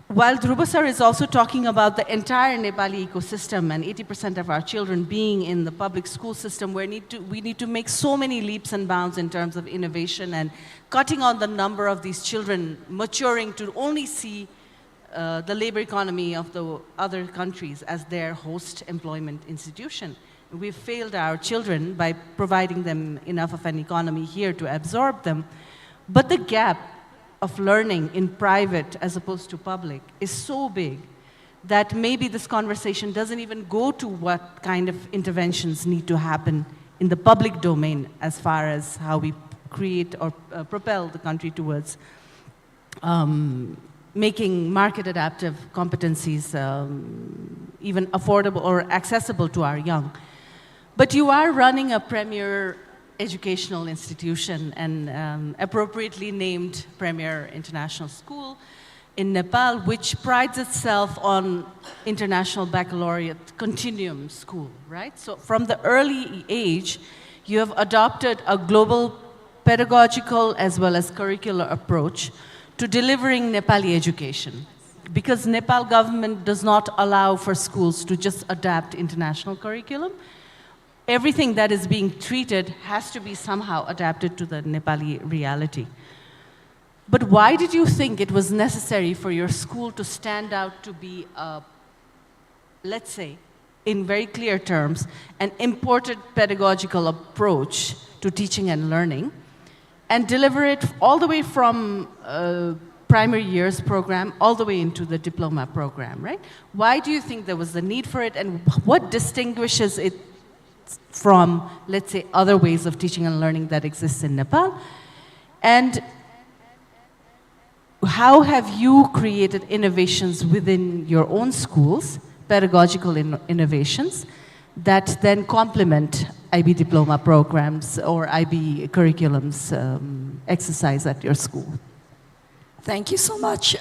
while Dhruva sir is also talking about the entire Nepali ecosystem and 80% of our children being in the public school system, we need to make so many leaps and bounds in terms of innovation and cutting on the number of these children maturing to only see the labor economy of the other countries as their host employment institution. We've failed our children by providing them enough of an economy here to absorb them. But the gap of learning in private as opposed to public is so big that maybe this conversation doesn't even go to what kind of interventions need to happen in the public domain as far as how we create or propel the country towards making market adaptive competencies even affordable or accessible to our young. But you are running a premier educational institution and appropriately named Premier International School in Nepal, which prides itself on international baccalaureate continuum school, right? So from the early age, you have adopted a global pedagogical as well as curricular approach to delivering Nepali education. Because Nepal government does not allow for schools to just adapt international curriculum, everything that is being treated has to be somehow adapted to the Nepali reality. But why did you think it was necessary for your school to stand out to be a, let's say, in very clear terms, an imported pedagogical approach to teaching and learning, and deliver it all the way from primary years program all the way into the diploma program, right? Why do you think there was the need for it, and what distinguishes it from, let's say, other ways of teaching and learning that exists in Nepal? And how have you created innovations within your own schools, pedagogical innovations, that then complement IB diploma programs or IB curriculums exercise at your school? Thank you so much.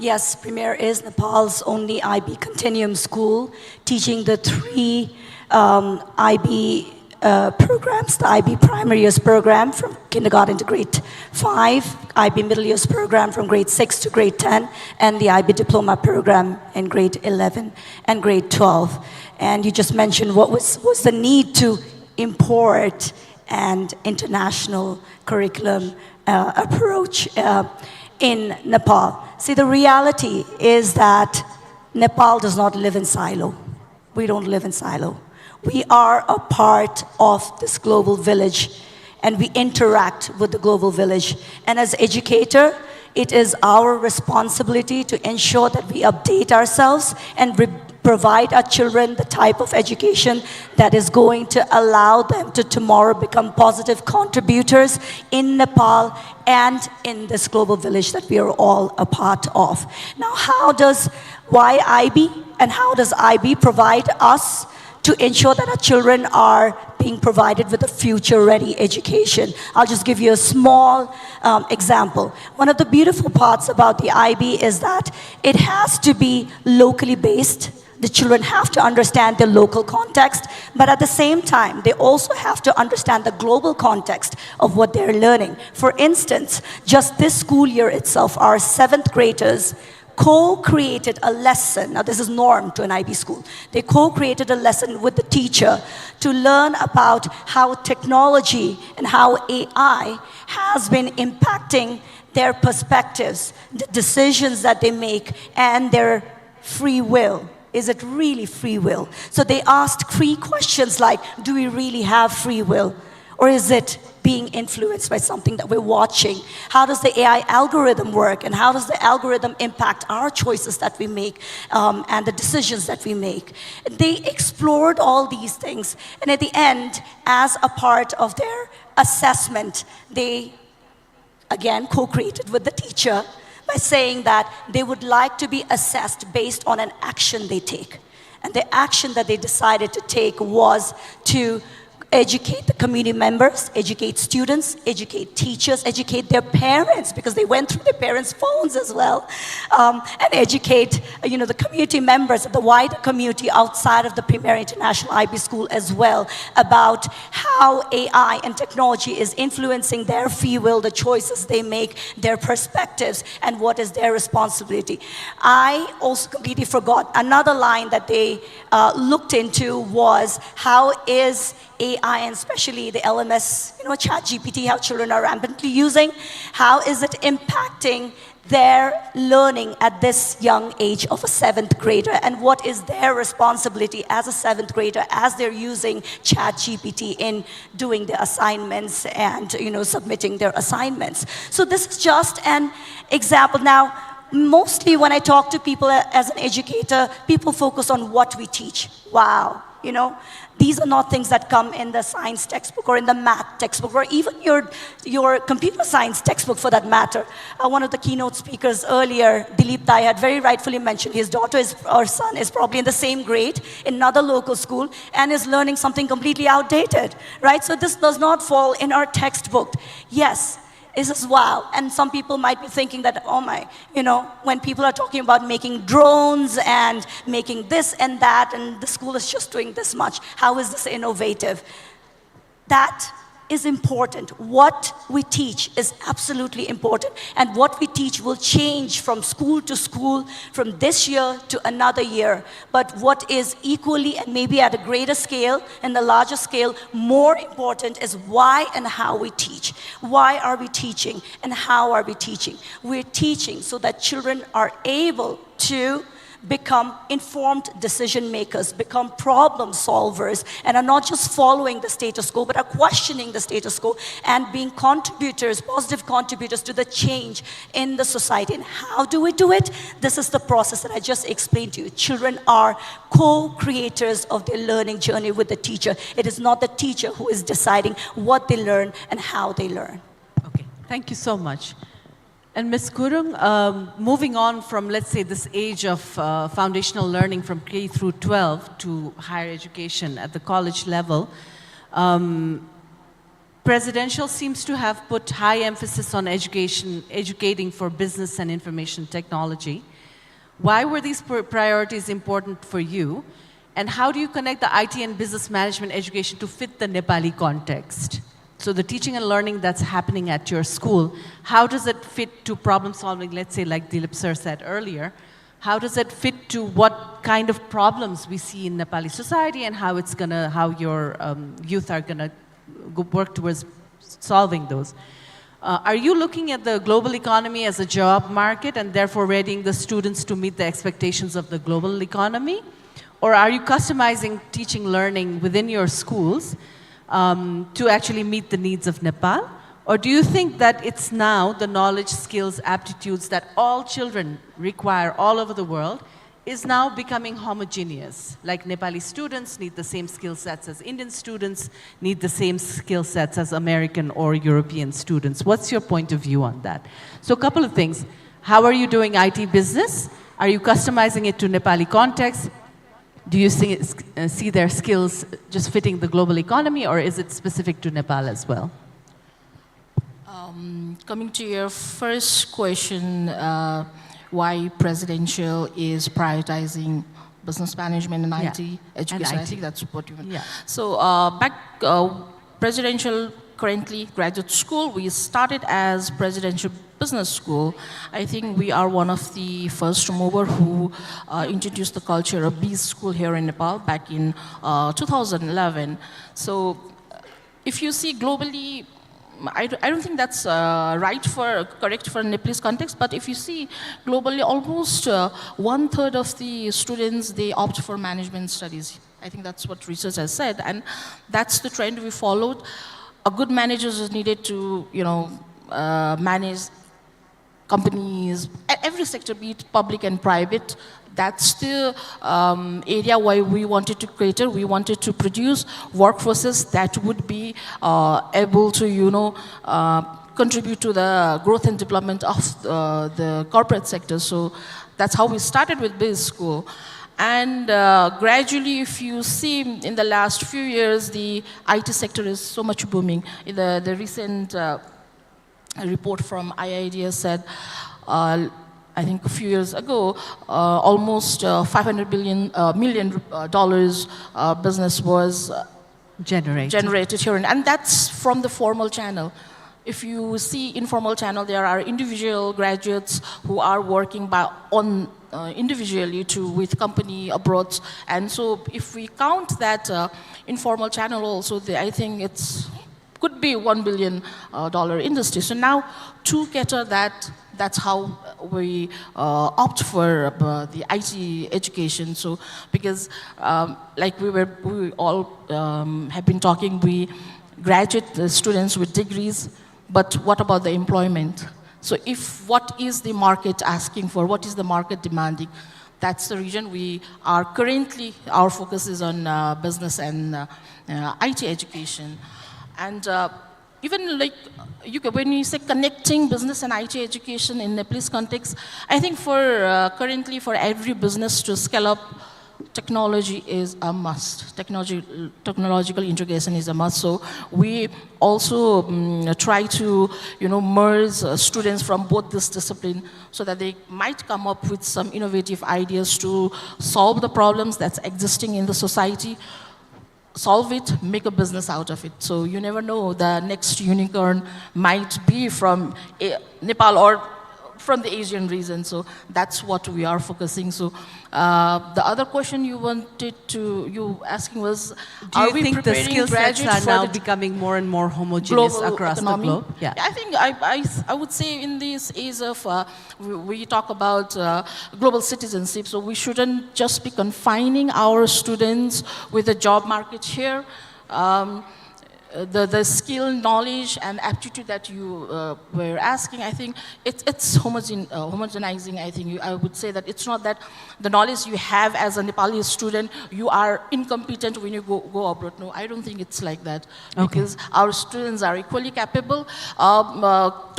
Yes, Premier is Nepal's only IB continuum school, teaching the three IB programs, the IB primary years program from kindergarten to grade 5, IB middle years program from grade 6 to grade 10, and the IB diploma program in grade 11 and grade 12. And you just mentioned what was the need to import an international curriculum approach in Nepal. See, the reality is that Nepal does not live in silo. We don't live in silo. We are a part of this global village, and we interact with the global village. And as educator, it is our responsibility to ensure that we update ourselves and provide our children the type of education that is going to allow them to tomorrow become positive contributors in Nepal and in this global village that we are all a part of. Now, why IB, and how does IB provide us to ensure that our children are being provided with a future-ready education? I'll just give you a small example. One of the beautiful parts about the IB is that it has to be locally based. The children have to understand their local context, but at the same time, they also have to understand the global context of what they're learning. For instance, just this school year itself, our 7th graders co-created a lesson. Now, this is norm to an IB school. They co-created a lesson with the teacher to learn about how technology and how AI has been impacting their perspectives, the decisions that they make, and their free will. Is it really free will? So they asked 3 questions like, do we really have free will? Or is it being influenced by something that we're watching? How does the AI algorithm work? And how does the algorithm impact our choices that we make and the decisions that we make? They explored all these things. And at the end, as a part of their assessment, they, again, co-created with the teacher by saying that they would like to be assessed based on an action they take. And the action that they decided to take was to educate the community members, educate students, educate teachers, educate their parents, because they went through their parents' phones as well, and educate the community members of the wider community outside of the Premier International IB School as well about how AI and technology is influencing their free will, the choices they make, their perspectives, and what is their responsibility. I also completely forgot another line that they looked into was how is AI, and especially the LMS, ChatGPT, how children are rampantly using, how is it impacting their learning at this young age of a 7th grader, and what is their responsibility as a 7th grader as they're using ChatGPT in doing their assignments and submitting their assignments. So this is just an example. Now, mostly when I talk to people as an educator, people focus on what we teach. Wow, these are not things that come in the science textbook or in the math textbook or even your computer science textbook for that matter. One of the keynote speakers earlier, Dilip Dai, had very rightfully mentioned his daughter or son is probably in the same grade in another local school and is learning something completely outdated, right? So this does not fall in our textbook. Yes. This is wow. And some people might be thinking that, oh my, when people are talking about making drones and making this and that, and the school is just doing this much, how is this innovative? That is important. What we teach is absolutely important. And what we teach will change from school to school, from this year to another year. But what is equally and maybe at a greater scale and the larger scale, more important is why and how we teach. Why are we teaching and how are we teaching? We're teaching so that children are able to become informed decision makers, become problem solvers, and are not just following the status quo, but are questioning the status quo and being contributors, positive contributors to the change in the society. And how do we do it? This is the process that I just explained to you. Children are co-creators of their learning journey with the teacher. It is not the teacher who is deciding what they learn and how they learn. Thank you so much. And Ms. Kurung, moving on from, let's say, this age of foundational learning from K through 12 to higher education at the college level, Presidential seems to have put high emphasis on educating for business and information technology. Why were these priorities important for you? And how do you connect the IT and business management education to fit the Nepali context? So the teaching and learning that's happening at your school, how does it fit to problem solving, let's say like Dilip sir said earlier? How does it fit to what kind of problems we see in Nepali society and how your youth are gonna work towards solving those? Are you looking at the global economy as a job market and therefore readying the students to meet the expectations of the global economy? Or are you customizing teaching learning within your schools to actually meet the needs of Nepal? Or do you think that it's now the knowledge, skills, aptitudes that all children require all over the world is now becoming homogeneous? Like Nepali students need the same skill sets as Indian students, need the same skill sets as American or European students. What's your point of view on that? So a couple of things. How are you doing IT business? Are you customizing it to Nepali context? Do you see their skills just fitting the global economy, or is it specific to Nepal as well? Coming to your first question, why Presidential is prioritizing business management and IT education, I think that's what you meant. Yeah. So Presidential currently graduate school, we started as Presidential Business School. I think we are one of the first mover who introduced the culture of B school here in Nepal back in 2011. So if you see globally, I don't think that's correct for Nepalese context, but if you see globally, almost 1/3 of the students, they opt for management studies. I think that's what research has said, and that's the trend we followed. A good manager is needed to, manage companies, every sector, be it public and private. That's the area why we wanted to cater. We wanted to produce workforces that would be able to, contribute to the growth and development of the corporate sector. So that's how we started with Biz School. And gradually, if you see in the last few years, the IT sector is so much booming. In the recent report from IIDS said, I think a few years ago, almost $500 million business was generated here. And that's from the formal channel. If you see informal channel, there are individual graduates who are working individually with company abroad. And so if we count that informal channel also, I think could be $1 billion industry. So now to cater that's how we opt for the IT education. So because like we all have been talking, we graduate students with degrees, but what about the employment? So what is the market asking for? What is the market demanding? That's the region we are currently, our focus is on business and IT education. And even like, when you say connecting business and IT education in Nepalese context, I think currently for every business to scale up, technology is a must. Technological integration is a must. So we also try to, merge students from both this discipline so that they might come up with some innovative ideas to solve the problems that's existing in the society. Solve it, make a business out of it. So you never know, the next unicorn might be from Nepal or from the Asian region. So that's what we are focusing. So the other question you asking was, do you think the skill sets are now becoming more and more homogeneous across the globe? Yeah. I think I would say in this age of, we talk about global citizenship, so we shouldn't just be confining our students with the job market here. The skill, knowledge, and aptitude that you were asking, I think it's homogenizing. I think I would say that it's not that the knowledge you have as a Nepali student, you are incompetent when you go abroad. No, I don't think it's like that. Okay. Because our students are equally capable.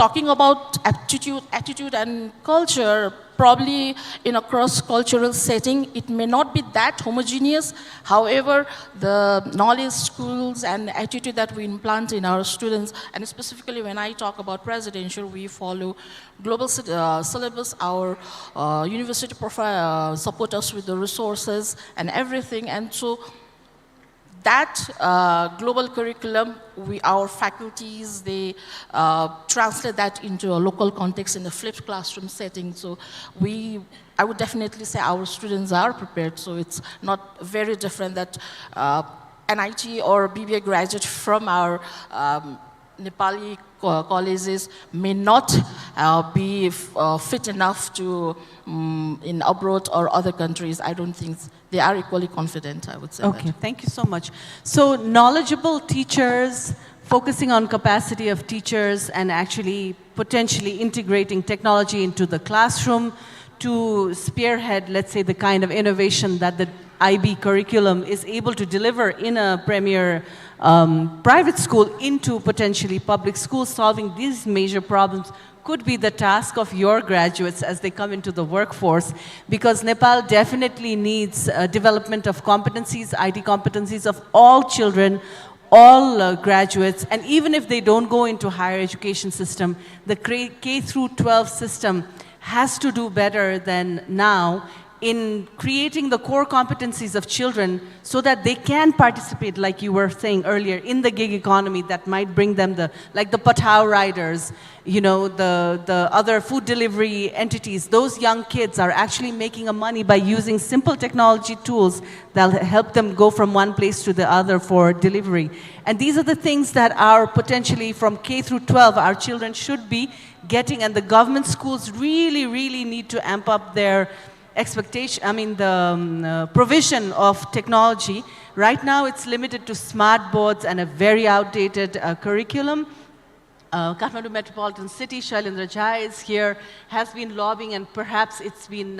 Talking about attitude and culture, probably in a cross-cultural setting, it may not be that homogeneous. However, the knowledge, skills, and attitude that we implant in our students, and specifically when I talk about presidential, we follow global syllabus. Our university profile support us with the resources and everything. And so that global curriculum, our faculties, they translate that into a local context in a flipped classroom setting. So I would definitely say our students are prepared. So it's not very different that NIT or BBA graduate from our Nepali colleges may not be fit enough to in abroad or other countries. I don't think they are equally confident, I would say. Okay, thank you so much. So knowledgeable teachers, focusing on capacity of teachers and actually potentially integrating technology into the classroom to spearhead, let's say, the kind of innovation that the IB curriculum is able to deliver in a premier private school into potentially public schools, solving these major problems could be the task of your graduates as they come into the workforce, because Nepal definitely needs development of competencies, IT competencies of all children, all graduates, and even if they don't go into higher education system, the K through 12 system has to do better than now in creating the core competencies of children so that they can participate, like you were saying earlier, in the gig economy that might bring them like the Patao riders, you know, the other food delivery entities. Those young kids are actually making a money by using simple technology tools that'll help them go from one place to the other for delivery. And these are the things that are potentially from K through 12, our children should be getting, and the government schools really, really need to amp up their the provision of technology. Right now it's limited to smart boards and a very outdated curriculum. Kathmandu Metropolitan City, Shailendra Jha is here, has been lobbying, and perhaps it's been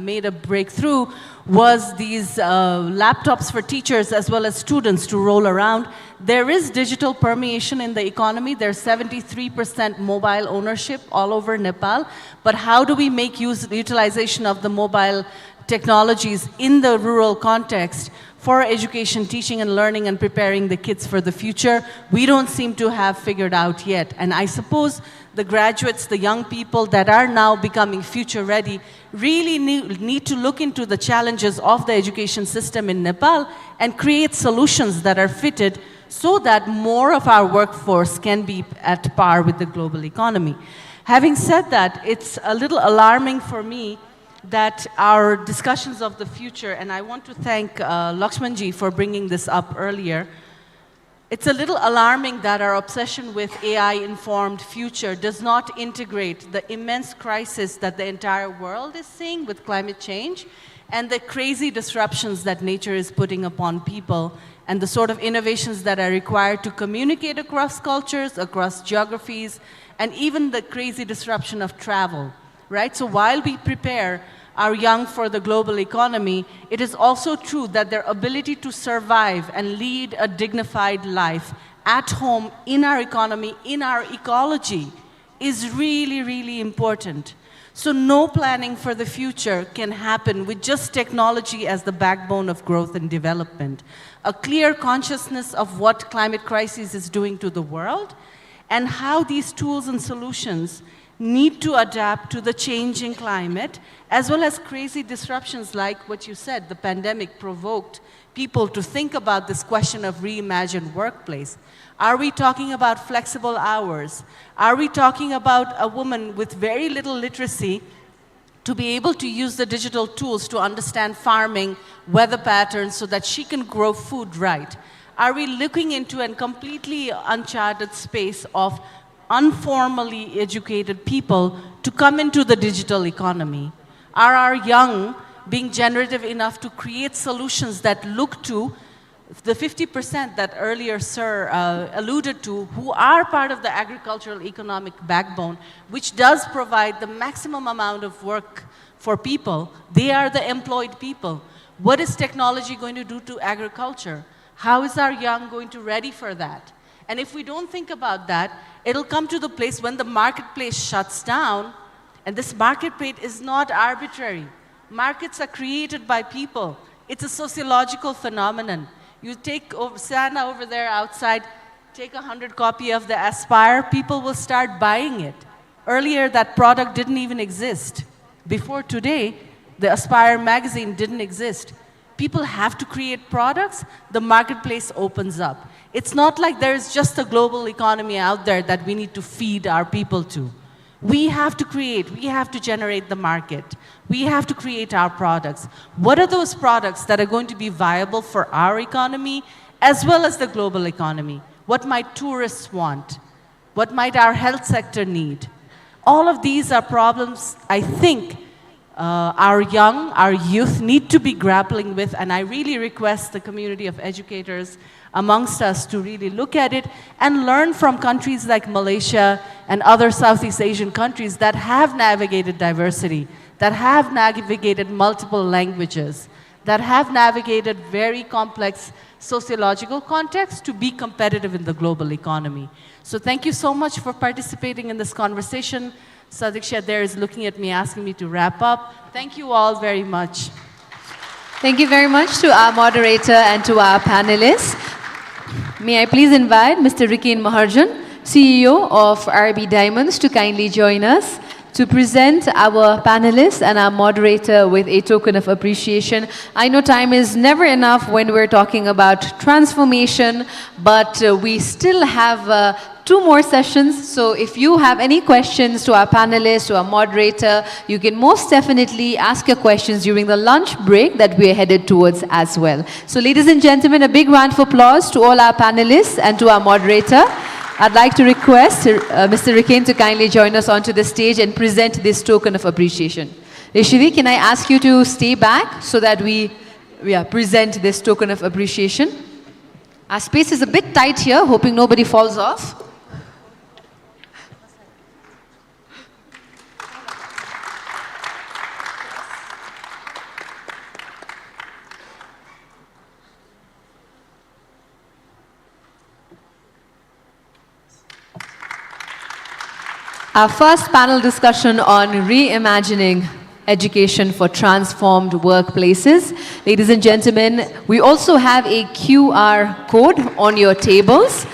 made a breakthrough, was these laptops for teachers as well as students to roll around. There is digital permeation in the economy. There's 73% mobile ownership all over Nepal. But how do we make utilization of the mobile technologies in the rural context for education, teaching and learning, and preparing the kids for the future? We don't seem to have figured out yet. And I suppose the graduates, the young people that are now becoming future ready, really need to look into the challenges of the education system in Nepal and create solutions that are fitted so that more of our workforce can be at par with the global economy. Having said that, it's a little alarming for me that our discussions of the future, and I want to thank Lakshmanji for bringing this up earlier, it's a little alarming that our obsession with AI-informed future does not integrate the immense crisis that the entire world is seeing with climate change and the crazy disruptions that nature is putting upon people and the sort of innovations that are required to communicate across cultures, across geographies, and even the crazy disruption of travel, right? So while we prepare our young for the global economy, it is also true that their ability to survive and lead a dignified life at home, in our economy, in our ecology, is really, really important. So no planning for the future can happen with just technology as the backbone of growth and development. A clear consciousness of what climate crisis is doing to the world and how these tools and solutions need to adapt to the changing climate, as well as crazy disruptions like what you said, the pandemic provoked. people to think about this question of reimagined workplace? Are we talking about flexible hours? Are we talking about a woman with very little literacy to be able to use the digital tools to understand farming, weather patterns, so that she can grow food right? Are we looking into a completely uncharted space of informally educated people to come into the digital economy? Are our young being generative enough to create solutions that look to the 50% that earlier Sir alluded to, who are part of the agricultural economic backbone, which does provide the maximum amount of work for people? They are the employed people. What is technology going to do to agriculture? How is our young going to ready for that? And if we don't think about that, it'll come to the place when the marketplace shuts down, and this marketplace is not arbitrary. Markets are created by people. It's a sociological phenomenon. You stand over there outside, take 100 copy of the Aspire, people will start buying it. Earlier, that product didn't even exist. Before today, the Aspire magazine didn't exist. People have to create products, the marketplace opens up. It's not like there's just a global economy out there that we need to feed our people to. We have to create, we have to generate the market. We have to create our products. What are those products that are going to be viable for our economy as well as the global economy? What might tourists want? What might our health sector need? All of these are problems I think our youth need to be grappling with, and I really request the community of educators amongst us to really look at it and learn from countries like Malaysia and other Southeast Asian countries that have navigated diversity, that have navigated multiple languages, that have navigated very complex sociological contexts to be competitive in the global economy. So thank you so much for participating in this conversation. Sadiksha there is looking at me, asking me to wrap up. Thank you all very much. Thank you very much to our moderator and to our panelists. May I please invite Mr. Rikeen Maharjan, CEO of RB Diamonds, to kindly join us to present our panelists and our moderator with a token of appreciation. I know time is never enough when we're talking about transformation, but we still have 2 more sessions. So if you have any questions to our panelists, to our moderator, you can most definitely ask your questions during the lunch break that we're headed towards as well. So ladies and gentlemen, a big round of applause to all our panelists and to our moderator. I'd like to request Mr. Rikeen to kindly join us onto the stage and present this token of appreciation. Rishivi, can I ask you to stay back so that we present this token of appreciation? Our space is a bit tight here, hoping nobody falls off. Our first panel discussion on reimagining education for transformed workplaces. Ladies and gentlemen, we also have a QR code on your tables.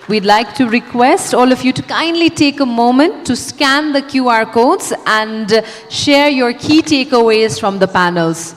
We'd like to request all of you to kindly take a moment to scan the QR codes and share your key takeaways from the panels.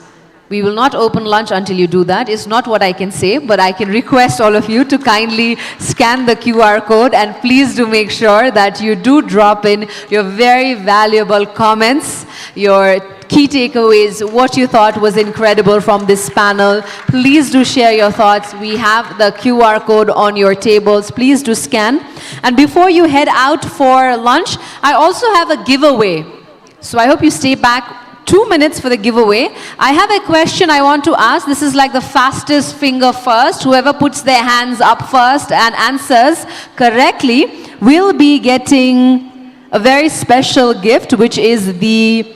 We will not open lunch until you do that. It's not what I can say, but I can request all of you to kindly scan the QR code, and please do make sure that you do drop in your very valuable comments, your key takeaways, what you thought was incredible from this panel. Please do share your thoughts. We have the QR code on your tables. Please do scan. And before you head out for lunch, I also have a giveaway. So I hope you stay back 2 minutes for the giveaway. I have a question I want to ask. This is like the fastest finger first. Whoever puts their hands up first and answers correctly will be getting a very special gift, which is the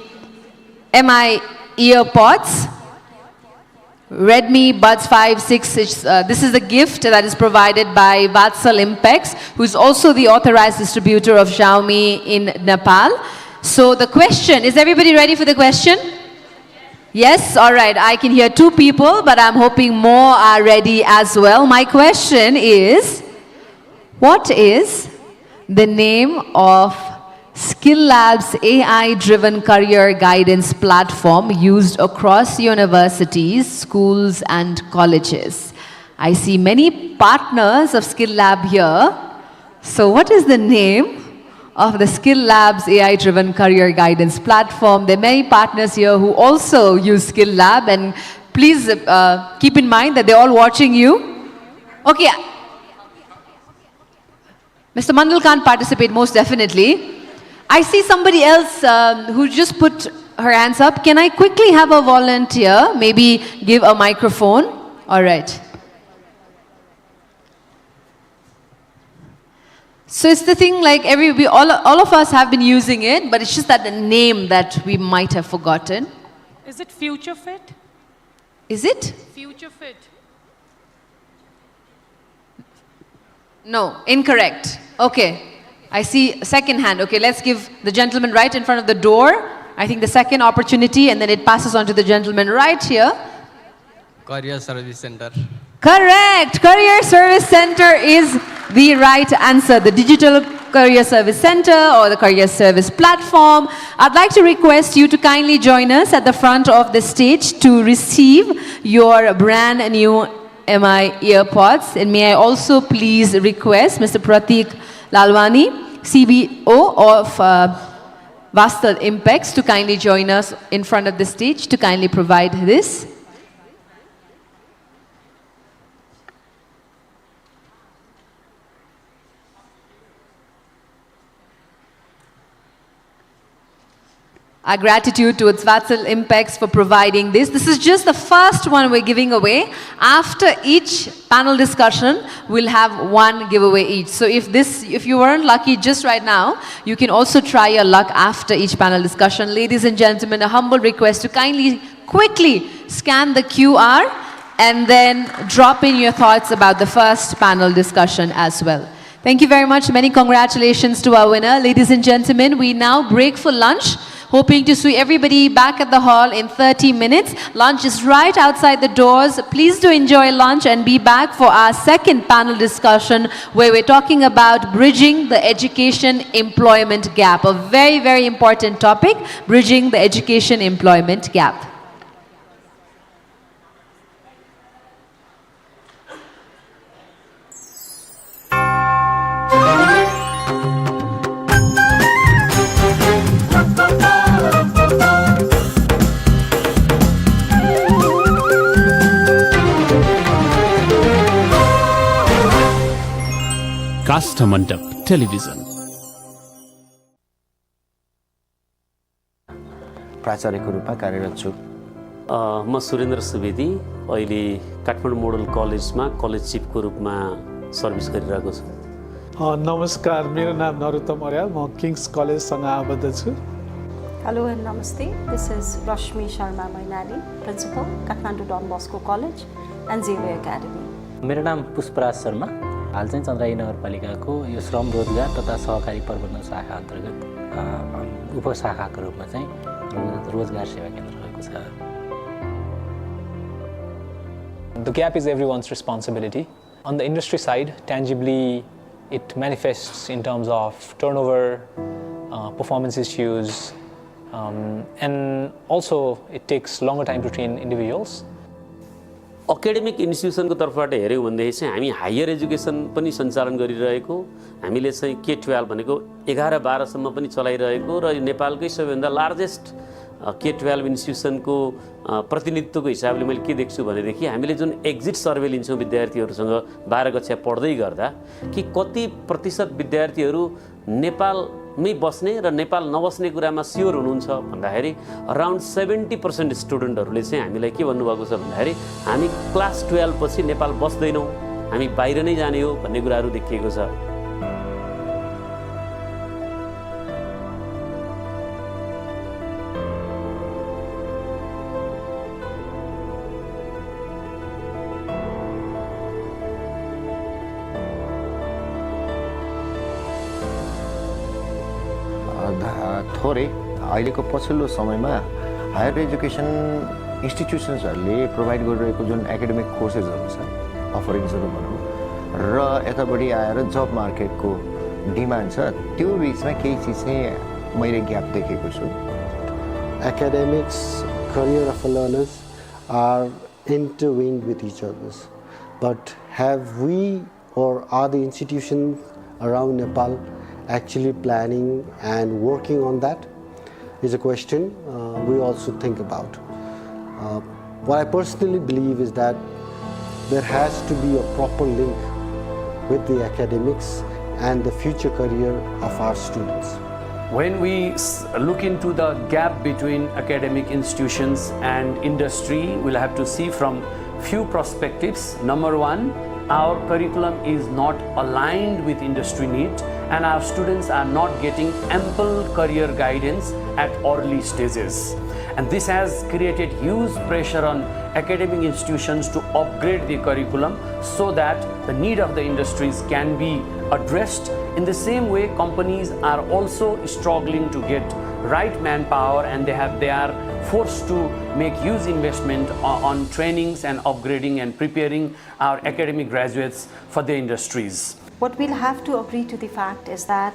MI EarPods. Redmi Buds 5, 6. This is a gift that is provided by Vatsal Impex, who is also the authorized distributor of Xiaomi in Nepal. So the question, is everybody ready for the question? Yes? All right. I can hear 2 people, but I'm hoping more are ready as well. My question is, what is the name of Skill Lab's AI-driven career guidance platform used across universities, schools, and colleges. I see many partners of Skill Lab here. So what is the name of the Skill Lab's AI-driven career guidance platform? There are many partners here who also use Skill Lab, and please keep in mind that they're all watching you. Okay. Mr. Mandal can't participate, most definitely. I see somebody else who just put her hands up. Can I quickly have a volunteer, maybe give a microphone? All right. So it's the thing like all of us have been using it, but it's just that the name that we might have forgotten. Is it Future Fit? Is it? Future Fit. No, incorrect. Okay. I see a second hand. Okay, let's give the gentleman right in front of the door. I think the second opportunity, and then it passes on to the gentleman right here. Career Service Center. Correct. Career Service Center is the right answer. The Digital Career Service Center or the Career Service Platform. I'd like to request you to kindly join us at the front of the stage to receive your brand new MI earpods. And may I also please request Mr. Pratik Lalwani, CBO of Vastal Impex, to kindly join us in front of the stage to kindly provide this. Our gratitude towards Vatsal Impex for providing this. This is just the first one we're giving away. After each panel discussion, we'll have one giveaway each. So if you weren't lucky just right now, you can also try your luck after each panel discussion. Ladies and gentlemen, a humble request to kindly, quickly scan the QR and then drop in your thoughts about the first panel discussion as well. Thank you very much. Many congratulations to our winner. Ladies and gentlemen, we now break for lunch. Hoping to see everybody back at the hall in 30 minutes. Lunch is right outside the doors. Please do enjoy lunch and be back for our second panel discussion where we're talking about bridging the education-employment gap. A very, very important topic, bridging the education-employment gap. Kasthamandap television प्राचार्यको रूपमा कार्यरत छु म सुरेन्द्र सुवेदी अहिले Kathmandu model कलेजमा college चिफको रूपमा service गरिरहेको छु नमस्कार मेरो नाम नरोत्तम अर्याल म किङ्स कलेजसँग आबद्ध छु Hello and namaste. This is Rashmi Sharma Mainali, Principal, Kathmandu Don Bosco College and Xavier Academy. मेरो नाम पुष्पराज शर्मा हाल चाहिँ चन्द्राई नगरपालिकाको यो श्रम रोजगार तथा सहकारी प्रबन्धन शाखा अन्तर्गत उपशाखाको रूपमा चाहिँ रोजगार सेवा केन्द्र रहेको छ The gap is everyone's responsibility. On the industry side, tangibly, it manifests in terms of turnover, performance issues, and also it takes longer time to train individuals. Academic इन्स्टिट्युसनको तर्फबाट हेऱ्यौँ भनेदेखि चाहिँ हामी हायर एजुकेसन पनि सञ्चालन गरिरहेको हामीले चाहिँ K-12 भनेको 11-12 सम्म पनि चलाइरहेको र यो नेपालकै सबैभन्दा लार्जेस्ट K-12 इन्स्टिट्युसनको प्रतिनिधित्वको हिसाबले मैले के देख्छु भनेदेखि हामीले जुन एक्जिट सर्वे लिन्छौँ विद्यार्थीहरूसँग 12 कक्षा पढ्दै गर्दा कि कति प्रतिशत विद्यार्थीहरू नेपालमै बस्ने र नेपाल नबस्ने कुरामा स्योर हुनुहुन्छ भन्दाखेरि अराउन्ड 70% स्टुडेन्टहरूले चाहिँ हामीलाई के भन्नुभएको छ भन्दाखेरि हामी क्लास 12 पछि नेपाल बस्दैनौँ हामी बाहिर नै जाने हो भन्ने कुराहरू देखिएको छ थोरै अहिलेको पछिल्लो समयमा हायर एजुकेसन इन्स्टिट्युसन्सहरूले प्रोभाइड गरिरहेको जुन एकाडेमिक कोर्सेसहरू छ अफरिङ्सहरू भनौँ र यतापट्टि आएर जब मार्केटको डिमान्ड छ त्यो बिचमा केही चिज चाहिँ मैले ग्याप देखेको छु। Academics, career of learners are intertwined with each other. But have we or are the institutions around Nepal actually planning and working on that? Is a question we also think about. What I personally believe is that there has to be a proper link with the academics and the future career of our students. When we look into the gap between academic institutions and industry, we'll have to see from few perspectives. Number one, our curriculum is not aligned with industry need, and our students are not getting ample career guidance at early stages. And this has created huge pressure on academic institutions to upgrade the curriculum so that the need of the industries can be addressed. In the same way, companies are also struggling to get right manpower, and they are forced to make huge investment on trainings and upgrading and preparing our academic graduates for the industries. What we'll have to agree to the fact is that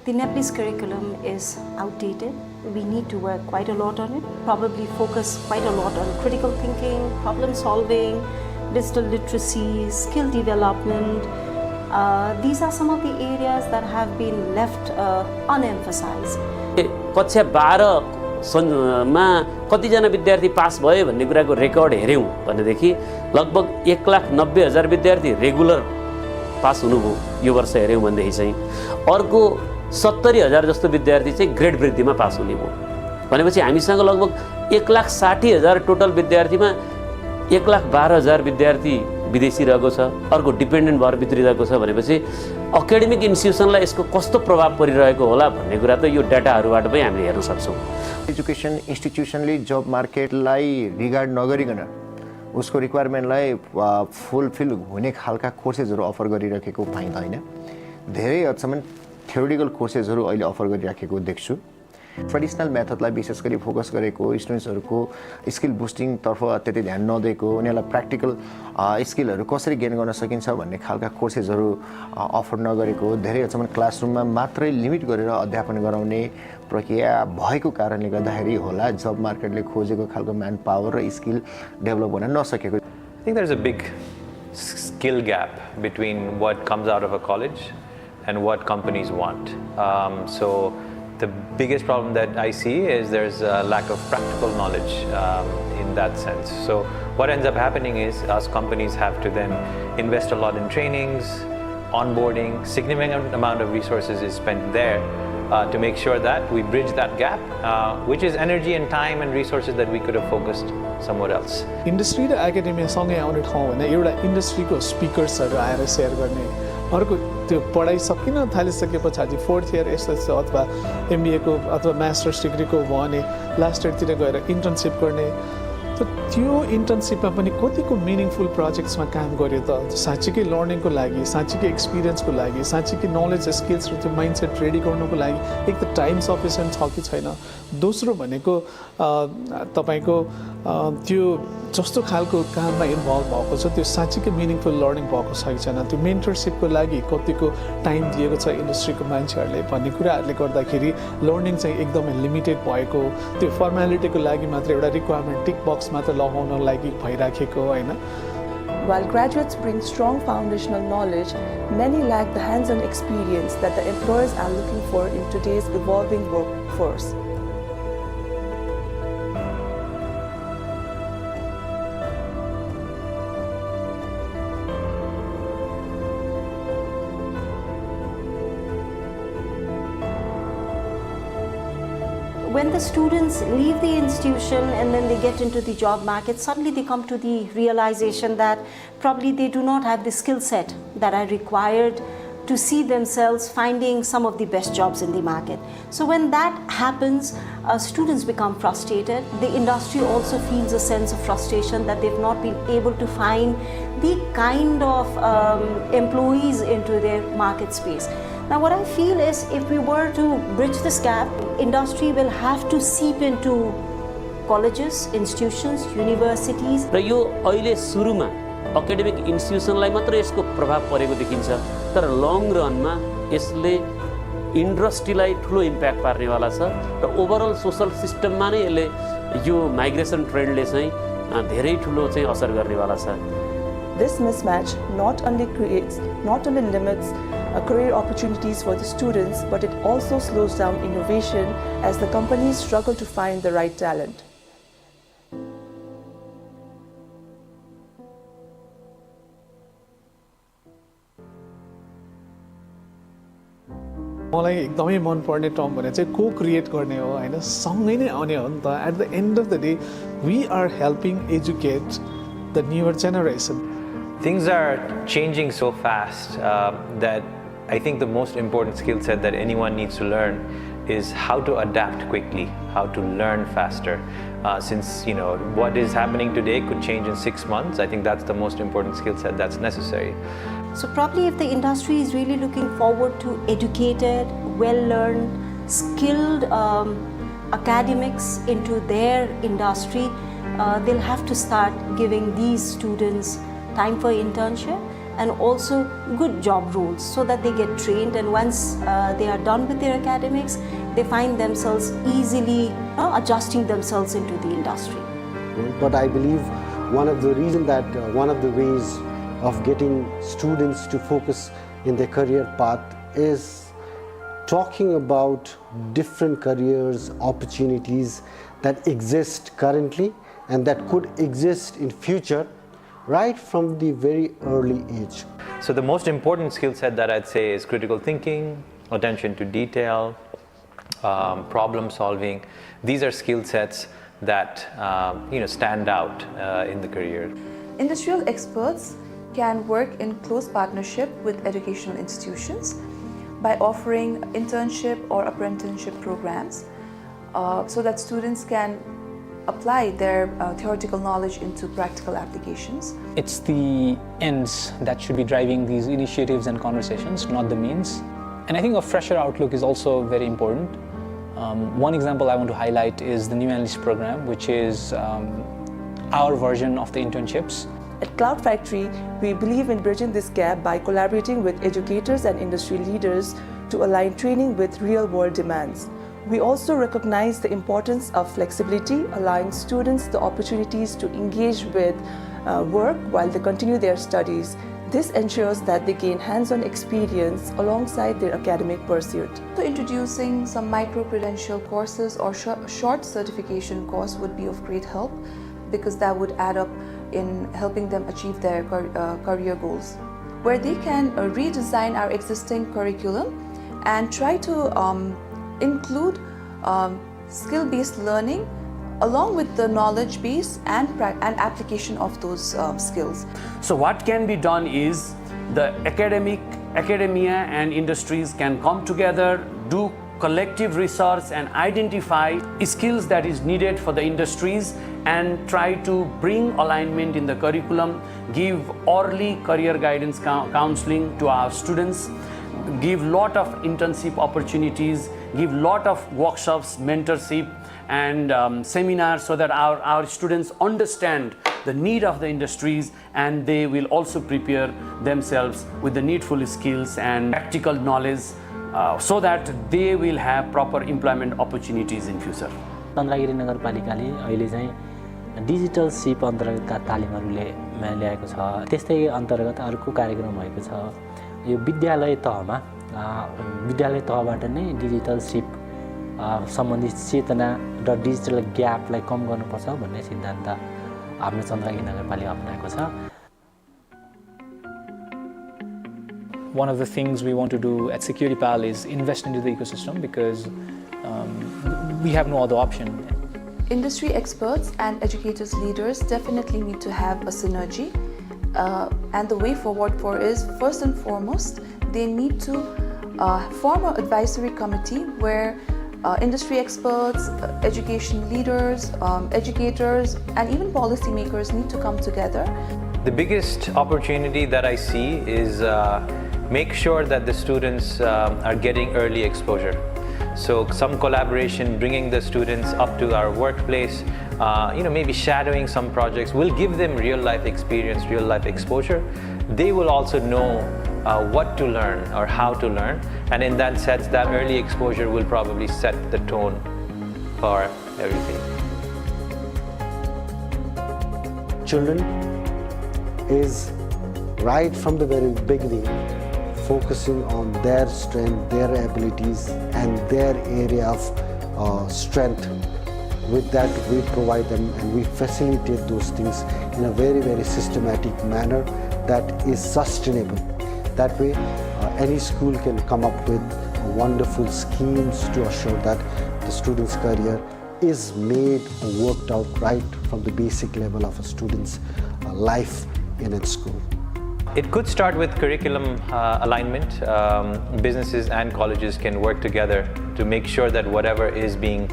the Nepalese curriculum is outdated. We need to work quite a lot on it, probably focus quite a lot on critical thinking, problem solving, digital literacy, skill development. These are some of the areas that have been left unemphasized. कक्षा 12 मा कतिजना विद्यार्थी पास भयो भन्ने कुराको record हेर्यौं भनेदेखि लगभग 1,90,000 विद्यार्थी रेगुलर पास हुनुभयो यो वर्ष हेर्यौं भनेदेखि चाहिँ अर्को 70,000 जस्तो विद्यार्थी चाहिँ ग्रेड वृद्धिमा पास हुने भयो भनेपछि हामीसँग लगभग 1,60,000 टोटल विद्यार्थीमा 1,12,000 विद्यार्थी विदेशी रहेको छ अर्को डिपेन्डेन्ट भएर भित्रिरहेको छ भनेपछि एकाडेमिक इन्स्टिट्युसनलाई यसको कस्तो प्रभाव परिरहेको होला भन्ने कुरा त यो डाटाहरुबाट पनि हामीले हेर्न सक्छौं। एजुकेसन इन्स्टिट्युसनले जब मार्केटलाई रिगार्ड नगरिकन उसको रिक्वायरमेन्टलाई फुलफिल हुने खालका कोर्सेसहरु अफर गरिरहेको पाइन्छ हैन। धेरै हदसम्म थ्योरिटिकल कोर्सेसहरु अहिले अफर गरिरहेको देख्छु। ट्रेडिसनल मेथडलाई विशेष गरी फोकस गरेको स्टुडेन्ट्सहरुको स्किल बुस्टिङ तर्फ त्यति ध्यान नदिएको उनीहरुलाई प्र्याक्टिकल स्किलहरु कसरी गेन गर्न सकिन्छ भन्ने खालका कोर्सेसहरु अफर नगरेको धेरै हदसम्म क्लासरुममा मात्रै लिमिट गरेर अध्यापन गराउने प्रक्रिया भएको कारणले गर्दाखेरि होला जब मार्केटले खोजेको खालको म्यान पावर र स्किल डेभलप गर्न नसकेको। I think there's a big skill gap between what comes out of a college and what companies want. So the biggest problem that I see is there's a lack of practical knowledge in that sense. So what ends up happening is us companies have to then invest a lot in trainings, onboarding, significant amount of resources is spent there to make sure that we bridge that gap, which is energy and time and resources that we could have focused somewhere else. Industry raw academia सँगै आउने ठाउँ भने एउटा इन्डस्ट्रीको स्पिकर्सहरु आएर share गर्ने अर्को त्यो पढाइ सकिन थालिसकेपछि 4th इयर एसएस अथवा एमबीए को अथवा मास्टर्स डिग्रीको भने लास्ट इयरतिर गएर इन्टर्नशिप गर्ने त त्यो इन्टर्नशिपमा पनि कतिको मिनिङफुल प्रोजेक्ट्समा काम गर्यो त साच्चै लर्निङको लागि साच्चै एक्सपिरियन्सको लागि साच्चै नलेज स्किल्स र त्यो माइन्डसेट रेडी गर्नको लागि एक त टाइम सफिसिएन्ट छ कि छैन दोस्रो भनेको तपाईको त्यो जस्तो खालको काममा इन्भल्भ भएको छ त्यो साच्चै मिनिङफुल लर्निङ भएको छ कि छैन त्यो मेन्टरशिपको लागि कतिको टाइम दिएको छ इन्डस्ट्रीको मान्छेहरूले भन्ने कुराहरूले गर्दाखेरि लर्निङ चाहिँ एकदमै लिमिटेड भएको त्यो फर्मालिटीको लागि मात्र एउटा रिक्वायरमेन्ट टिक बक्स मात्र लगाउन लागि भइराखेको हैन। While graduates bring strong foundational knowledge, many lack the hands-on experience that the employers are looking for in today's evolving workforce. When the students leave the institution and then they get into the job market, suddenly they come to the realization that probably they do not have the skill set that are required to see themselves finding some of the best jobs in the market. So when that happens, students become frustrated. The industry also feels a sense of frustration that they've not been able to find the kind of employees into their market space. Now what I feel is if we were to bridge this gap, industry will have to seep into colleges, institutions, universities. र यो अहिले सुरुमा academic इन्स्टिट्युसनलाई मात्र यसको प्रभाव परेको देखिन्छ तर long रनमा यसले इन्डस्ट्रीलाई ठुलो इम्प्याक्ट पार्नेवाला छ र ओभरअल सोसल सिस्टममा नै यसले यो माइग्रेसन ट्रेन्डले चाहिँ धेरै ठुलो चाहिँ असर गर्नेवाला छ। This mismatch not only limits career opportunities for the students, but it also slows down innovation as the companies struggle to find the right talent. मलाई एकदमै मन पर्ने टर्म भने चाहिँ को क्रिएट गर्ने हो हैन, सँगै नै आउने हो नि त। At the end of the day we are helping educate the newer generation. Things are changing so fast that I think the most important skill set that anyone needs to learn is how to adapt quickly, how to learn faster. Since what is happening today could change in 6 months, I think that's the most important skill set that's necessary. So probably if the industry is really looking forward to educated, well-learned, skilled academics into their industry, they'll have to start giving these students time for internship and also good job roles so that they get trained, and once they are done with their academics, they find themselves easily adjusting themselves into the industry. But I believe one of the ways of getting students to focus in their career path is talking about different careers, opportunities that exist currently and that could exist in future, right from the very early age. So the most important skill set that I'd say is critical thinking, attention to detail, problem solving. These are skill sets that stand out in the career. Industrial experts can work in close partnership with educational institutions by offering internship or apprenticeship programs so that students can apply their theoretical knowledge into practical applications. It's the ends that should be driving these initiatives and conversations, not the means. And I think a fresher outlook is also very important. One example I want to highlight is the new Unleasing program, which is our version of the internships. At Cloud Factory, we believe in bridging this gap by collaborating with educators and industry leaders to align training with real-world demands. We also recognize the importance of flexibility, allowing students the opportunities to engage with work while they continue their studies. This ensures that they gain hands-on experience alongside their academic pursuit. So introducing some micro-credential courses or short certification course would be of great help because that would add up in helping them achieve their career goals, where they can redesign our existing curriculum and try to include skill-based learning along with the knowledge base and application of those skills. So what can be done is the academia and industries can come together, do collective research and identify skills that is needed for the industries and try to bring alignment in the curriculum, give early career guidance counseling to our students, give lot of internship opportunities, give lot of workshops, mentorship and seminars so that our students understand the need of the industries and they will also prepare themselves with the needful skills and practical knowledge so that they will have proper employment opportunities in future. Chandragiri नगरपालिकाले अहिले चाहिँ digital SIP अन्तर्गतका तालिमहरूले ल्याएको छ। त्यस्तै अन्तर्गत अर्को कार्यक्रम भएको छ यो विद्यालय तहबाट नै डिजिटल सिप सम्बन्धित चेतना र डिजिटल ग्यापलाई कम गर्नुपर्छ भन्ने सिद्धान्त हाम्रो चन्द्रगिरी नगरपालिका अपनाएको छ। One of the things we want to do at SecurityPal is invest into the ecosystem because we have no other option. Industry experts and educators leaders definitely need to have a synergy and the way forward for is first and foremost they need to form an advisory committee where industry experts, education leaders, educators and even policymakers need to come together. The biggest opportunity that I see is make sure that the students are getting early exposure. So some collaboration, bringing the students up to our workplace, maybe shadowing some projects will give them real life experience, real life exposure. They will also know what to learn or how to learn, and in that sense, that early exposure will probably set the tone for everything. Children is right from the very beginning focusing on their strength, their abilities, and their area of strength. With that, we provide them and we facilitate those things in a very, very systematic manner that is sustainable. That way, any school can come up with wonderful schemes to assure that the student's career is made or worked out right from the basic level of a student's life in its school. It could start with curriculum alignment. Businesses and colleges can work together to make sure that whatever is being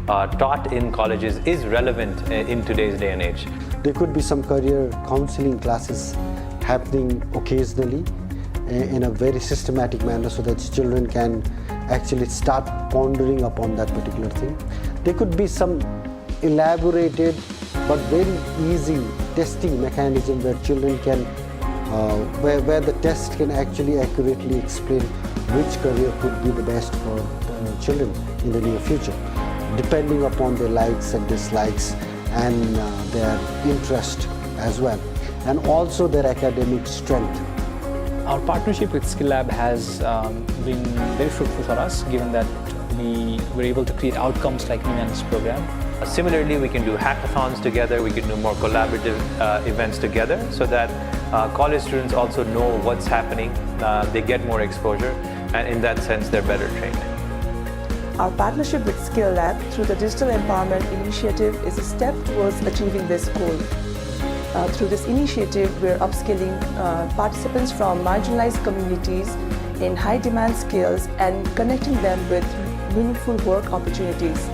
taught in colleges is relevant in today's day and age. There could be some career counseling classes happening occasionally in a very systematic manner so that children can actually start pondering upon that particular thing. There could be some elaborated but very easy testing mechanism where children can, where the test can actually accurately explain which career could be the best for children in the near future, depending upon their likes and dislikes and their interest as well, and also their academic strength. Our partnership with Skill Lab has been very fruitful for us, given that we were able to create outcomes like Nuance program. Similarly, we can do hackathons together, we can do more collaborative events together so that college students also know what's happening, they get more exposure, and in that sense, they're better trained. Our partnership with Skill Lab through the Digital Empowerment Initiative is a step towards achieving this goal. Through this initiative, we're upskilling participants from marginalized communities in high-demand skills and connecting them with meaningful work opportunities.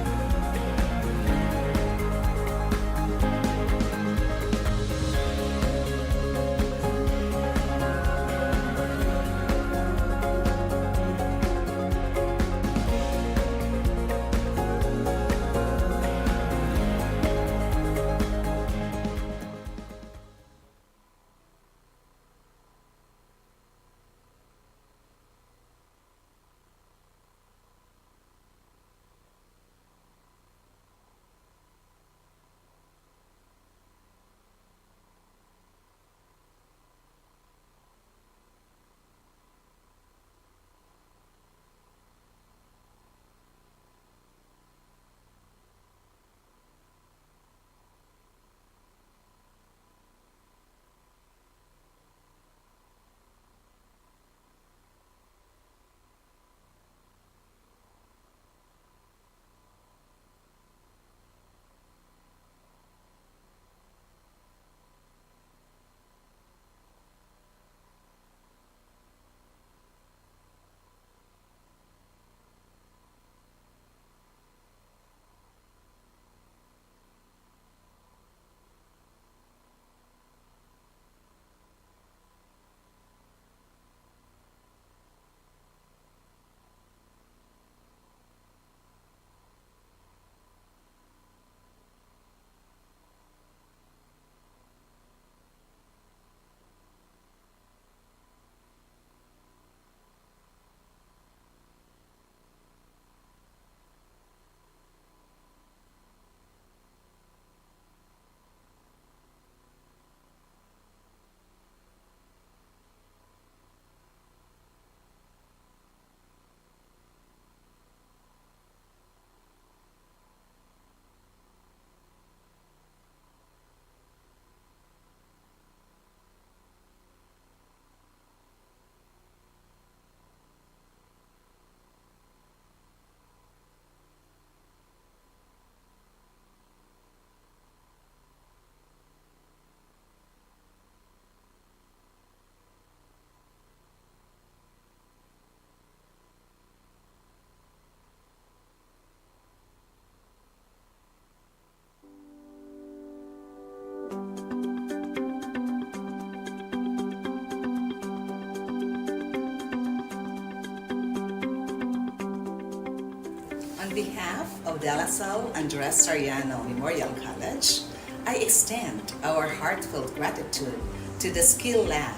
On behalf of De La Salle Andres Soriano Memorial College, I extend our heartfelt gratitude to the Skill Lab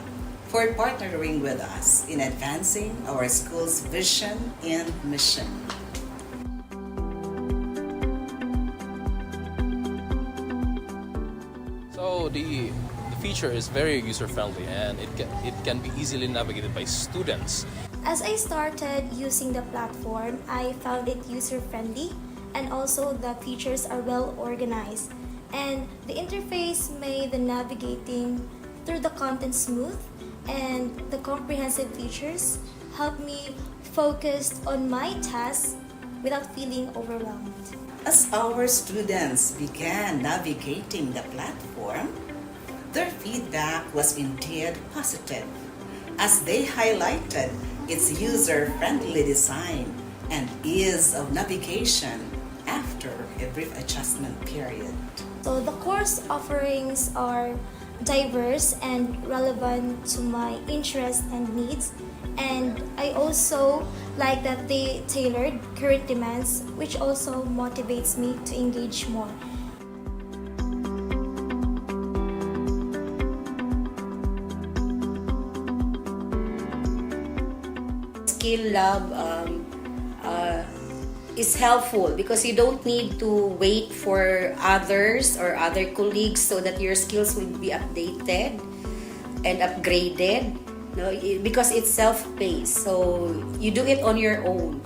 for partnering with us in advancing our school's vision and mission. So the feature is very user-friendly and it can be easily navigated by students. As I started using the platform, I found it user-friendly and also the features are well organized. And the interface made the navigating through the content smooth, and the comprehensive features helped me focus on my tasks without feeling overwhelmed. As our students began navigating the platform, their feedback was indeed positive, as they highlighted its user-friendly design and ease of navigation after a brief adjustment period. So the course offerings are diverse and relevant to my interests and needs, and I also like that they tailored current demands, which also motivates me to engage more. Skill Lab is helpful because you don't need to wait for others or other colleagues so that your skills will be updated and upgraded. No, because it's self-paced, so you do it on your own.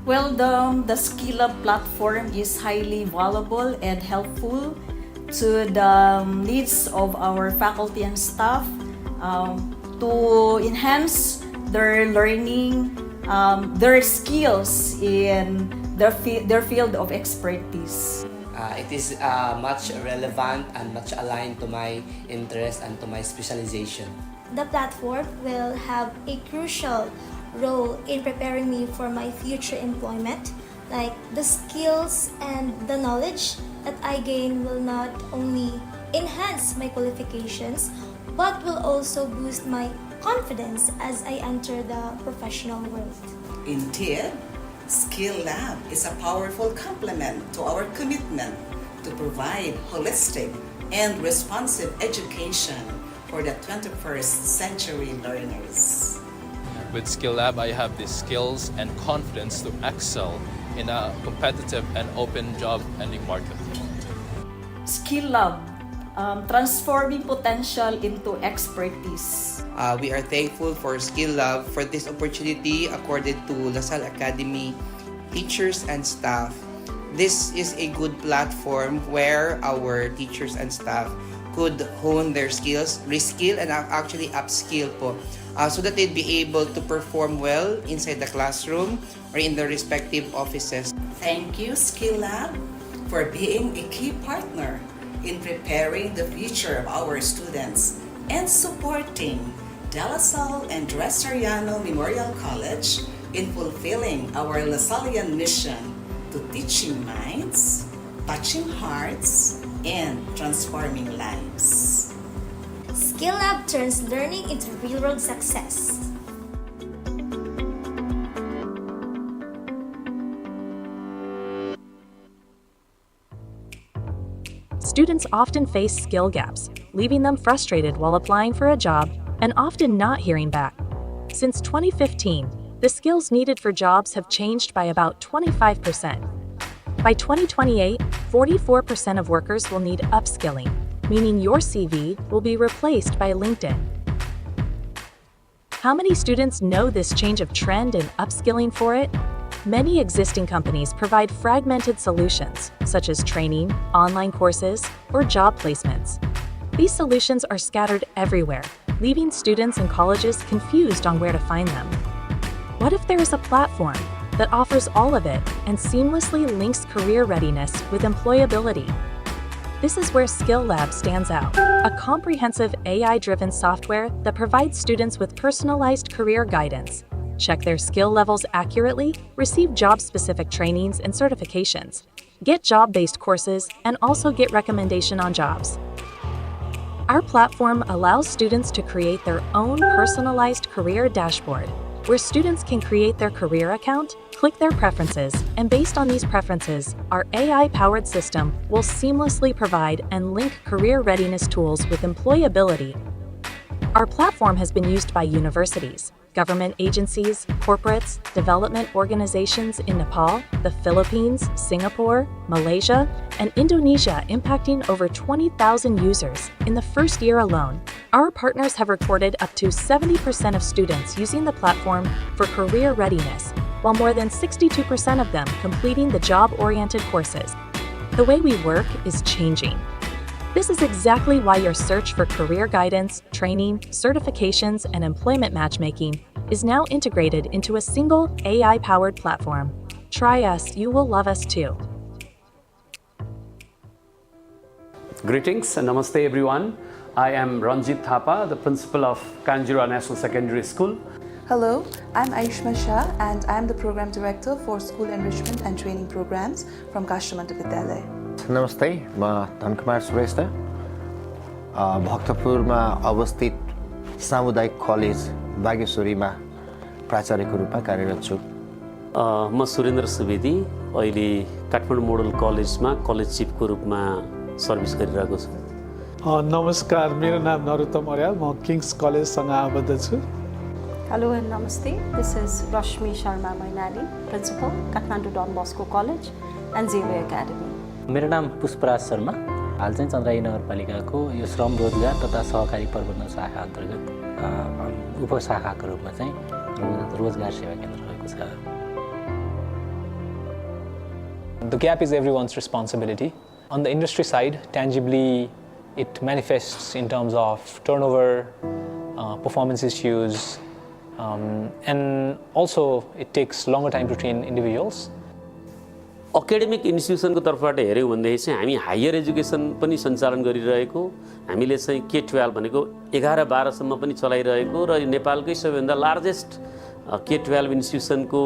Well, the Skill Lab platform is highly valuable and helpful to the needs of our faculty and staff to enhance their learning, their skills in their field of expertise. It is much relevant and much aligned to my interest and to my specialization. The platform will have a crucial role in preparing me for my future employment. Like the skills and the knowledge that I gain will not only enhance my qualifications, but will also boost my confidence as I enter the professional world. Indeed, Skill Lab is a powerful complement to our commitment to provide holistic and responsive education for the 21st century learners. With Skill Lab, I have the skills and confidence to excel in a competitive and open job ending market. Skill Lab, transforming potential into expertise. We are thankful for Skill Lab for this opportunity accorded to LaSalle Academy teachers and staff. This is a good platform where our teachers and staff could hone their skills, reskill and actually upskill po, so that they'd be able to perform well inside the classroom or in their respective offices. Thank you, Skill Lab, for being a key partner in preparing the future of our students and supporting De La Salle and Sariano Memorial College in fulfilling our LaSallian mission to teaching minds, touching hearts, and transforming lives. Skill Lab turns learning into real-world success. Students often face skill gaps, leaving them frustrated while applying for a job and often not hearing back. Since 2015, the skills needed for jobs have changed by about 25%. By 2028, 44% of workers will need upskilling, meaning your CV will be replaced by LinkedIn. How many students know this change of trend and upskilling for it? Many existing companies provide fragmented solutions, such as training, online courses, or job placements. These solutions are scattered everywhere, leaving students and colleges confused on where to find them. What if there is a platform that offers all of it and seamlessly links career readiness with employability? This is where Skill Lab stands out, a comprehensive AI-driven software that provides students with personalized career guidance. Check their skill levels accurately, receive job-specific trainings and certifications, get job-based courses, and also get recommendation on jobs. Our platform allows students to create their own personalized career dashboard, where students can create their career account, click their preferences, and based on these preferences, our AI-powered system will seamlessly provide and link career readiness tools with employability. Our platform has been used by universities, government agencies, corporates, development organizations in Nepal, the Philippines, Singapore, Malaysia, and Indonesia, impacting over 20,000 users in the first year alone. Our partners have recorded up to 70% of students using the platform for career readiness, while more than 62% of them completing the job-oriented courses. The way we work is changing. This is exactly why your search for career guidance, training, certifications, and employment matchmaking is now integrated into a single AI-powered platform. Try us, you will love us too. Greetings and namaste everyone. I am Ranjit Thapa, the principal of Kanjura National Secondary School. Hello, I'm Aishma Shah and I'm the Program Director for School Enrichment and Training Programs from Kashtamanta Vidyalaya. नमस्ते, म धनकुमार श्रेष्ठ भक्तपुरमा अवस्थित सामुदायिक college बागेश्वरीमा प्राचार्यको रूपमा कार्यरत छु। म सुरेन्द्र सुवेदी अहिले काठमाडौँ मोडल कलेजमा कलेज चिफको रूपमा सर्भिस गरिरहेको छु। नमस्कार, मेरो नाम नरोत्तम अर्याल, म किङ्स कलेजसँग आबद्ध छु। Hello and namaste. This is Rashmi Sharma Mainali, Principal, Kathmandu Don Bosco College and Xavier Academy. मेरो नाम पुष्पराज शर्मा, हाल चाहिँ चन्द्राई नगरपालिकाको यो श्रम रोजगार तथा सहकारी प्रबन्धन शाखा अन्तर्गत उपशाखाको रूपमा चाहिँ रोजगार सेवा केन्द्र रहेको छ। The gap is everyone's responsibility. On the industry side, tangibly, it manifests in terms of turnover, performance issues, and also it takes longer time to train individuals. Academic इन्स्टिट्युसनको तर्फबाट हेऱ्यौँ भनेदेखि चाहिँ हामी हायर एजुकेसन पनि सञ्चालन गरिरहेको, हामीले चाहिँ K-12 भनेको 11-12 सम्म पनि चलाइरहेको र नेपालकै सबैभन्दा लार्जेस्ट K-12 इन्स्टिट्युसनको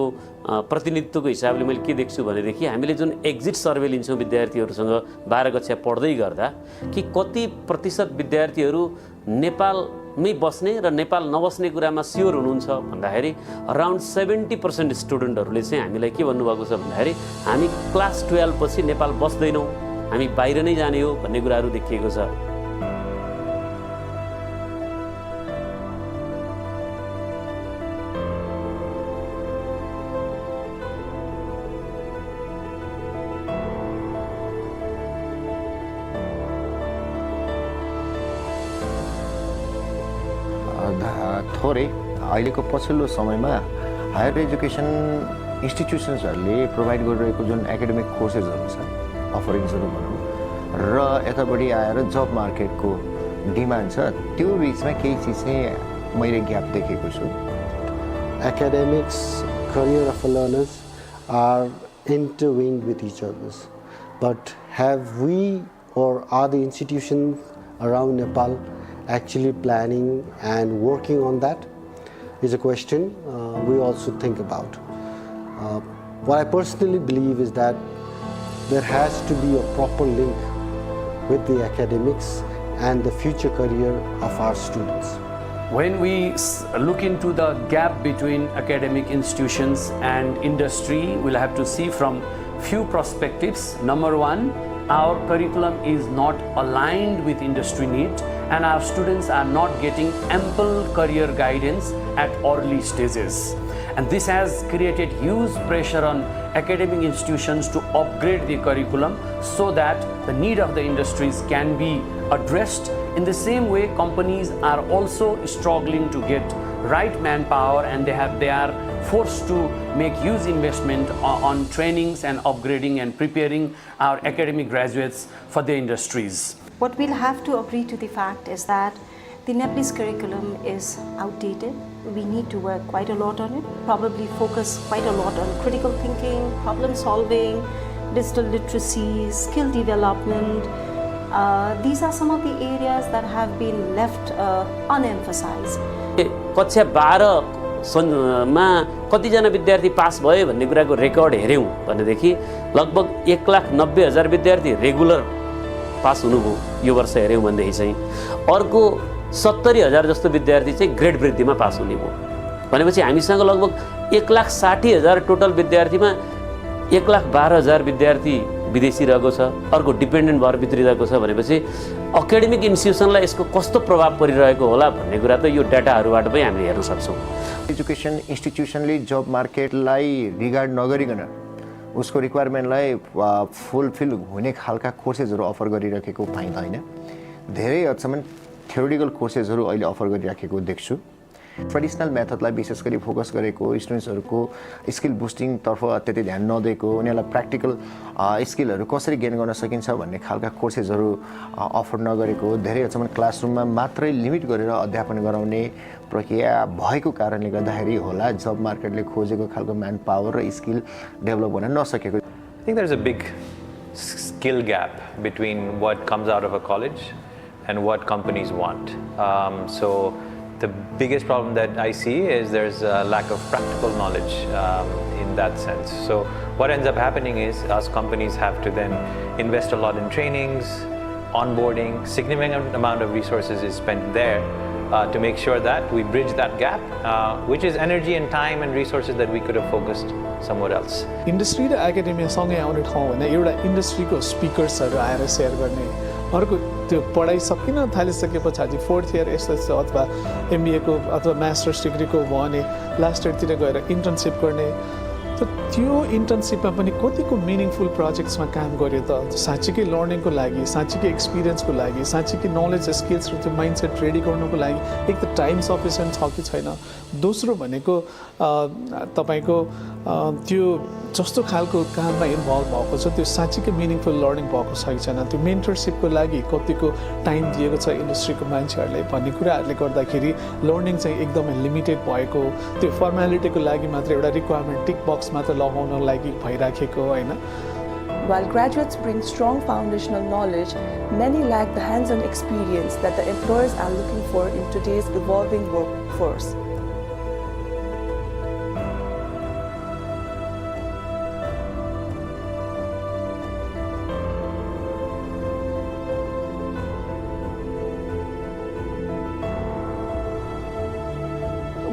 प्रतिनिधित्वको हिसाबले मैले के देख्छु भनेदेखि हामीले जुन एक्जिट सर्वे लिन्छौँ विद्यार्थीहरूसँग 12 कक्षा पढ्दै गर्दा कि कति प्रतिशत विद्यार्थीहरू नेपालमै बस्ने र नेपाल नबस्ने कुरामा स्योर हुनुहुन्छ भन्दाखेरि अराउन्ड 70% स्टुडेन्टहरूले चाहिँ हामीलाई के भन्नुभएको छ भन्दाखेरि हामी क्लास 12 पछि नेपाल बस्दैनौँ, हामी बाहिर नै जाने हो भन्ने कुराहरू देखिएको छ। थोरै अहिलेको पछिल्लो समयमा हायर एजुकेसन इन्स्टिट्युसन्सहरूले प्रोभाइड गरिरहेको जुन एकाडेमिक कोर्सेसहरू छ, अफरिङ्सहरू भनौँ र यतापट्टि आएर जब मार्केटको डिमान्ड छ, त्यो बिचमा केही चिज चाहिँ मैले ग्याप देखेको छु। Academics, career of learners are intertwined with each other. But have we or are the institutions around Nepal actually planning and working on that is a question we also think about. What I personally believe is that there has to be a proper link with the academics and the future career of our students. When we look into the gap between academic institutions and industry, we'll have to see from few perspectives. Number one, our curriculum is not aligned with industry need and our students are not getting ample career guidance at early stages. And this has created huge pressure on academic institutions to upgrade the curriculum so that the need of the industries can be addressed. In the same way, companies are also struggling to get right manpower and they are forced to make huge investment on trainings and upgrading and preparing our academic graduates for the industries. What we'll have to agree to the fact is that the Nepalese curriculum is outdated. We need to work quite a lot on it, probably focus quite a lot on critical thinking, problem solving, digital literacy, skill development. These are some of the areas that have been left unemphasized. कक्षा 12 मा कतिजना विद्यार्थी पास भयो भन्ने कुराको record हेर्यौं भनेदेखि लगभग 1,90,000 विद्यार्थी रेगुलर पास हुनुभयो यो वर्ष हेर्यौं भनेदेखि चाहिँ अर्को 70,000 जस्तो विद्यार्थी चाहिँ ग्रेड वृद्धिमा पास हुने भयो भनेपछि हामीसँग लगभग 1,60,000 टोटल विद्यार्थीमा 1,12,000 विद्यार्थी विदेशी रहेको छ, अर्को डिपेन्डेन्ट भएर भित्रिरहेको छ भनेपछि एकाडेमिक इन्स्टिट्युसनलाई यसको कस्तो प्रभाव परिरहेको होला भन्ने कुरा त यो डाटाहरूबाट पनि हामीले हेर्न सक्छौँ। एजुकेसन इन्स्टिट्युसनले जब मार्केटलाई रिगार्ड नगरिकन उसको रिक्वायरमेन्टलाई फुलफिल हुने खालका कोर्सेसहरू अफर गरिरहेको पाइँदैन होइन। धेरै हदसम्म थ्योरिटिकल कोर्सेसहरू अहिले अफर गरिराखेको देख्छु। ट्रेडिसनल मेथडलाई विशेष गरी फोकस गरेको, स्टुडेन्ट्सहरूको स्किल बुस्टिङतर्फ त्यति ध्यान नदिएको, उनीहरूलाई प्र्याक्टिकल स्किलहरू कसरी गेन गर्न सकिन्छ भन्ने खालका कोर्सेसहरू अफर नगरेको, धेरै हदसम्म क्लासरुममा मात्रै लिमिट गरेर अध्यापन गराउने प्रक्रिया भएको कारणले गर्दाखेरि होला जब मार्केटले खोजेको खालको म्यान पावर र स्किल डेभलप हुन नसकेको। I think there's a big skill gap between what comes out of a college and what companies want. So the biggest problem that I see is there's a lack of practical knowledge in that sense. So what ends up happening is us companies have to then invest a lot in trainings, onboarding, significant amount of resources is spent there to make sure that we bridge that gap, which is energy and time and resources that we could have focused somewhere else. Industry र academia सँगै आउने ठाउँ भने एउटा इन्डस्ट्रीको स्पिकर्सहरू आएर share गर्ने, अर्को त्यो पढाइ सकिन थालिसके पछाडि 4th इयर एसएस अथवा एमबिएको अथवा मास्टर्स डिग्रीको भयो भने लास्ट इयरतिर गएर इन्टर्नसिप गर्ने। त त्यो इन्टर्नसिपमा पनि कतिको मिनिङफुल प्रोजेक्ट्समा काम गर्यो त साँच्चीकै लर्निङको लागि, साँच्चीकै एक्सपिरियन्सको लागि, साँच्चीकै नलेज स्किल्स र त्यो माइन्डसेट रेडी गर्नुको लागि एक त टाइम सफिसियन्ट छ कि छैन, दोस्रो भनेको तपाईँको त्यो जस्तो खालको काममा इन्भल्भ भएको छ त्यो साँच्चीकै मिनिङफुल लर्निङ भएको छ कि छैन, त्यो मेन्टरसिपको लागि कतिको टाइम दिएको छ इन्डस्ट्रीको मान्छेहरूले भन्ने कुराहरूले गर्दाखेरि लर्निङ चाहिँ एकदमै लिमिटेड भएको, त्यो फर्मालिटीको लागि मात्र एउटा रिक्वायरमेन्ट टिक बक्स मात्र लगाउन लागि भइराखेको होइन। While graduates bring strong foundational knowledge, many lack the hands-on experience that the employers are looking for in today's evolving workforce.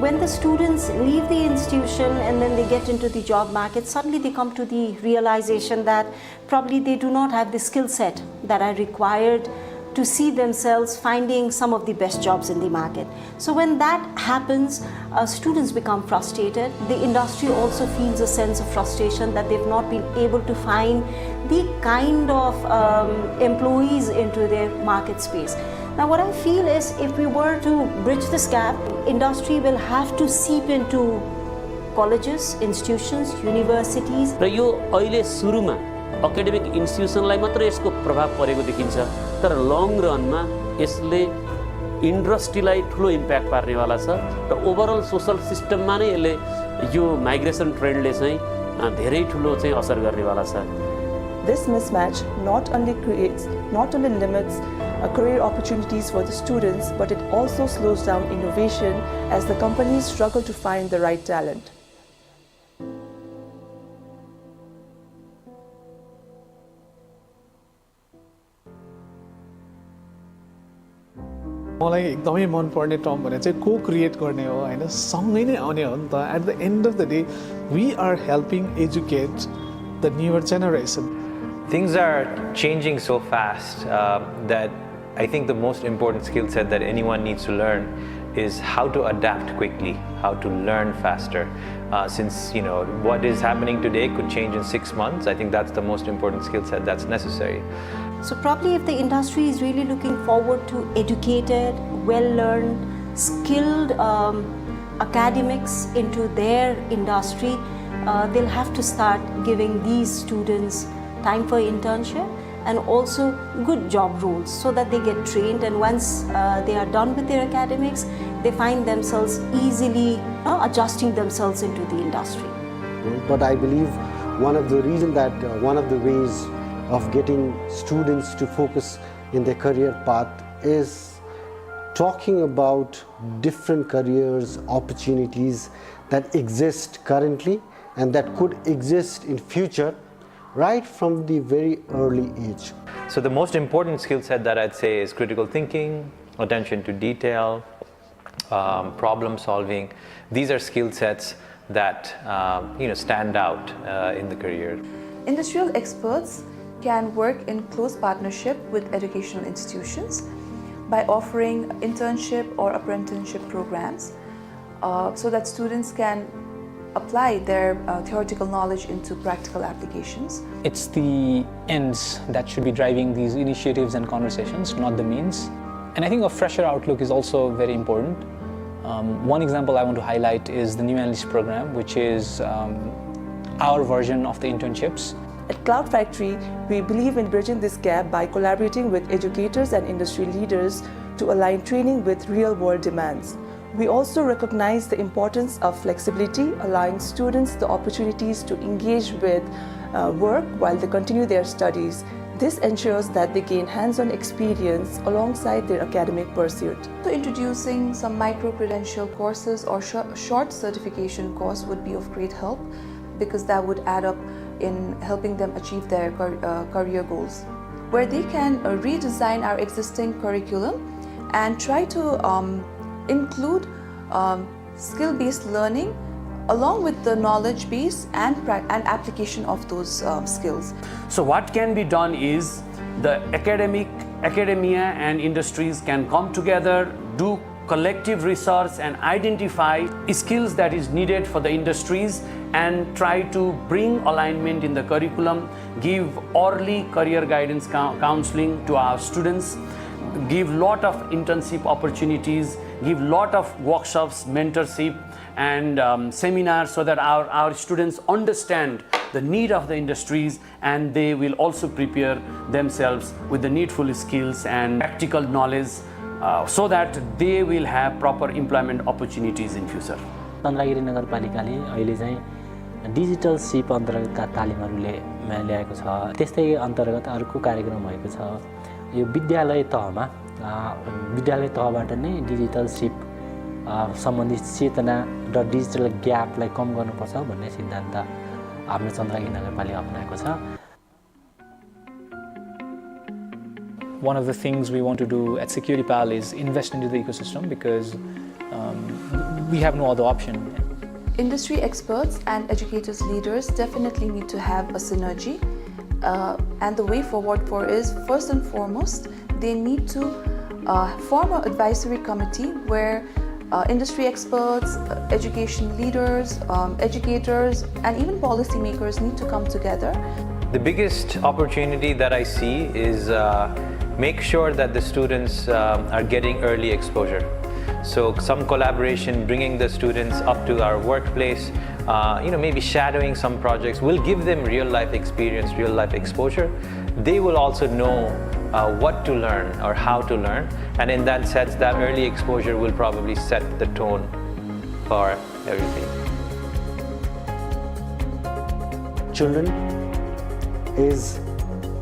When the students leave the institution and then they get into the job market, suddenly they come to the realization that probably they do not have the skill set that are required to see themselves finding some of the best jobs in the market. So when that happens, students become frustrated. The industry also feels a sense of frustration that they've not been able to find the kind of employees into their market space. Now what I feel is if we were to bridge this gap, industry will have to seep into colleges, institutions, universities. र यो अहिले सुरुमा academic इन्स्टिट्युसनलाई मात्र यसको प्रभाव परेको देखिन्छ, तर long रनमा यसले इन्डस्ट्रीलाई ठुलो इम्प्याक्ट पार्नेवाला छ र ओभरअल सोसल सिस्टममा नै यसले यो माइग्रेसन ट्रेन्डले चाहिँ धेरै ठुलो चाहिँ असर गर्नेवाला छ। This mismatch not only limits career opportunities for the students, but it also slows down innovation as the companies struggle to find the right talent. मलाई एकदमै मन पर्ने टर्म भने चाहिँ को क्रिएट गर्ने हो हैन, सँगै नै आउने हो नि त। At the end of the day we are helping educate the newer generation. Things are changing so fast that I think the most important skill set that anyone needs to learn is how to adapt quickly, how to learn faster. Since what is happening today could change in 6 months, I think that's the most important skill set that's necessary. So probably if the industry is really looking forward to educated, well-learned, skilled academics into their industry, they'll have to start giving these students time for internship and also good job roles so that they get trained, and once they are done with their academics, they find themselves easily adjusting themselves into the industry. But I believe one of the ways of getting students to focus in their career path is talking about different careers, opportunities that exist currently and that could exist in future, right from the very early age. So the most important skill set that I'd say is critical thinking, attention to detail, problem solving. These are skill sets that stand out in the career. Industrial experts can work in close partnership with educational institutions by offering internship or apprenticeship programs so that students can apply their theoretical knowledge into practical applications. It's the ends that should be driving these initiatives and conversations, not the means. And I think a fresher outlook is also very important. One example I want to highlight is the new Unleasing program, which is our version of the internships. At Cloud Factory, we believe in bridging this gap by collaborating with educators and industry leaders to align training with real-world demands. We also recognize the importance of flexibility, allowing students the opportunities to engage with work while they continue their studies. This ensures that they gain hands-on experience alongside their academic pursuit. So introducing some micro-credential courses or short certification course would be of great help because that would add up in helping them achieve their career goals. Where they can redesign our existing curriculum and try to include skill-based learning along with the knowledge base and application of those skills. So what can be done is the academia and industries can come together, do collective research and identify skills that is needed for the industries and try to bring alignment in the curriculum, give early career guidance counseling to our students, give lot of internship opportunities, give lot of workshops, mentorship and seminars so that our students understand the need of the industries and they will also prepare themselves with the needful skills and practical knowledge so that they will have proper employment opportunities in future. Chandragiri नगरपालिकाले अहिले चाहिँ digital SIP अन्तर्गतका तालिमहरूले ल्याएको छ। त्यस्तै अन्तर्गत अर्को कार्यक्रम भएको छ यो विद्यालय तहबाट नै डिजिटल सिप सम्बन्धित चेतना र डिजिटल ग्यापलाई कम गर्नुपर्छ भन्ने सिद्धान्त हाम्रो चन्द्रगिरी नगरपालिका अपनाएको छ। One of the things we want to do at SecurityPal is invest into the ecosystem because we have no other option. Industry experts and educators leaders definitely need to have a synergy and the way forward for is first and foremost they need to form an advisory committee where industry experts, education leaders, educators and even policymakers need to come together. The biggest opportunity that I see is make sure that the students are getting early exposure. So some collaboration, bringing the students up to our workplace, maybe shadowing some projects will give them real life experience, real life exposure. They will also know what to learn or how to learn, and in that sense, that early exposure will probably set the tone for everything. Children is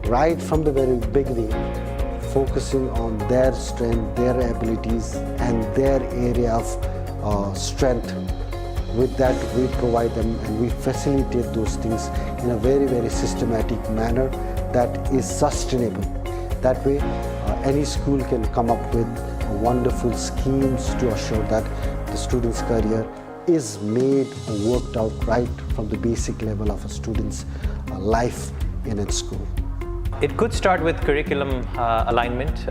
right from the very beginning focusing on their strength, their abilities and their area of strength. With that we provide them and we facilitate those things in a very, very systematic manner that is sustainable. That way any school can come up with wonderful schemes to assure that the student's career is made, worked out right from the basic level of a student's life in its school. It could start with curriculum alignment.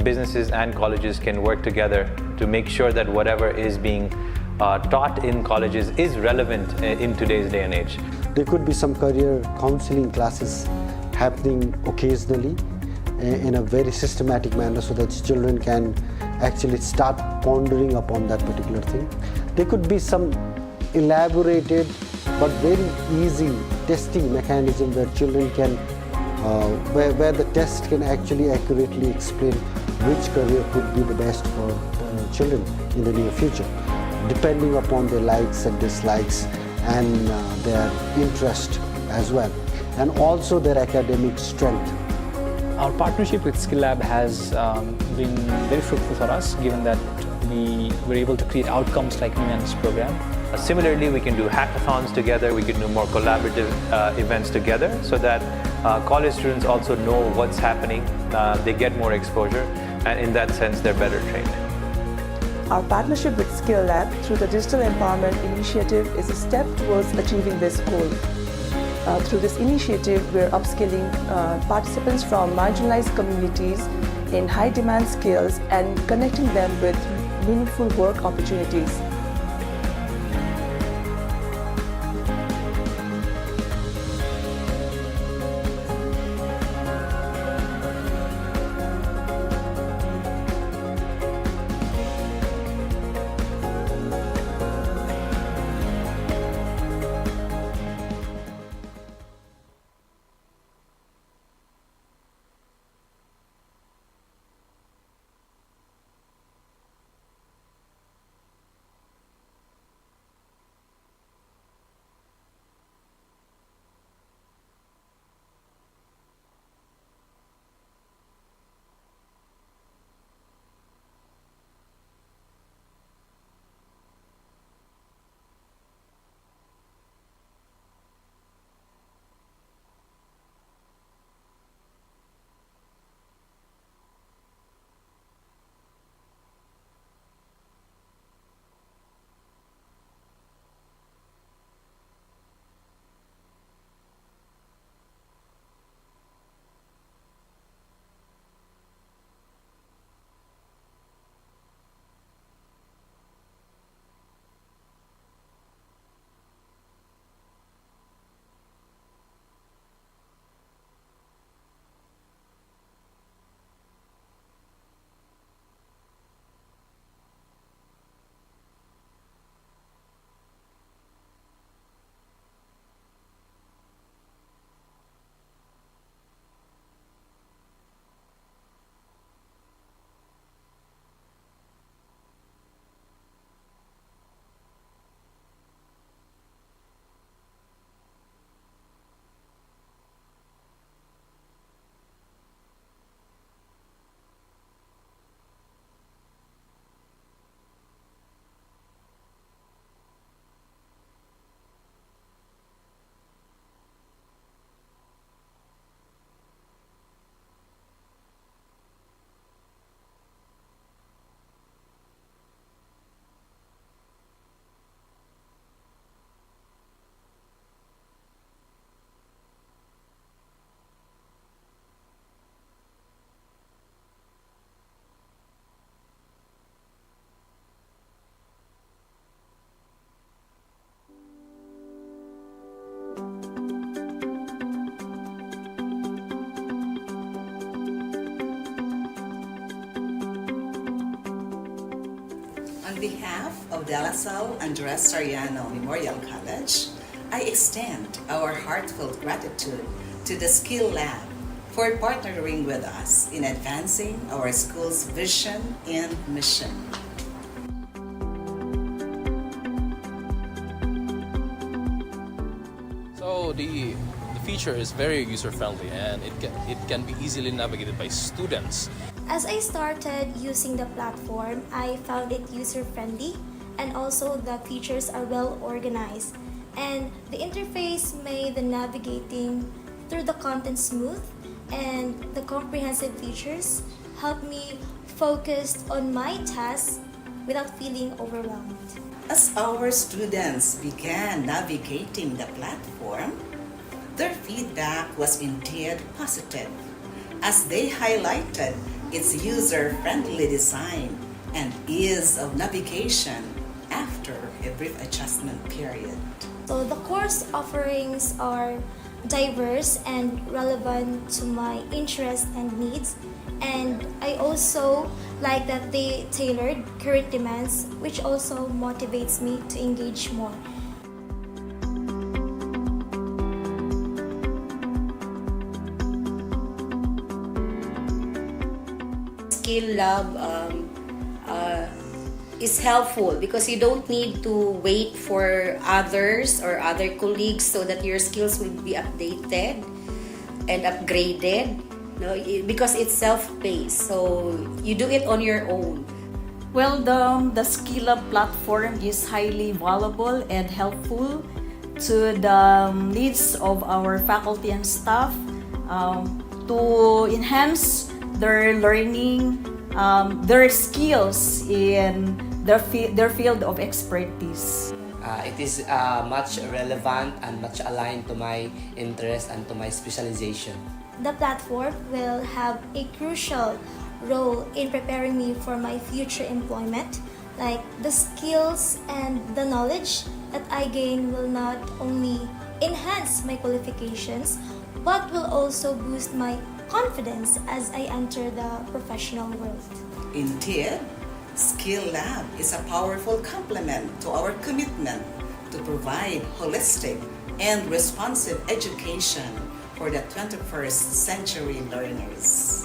Businesses and colleges can work together to make sure that whatever is being taught in colleges is relevant in today's day and age. There could be some career counseling classes happening occasionally in a very systematic manner so that children can actually start pondering upon that particular thing. There could be some elaborated but very easy testing mechanism where children can where the test can actually accurately explain which career could be the best for children in the near future, depending upon their likes and dislikes and their interest as well, and also their academic strength. Our partnership with Skill Lab has been very fruitful for us, given that we were able to create outcomes like Unleasing program. Similarly, we can do hackathons together, we can do more collaborative events together so that college students also know what's happening, they get more exposure, and in that sense they're better trained. Our partnership with Skill Lab through the Digital Empowerment Initiative is a step towards achieving this goal. Through this initiative, we're upskilling participants from marginalized communities in high demand skills and connecting them with meaningful work opportunities. On behalf of De La Salle Andres Soriano Memorial College, I extend our heartfelt gratitude to the Skill Lab for partnering with us in advancing our school's vision and mission. So the feature is very user-friendly and it can be easily navigated by students. As I started using the platform, I found it user-friendly and also the features are well organized. And the interface made the navigating through the content smooth, and the comprehensive features helped me focus on my tasks without feeling overwhelmed. As our students began navigating the platform, their feedback was indeed positive, as they highlighted its user-friendly design and ease of navigation after a brief adjustment period. So the course offerings are diverse and relevant to my interests and needs, and I also like that they tailored current demands, which also motivates me to engage more. Skill Lab is helpful because you don't need to wait for others or other colleagues so that your skills will be updated and upgraded. No, because it's self-paced, so you do it on your own. Well, the Skill Lab platform is highly valuable and helpful to the needs of our faculty and staff to enhance their learning, their skills in their field of expertise. It is much relevant and much aligned to my interest and to my specialization. The platform will have a crucial role in preparing me for my future employment. Like the skills and the knowledge that I gain will not only enhance my qualifications, but will also boost my confidence as I enter the professional world. Indeed, Skill Lab is a powerful complement to our commitment to provide holistic and responsive education for the 21st century learners.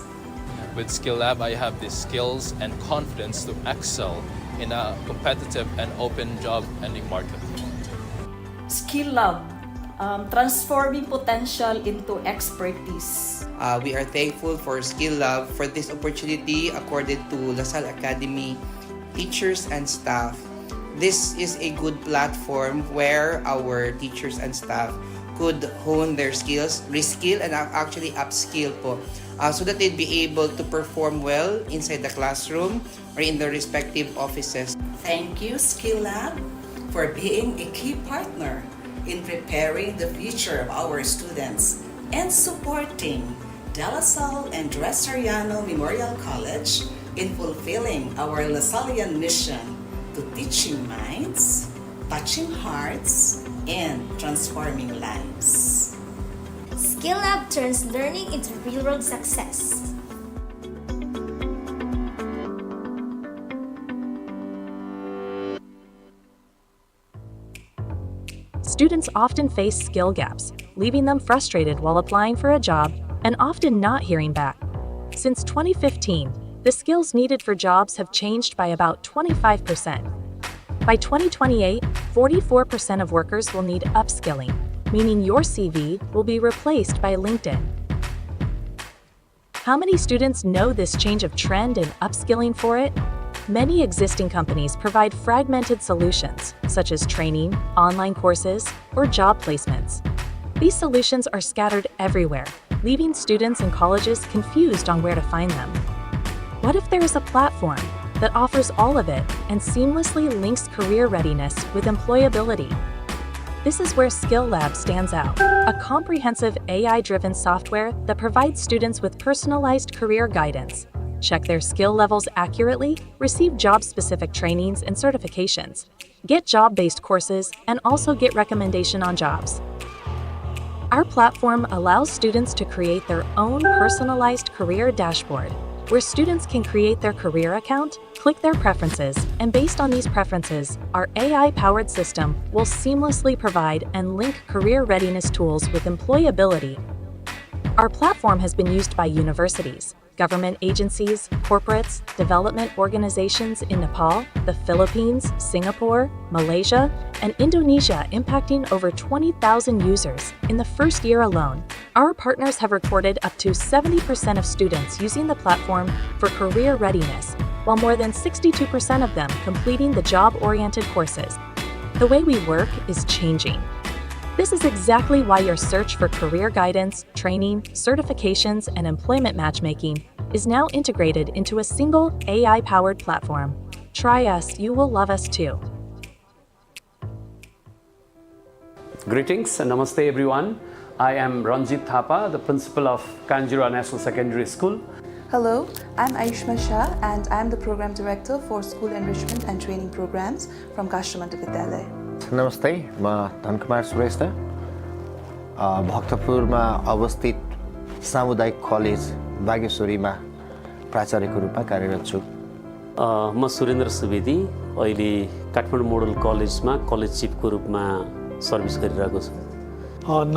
With Skill Lab, I have the skills and confidence to excel in a competitive and open job and market. Skill Lab, transforming potential into expertise. We are thankful for Skill Lab for this opportunity accorded to LaSalle Academy, teachers and staff. This is a good platform where our teachers and staff could hone their skills, reskill and actually upskill po, so that they'd be able to perform well inside the classroom or in their respective offices. Thank you, Skill Lab, for being a key partner in preparing the future of our students and supporting De La Salle and Dressariano Memorial College in fulfilling our LaSallian mission to teaching minds, touching hearts, and transforming lives. Skill Lab turns learning into real-world success. Students often face skill gaps, leaving them frustrated while applying for a job and often not hearing back. Since 2015, the skills needed for jobs have changed by about 25%. By 2028, 44% of workers will need upskilling, meaning your CV will be replaced by LinkedIn. How many students know this change of trend and upskilling for it? Many existing companies provide fragmented solutions, such as training, online courses, or job placements. These solutions are scattered everywhere, leaving students and colleges confused on where to find them. What if there is a platform that offers all of it and seamlessly links career readiness with employability? This is where Skill Lab stands out, a comprehensive AI-driven software that provides students with personalized career guidance. Check their skill levels accurately, receive job-specific trainings and certifications, get job-based courses, and also get recommendation on jobs. Our platform allows students to create their own personalized career dashboard, where students can create their career account, click their preferences, and based on these preferences, our AI-powered system will seamlessly provide and link career readiness tools with employability. Our platform has been used by universities, government agencies, corporates, development organizations in Nepal, the Philippines, Singapore, Malaysia, and Indonesia, impacting over 20,000 users in the first year alone. Our partners have recorded up to 70% of students using the platform for career readiness, while more than 62% of them completing the job-oriented courses. The way we work is changing. This is exactly why your search for career guidance, training, certifications, and employment matchmaking is now integrated into a single AI-powered platform. Try us, you will love us too. Greetings and namaste everyone. I am Ranjit Thapa, the principal of Kanjura National Secondary School. Hello, I'm Aishma Shah and I'm the Program Director for School Enrichment and Training Programs from Kashtamanta Vidyalaya. नमस्ते, म धनकुमार श्रेष्ठ भक्तपुरमा अवस्थित सामुदायिक college बागेश्वरीमा प्राचार्यको रूपमा कार्यरत छु। म सुरेन्द्र सुवेदी अहिले काठमाडौँ मोडल कलेजमा कलेज चिफको रूपमा सर्भिस गरिरहेको छु।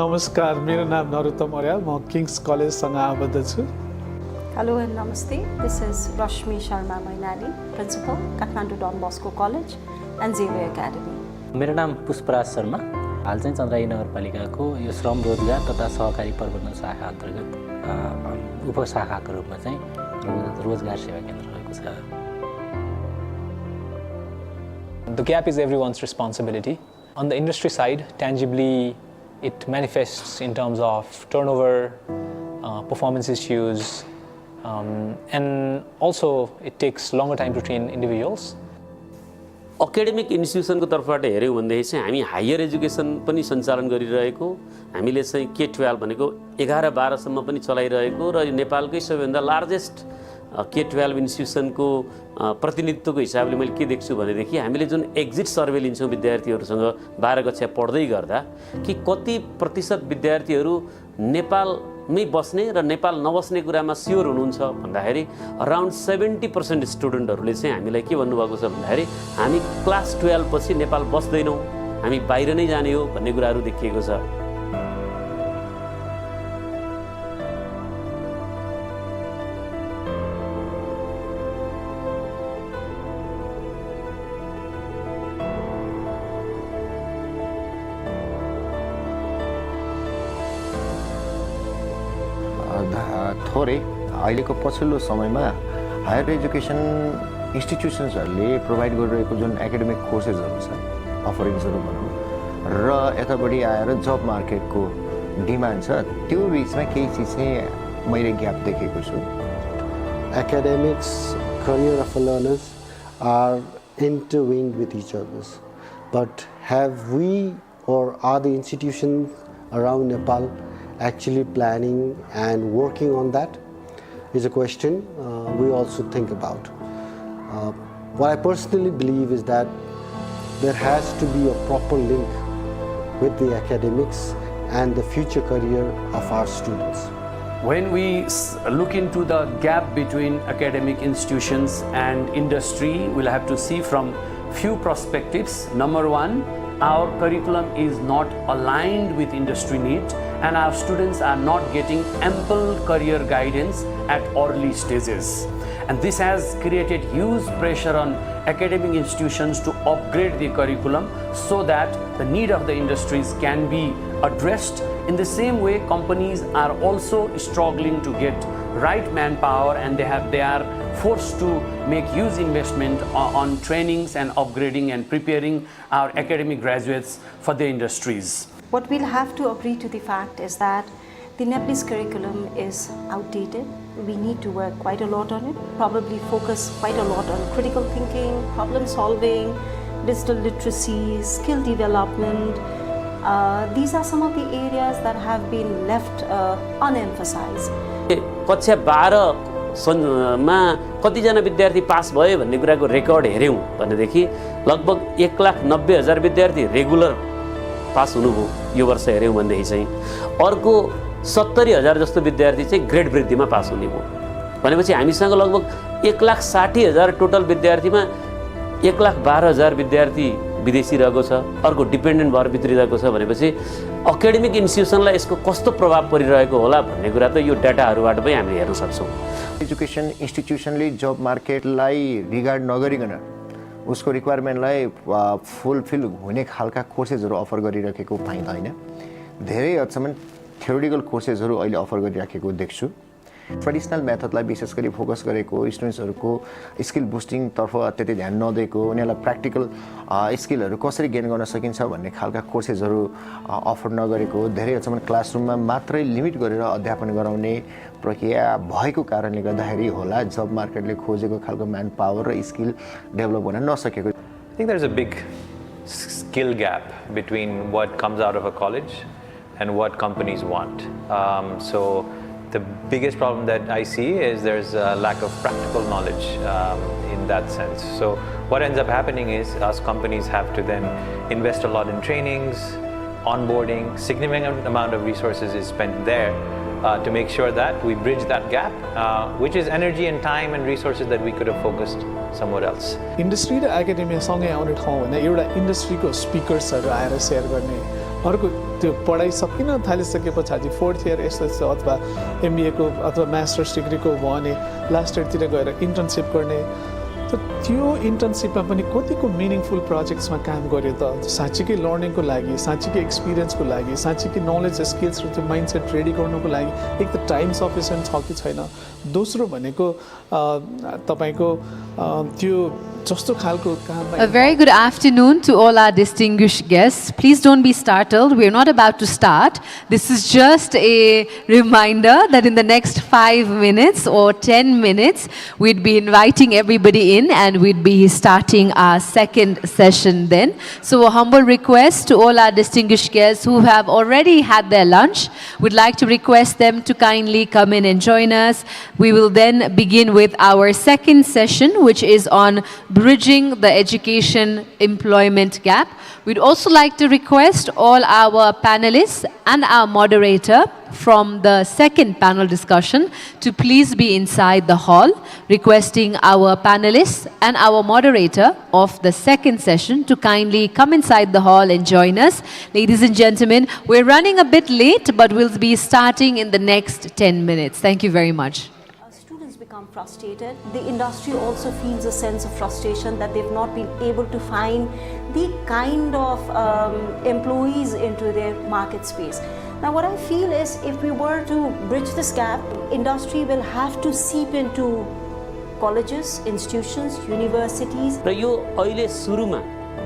नमस्कार, मेरो नाम नरोत्तम अर्याल, म किङ्स कलेजसँग आबद्ध छु। Hello and namaste. This is Rashmi Sharma Mainali, Principal, Kathmandu Don Bosco College and Xavier Academy. मेरो नाम पुष्पराज शर्मा, हाल चाहिँ चन्द्राई नगरपालिकाको यो श्रम रोजगार तथा सहकारी प्रबन्धन शाखा अन्तर्गत उपशाखाको रूपमा चाहिँ रोजगार सेवा केन्द्र रहेको छ। The gap is everyone's responsibility. On the industry side, tangibly, it manifests in terms of turnover, performance issues, and also it takes longer time to train individuals. Academic इन्स्टिट्युसनको तर्फबाट हेऱ्यौँ भनेदेखि चाहिँ हामी हायर एजुकेसन पनि सञ्चालन गरिरहेको, हामीले चाहिँ K-12 भनेको 11-12सम्म पनि चलाइरहेको र नेपालकै सबैभन्दा लार्जेस्ट K-12 इन्स्टिट्युसनको प्रतिनिधित्वको हिसाबले मैले के देख्छु भनेदेखि हामीले जुन एक्जिट सर्वे लिन्छौँ विद्यार्थीहरूसँग 12 कक्षा पढ्दै गर्दा कि कति प्रतिशत विद्यार्थीहरू नेपालमै बस्ने र नेपाल नबस्ने कुरामा स्योर हुनुहुन्छ भन्दाखेरि अराउन्ड 70% स्टुडेन्टहरूले चाहिँ हामीलाई के भन्नुभएको छ भन्दाखेरि हामी क्लास 12 पछि नेपाल बस्दैनौँ, हामी बाहिर नै जाने हो भन्ने कुराहरू देखिएको छ। थोरै अहिलेको पछिल्लो समयमा हायर एजुकेसन इन्स्टिट्युसन्सहरूले प्रोभाइड गरिरहेको जुन एकाडेमिक कोर्सेसहरू छ, अफरिङ्सहरू भनौँ, र यतापट्टि आएर जब मार्केटको डिमान्ड छ, त्यो बिचमा केही चिज चाहिँ मैले ग्याप देखेको छु। Academics, career of learners are intertwined with each other. But have we or are the institutions around Nepal actually planning and working on that is a question we also think about. What I personally believe is that there has to be a proper link with the academics and the future career of our students. When we look into the gap between academic institutions and industry, we'll have to see from few perspectives. Number one, our curriculum is not aligned with industry need, and our students are not getting ample career guidance at early stages. And this has created huge pressure on academic institutions to upgrade the curriculum so that the need of the industries can be addressed. In the same way, companies are also struggling to get right manpower, and they are forced to make huge investment on trainings and upgrading and preparing our academic graduates for the industries. What we'll have to agree to the fact is that the Nepalese curriculum is outdated. We need to work quite a lot on it, probably focus quite a lot on critical thinking, problem solving, digital literacy, skill development. These are some of the areas that have been left unemphasized. कक्षा 12 मा कतिजना विद्यार्थी पास भयो भन्ने कुराको record हेर्यौं भनेदेखि लगभग 1,90,000 विद्यार्थी रेगुलर पास हुनुभयो यो वर्ष हेर्यौं भनेदेखि चाहिँ अर्को 70,000 जस्तो विद्यार्थी चाहिँ ग्रेड वृद्धिमा पास हुने भयो भनेपछि हामीसँग लगभग 1,60,000 टोटल विद्यार्थीमा 1,12,000 विद्यार्थी विदेशी रहेको छ, अर्को डिपेन्डेन्ट भएर भित्रिरहेको छ भनेपछि एकाडेमिक इन्स्टिट्युसनलाई यसको कस्तो प्रभाव परिरहेको होला भन्ने कुरा त यो डाटाहरूबाट पनि हामीले हेर्न सक्छौँ। एजुकेसन इन्स्टिट्युसनले जब मार्केटलाई रिगार्ड नगरिकन उसको रिक्वायरमेन्टलाई फुलफिल हुने खालका कोर्सेसहरू अफर गरिरहेको पाइँदैन। धेरै हदसम्म थ्योरिटिकल कोर्सेसहरू अहिले अफर गरिराखेको देख्छु। ट्रेडिसनल मेथडलाई विशेष गरी फोकस गरेको, स्टुडेन्ट्सहरूको स्किल बुस्टिङतर्फ त्यति ध्यान नदिएको, उनीहरूलाई प्र्याक्टिकल स्किलहरू कसरी गेन गर्न सकिन्छ भन्ने खालका कोर्सेसहरू अफर नगरेको, धेरै हदसम्म क्लासरुममा मात्रै लिमिट गरेर अध्यापन गराउने प्रक्रिया भएको कारणले गर्दाखेरि होला जब मार्केटले खोजेको खालको म्यान पावर र स्किल डेभलप हुन नसकेको। I think there's a big skill gap between what comes out of a college and what companies want. So the biggest problem that I see is there's a lack of practical knowledge in that sense. So what ends up happening is us companies have to then invest a lot in trainings, onboarding, significant amount of resources is spent there to make sure that we bridge that gap, which is energy and time and resources that we could have focused somewhere else. Industry raw academia सँगै आउने ठाउँ भने एउटा इन्डस्ट्रीको स्पिकर्सहरू आएर share गर्ने, अर्को त्यो पढाइ सकिन थालिसकेपछि 4th इयर एसएस अथवा एमबीएको अथवा मास्टर्स डिग्रीको भयो भने लास्ट इयरतिर गएर इन्टर्नसिप गर्ने। त त्यो इन्टर्नसिपमा पनि कतिको मिनिङफुल प्रोजेक्ट्समा काम गर्यो त साँच्चीकै लर्निङको लागि, साँच्चीकै एक्सपिरियन्सको लागि, साँच्चीकै नलेज स्किल्स र त्यो माइन्डसेट रेडी गर्नुको लागि एक त टाइम सफिसियन्ट छ कि छैन, दोस्रो भनेको तपाईको त्यो जस्तो खालको काममा A very good afternoon to all our distinguished guests. Please don't be startled. We're not about to start. This is just a reminder that in the next 5 minutes or 10 minutes, we'd be inviting everybody in and we'd be starting our second session then. So a humble request to all our distinguished guests who have already had their lunch. We'd like to request them to kindly come in and join us. We will then begin with our second session, which is on bridging the education employment gap. We'd also like to request all our panelists and our moderator from the second panel discussion to please be inside the hall, requesting our panelists and our moderator of the second session to kindly come inside the hall and join us. Ladies and gentlemen, we're running a bit late, but we'll be starting in the next 10 minutes. Thank you very much. Become frustrated. The industry also feels a sense of frustration that they've not been able to find the kind of employees into their market space. Now what I feel is if we were to bridge this gap, industry will have to seep into colleges, institutions, universities. र यो अहिले सुरुमा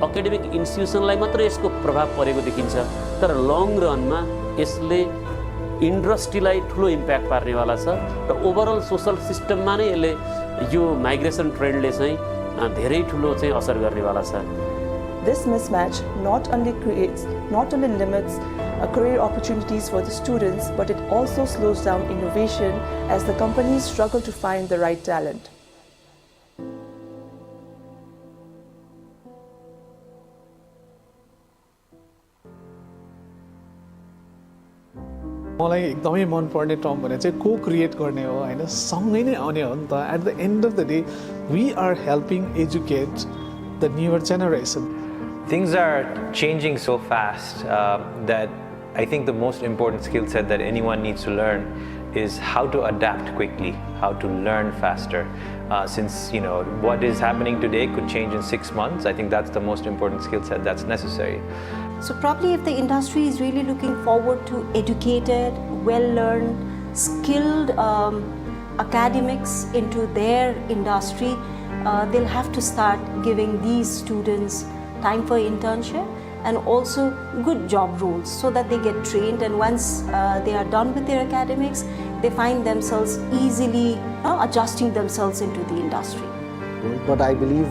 academic इन्स्टिट्युसनलाई मात्र यसको प्रभाव परेको देखिन्छ, तर long रनमा यसले इन्डस्ट्रीलाई ठुलो इम्प्याक्ट पार्नेवाला छ र ओभरअल सोसल सिस्टममा नै यसले यो माइग्रेसन ट्रेन्डले चाहिँ धेरै ठुलो चाहिँ असर गर्नेवाला छ. This mismatch not only limits career opportunities for the students, but it also slows down innovation as the companies struggle to find the right talent. मलाई एकदमै मन पर्ने टर्म भने चाहिँ को-क्रिएट गर्ने हो हैन, सँगै नै आउने हो नि त. At the end of the day we are helping educate the newer generation. Things are changing so fast that I think the most important skill set that anyone needs to learn is how to adapt quickly, how to learn faster. Since what is happening today could change in 6 months, I think that's the most important skill set that's necessary. So probably if the industry is really looking forward to educated, well-learned, skilled academics into their industry, they'll have to start giving these students time for internship and also good job roles so that they get trained, and once they are done with their academics, they find themselves easily adjusting themselves into the industry. But I believe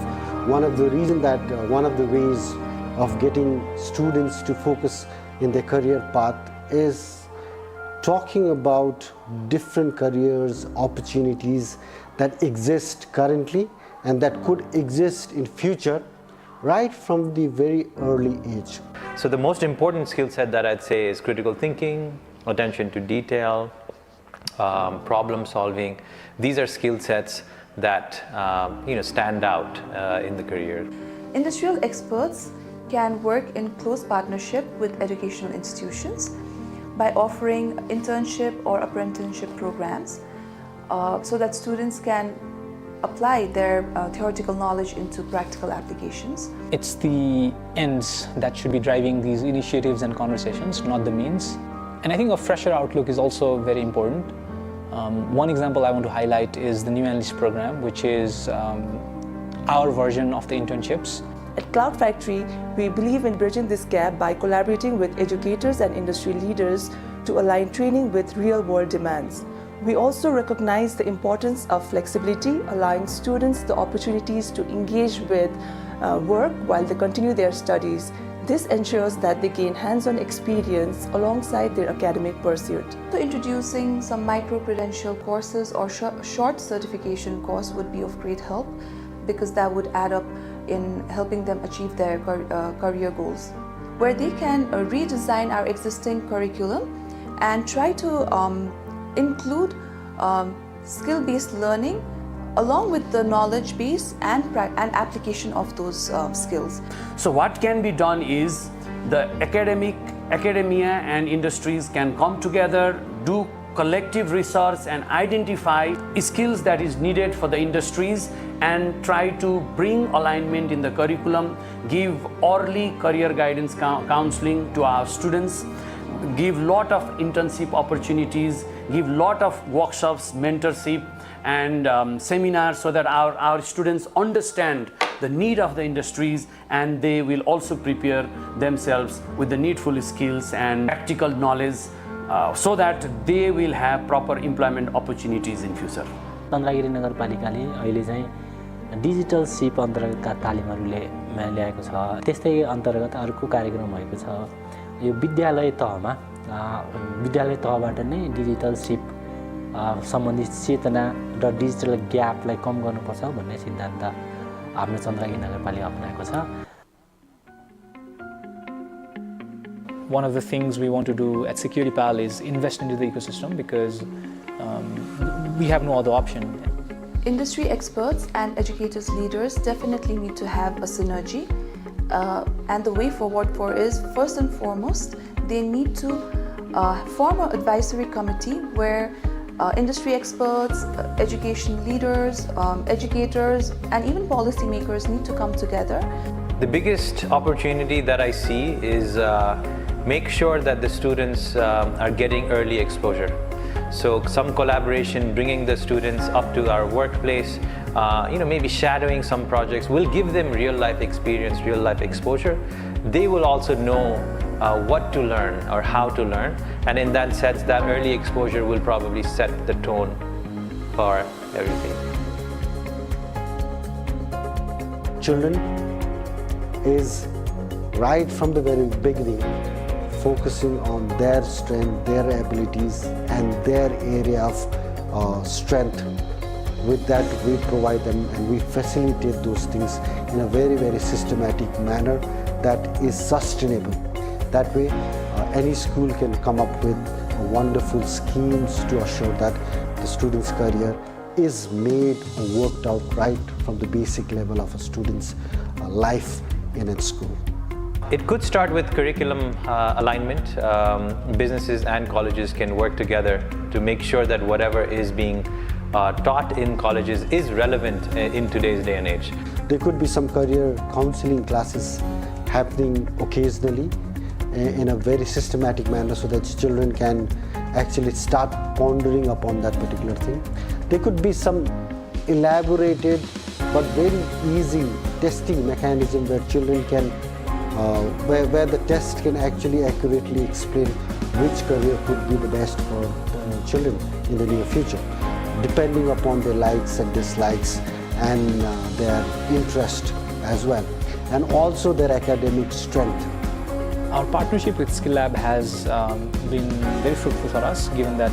one of the ways of getting students to focus in their career path is talking about different careers, opportunities that exist currently and that could exist in future, right from the very early age. So the most important skill set that I'd say is critical thinking, attention to detail, problem solving. These are skill sets that stand out in the career. Industrial experts can work in close partnership with educational institutions by offering internship or apprenticeship programs so that students can apply their theoretical knowledge into practical applications. It's the ends that should be driving these initiatives and conversations, not the means. And I think a fresher outlook is also very important. One example I want to highlight is the new Unleasing program, which is our version of the internships. At Cloud Factory, we believe in bridging this gap by collaborating with educators and industry leaders to align training with real-world demands. We also recognize the importance of flexibility, allowing students the opportunities to engage with work while they continue their studies. This ensures that they gain hands-on experience alongside their academic pursuit. So introducing some micro-credential courses or short certification course would be of great help because that would add up in helping them achieve their career goals. Where they can redesign our existing curriculum and try to include skill-based learning along with the knowledge base and application of those skills. So what can be done is the academia and industries can come together, do collective research and identify skills that is needed for the industries and try to bring alignment in the curriculum, give early career guidance counseling to our students, give lot of internship opportunities, give lot of workshops, mentorship and seminars so that our students understand the need of the industries, and they will also prepare themselves with the needful skills and practical knowledge so that they will have proper employment opportunities in future. Chandragiri नगरपालिकाले अहिले चाहिँ digital SIP अन्तर्गतका तालिमहरूले ल्याएको छ। त्यस्तै अन्तर्गत अर्को कार्यक्रम भएको छ, यो विद्यालय तहमा विद्यालय तहबाट नै डिजिटल सिप सम्बन्धित चेतना र डिजिटल ग्यापलाई कम गर्नुपर्छ भन्ने सिद्धान्त हाम्रो चन्द्रगिरी नगरपालिका अपनाएको छ। One of the things we want to do at SecurityPal is invest into the ecosystem because we have no other option. Industry experts and educators leaders definitely need to have a synergy, and the way forward for is, first and foremost, they need to form an advisory committee where industry experts, education leaders, educators, and even policymakers need to come together. The biggest opportunity that I see is make sure that the students are getting early exposure. So some collaboration, bringing the students up to our workplace, maybe shadowing some projects will give them real life experience, real life exposure. They will also know what to learn or how to learn, and in that sense, that early exposure will probably set the tone for everything. Children is right from the very beginning focusing on their strength, their abilities, and their area of strength. With that, we provide them and we facilitate those things in a very, very systematic manner that is sustainable. That way, any school can come up with wonderful schemes to assure that the student's career is made or worked out right from the basic level of a student's life in its school. It could start with curriculum alignment. Businesses and colleges can work together to make sure that whatever is being taught in colleges is relevant in today's day and age. There could be some career counseling classes happening occasionally in a very systematic manner so that children can actually start pondering upon that particular thing. There could be some elaborated but very easy testing mechanism where children can where the test can actually accurately explain which career could be the best for children in the near future, depending upon their likes and dislikes and their interest as well, and also their academic strength. Our partnership with Skill Lab has been very fruitful for us, given that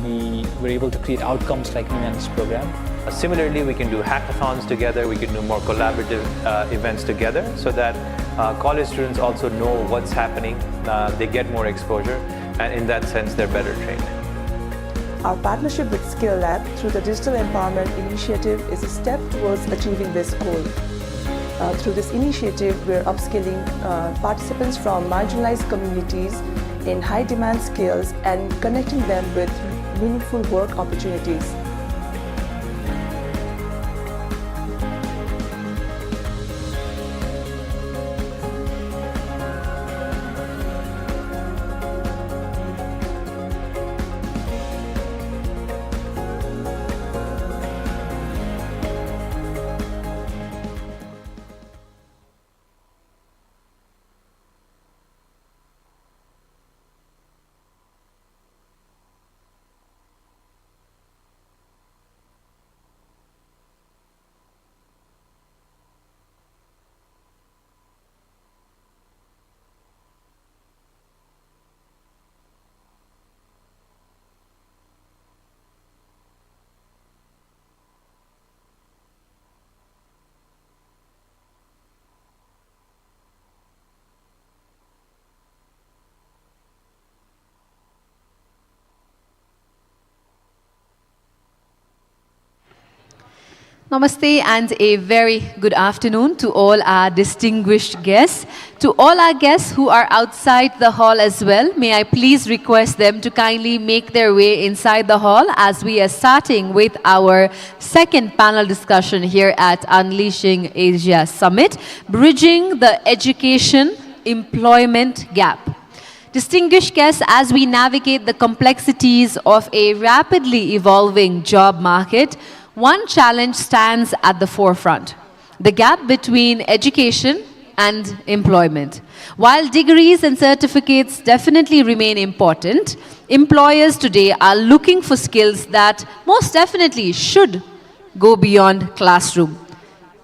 we were able to create outcomes like Nuance program. Similarly, we can do hackathons together, we can do more collaborative events together so that college students also know what's happening, they get more exposure, and in that sense, they're better trained. Our partnership with Skill Lab through the Digital Empowerment Initiative is a step towards achieving this goal. Through this initiative, we're upskilling participants from marginalized communities in high-demand skills and connecting them with meaningful work opportunities. Namaste and a very good afternoon to all our distinguished guests. To all our guests who are outside the hall as well, may I please request them to kindly make their way inside the hall as we are starting with our second panel discussion here at Unleasing Asia Summit, Bridging the Education Employment Gap. Distinguished guests, as we navigate the complexities of a rapidly evolving job market, one challenge stands at the forefront: the gap between education and employment. While degrees and certificates definitely remain important, employers today are looking for skills that most definitely should go beyond classroom.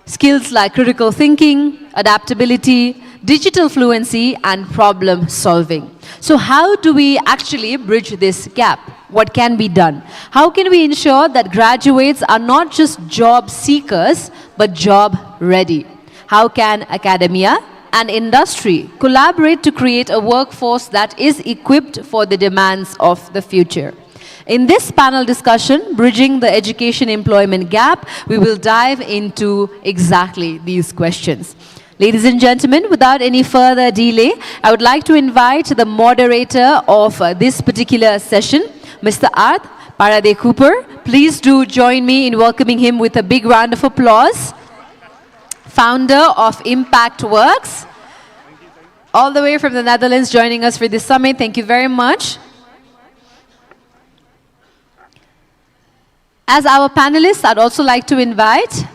Skills like critical thinking, adaptability, digital fluency, and problem solving. So how do we actually bridge this gap? What can be done? How can we ensure that graduates are not just job seekers, but job ready? How can academia and industry collaborate to create a workforce that is equipped for the demands of the future? In this panel discussion, Bridging the Education Employment Gap, we will dive into exactly these questions. Ladies and gentlemen, without any further delay, I would like to invite the moderator of this particular session, Mr. Arth Parade Cooper. Please do join me in welcoming him with a big round of applause. Founder of Impact Works, all the way from the Netherlands, joining us for this summit. Thank you very much. As our panelists, I'd also like to invite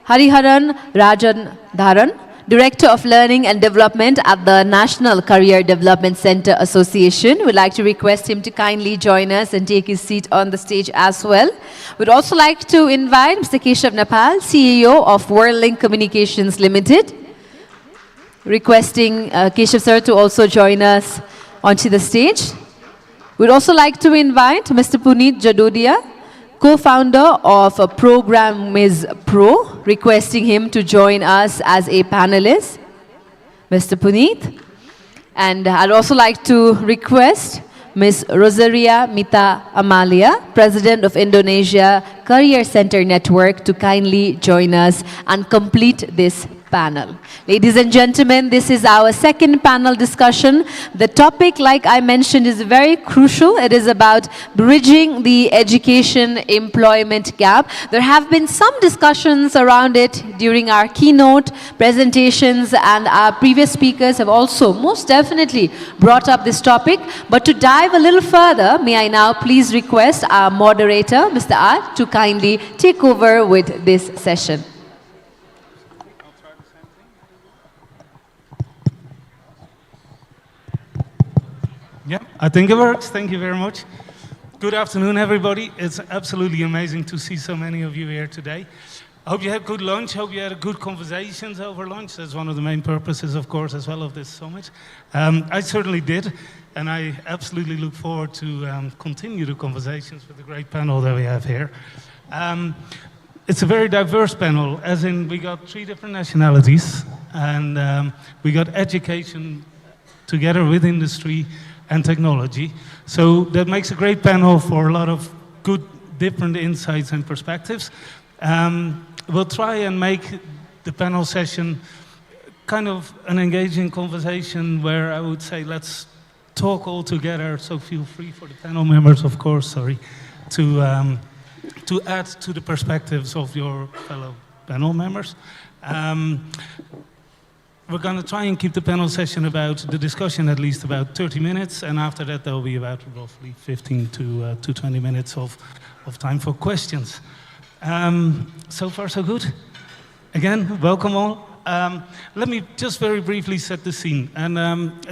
Hariharan Rajan Dharan, Director of Learning and Development at the National Career Development Center Association. We'd like to request him to kindly join us and take his seat on the stage as well. We'd also like to invite Mr. Keshav Nepal, CEO of WorldLink Communications Limited, requesting Keshav sir to also join us onto the stage. We'd also like to invite Mr. Puneet Jadodia, co-founder of Program Ms. Pro, requesting him to join us as a panelist. Mr. Puneet. And I'd also like to request Ms. Rosaria Mita Amalia, President of Indonesia Career Center Network, to kindly join us and complete this panel. Ladies and gentlemen, this is our second panel discussion. The topic, like I mentioned, is very crucial. It is about bridging the education employment gap. There have been some discussions around it during our keynote presentations, and our previous speakers have also most definitely brought up this topic. But to dive a little further, may I now please request our moderator, Mr. Art, to kindly take over with this session. Yeah, I think it works. Thank you very much. Good afternoon, everybody. It's absolutely amazing to see so many of you here today. I hope you had good lunch. Hope you had good conversations over lunch. That's one of the main purposes, of course, as well of this summit. I certainly did, and I absolutely look forward to continue the conversations with the great panel that we have here. It's a very diverse panel, as in we got 3 different nationalities, and we got education together with industry and technology. So that makes a great panel for a lot of good different insights and perspectives. We'll try and make the panel session kind of an engaging conversation where I would say let's talk all together, so feel free for the panel members, of course, to add to the perspectives of your fellow panel members. We're going to try and keep the panel session about the discussion at least about 30 minutes, and after that there will be about roughly 15 to 20 minutes of time for questions. So far so good. Again, welcome all. Let me just very briefly set the scene, and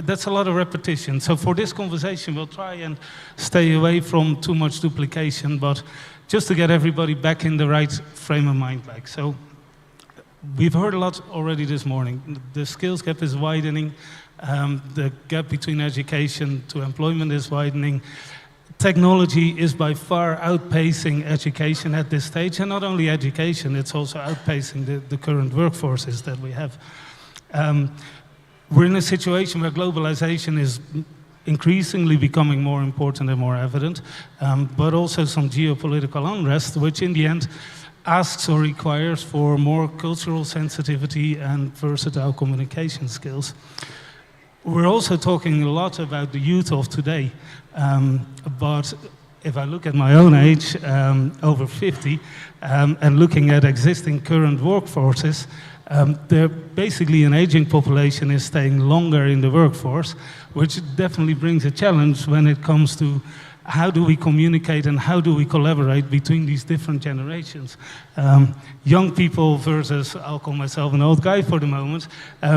that's a lot of repetition. So for this conversation we'll try and stay away from too much duplication, but just to get everybody back in the right frame of mind. So we've heard a lot already this morning. The skills gap is widening. The gap between education to employment is widening. Technology is by far outpacing education at this stage, and not only education, it's also outpacing the current workforces that we have. We're in a situation where globalization is increasingly becoming more important and more evident, but also some geopolitical unrest, which in the end asks or requires for more cultural sensitivity and versatile communication skills. We're also talking a lot about the youth of today, but if I look at my own age, over 50, and looking at existing current workforces, basically an aging population is staying longer in the workforce, which definitely brings a challenge when it comes to how do we communicate and how do we collaborate between these different generations? Young people versus, I'll call myself an old guy for the moment,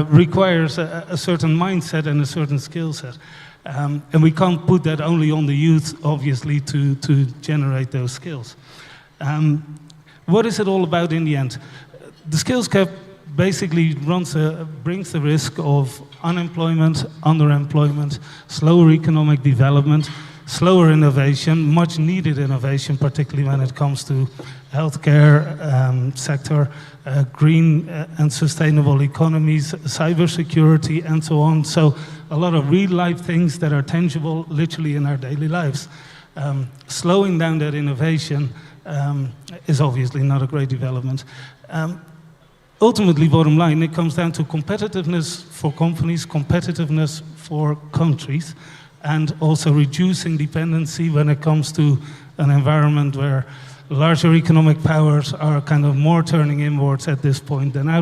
requires a certain mindset and a certain skill set. And we can't put that only on the youth, obviously, to generate those skills. What is it all about in the end? The skills gap basically brings the risk of unemployment, underemployment, slower economic development, slower innovation, much needed innovation, particularly when it comes to healthcare sector, green and sustainable economies, cybersecurity, and so on. So a lot of real-life things that are tangible literally in our daily lives. Slowing down that innovation is obviously not a great development. Ultimately, bottom line, it comes down to competitiveness for companies, competitiveness for countries, and also reducing dependency when it comes to an environment where larger economic powers are kind of more turning inwards at this point than out.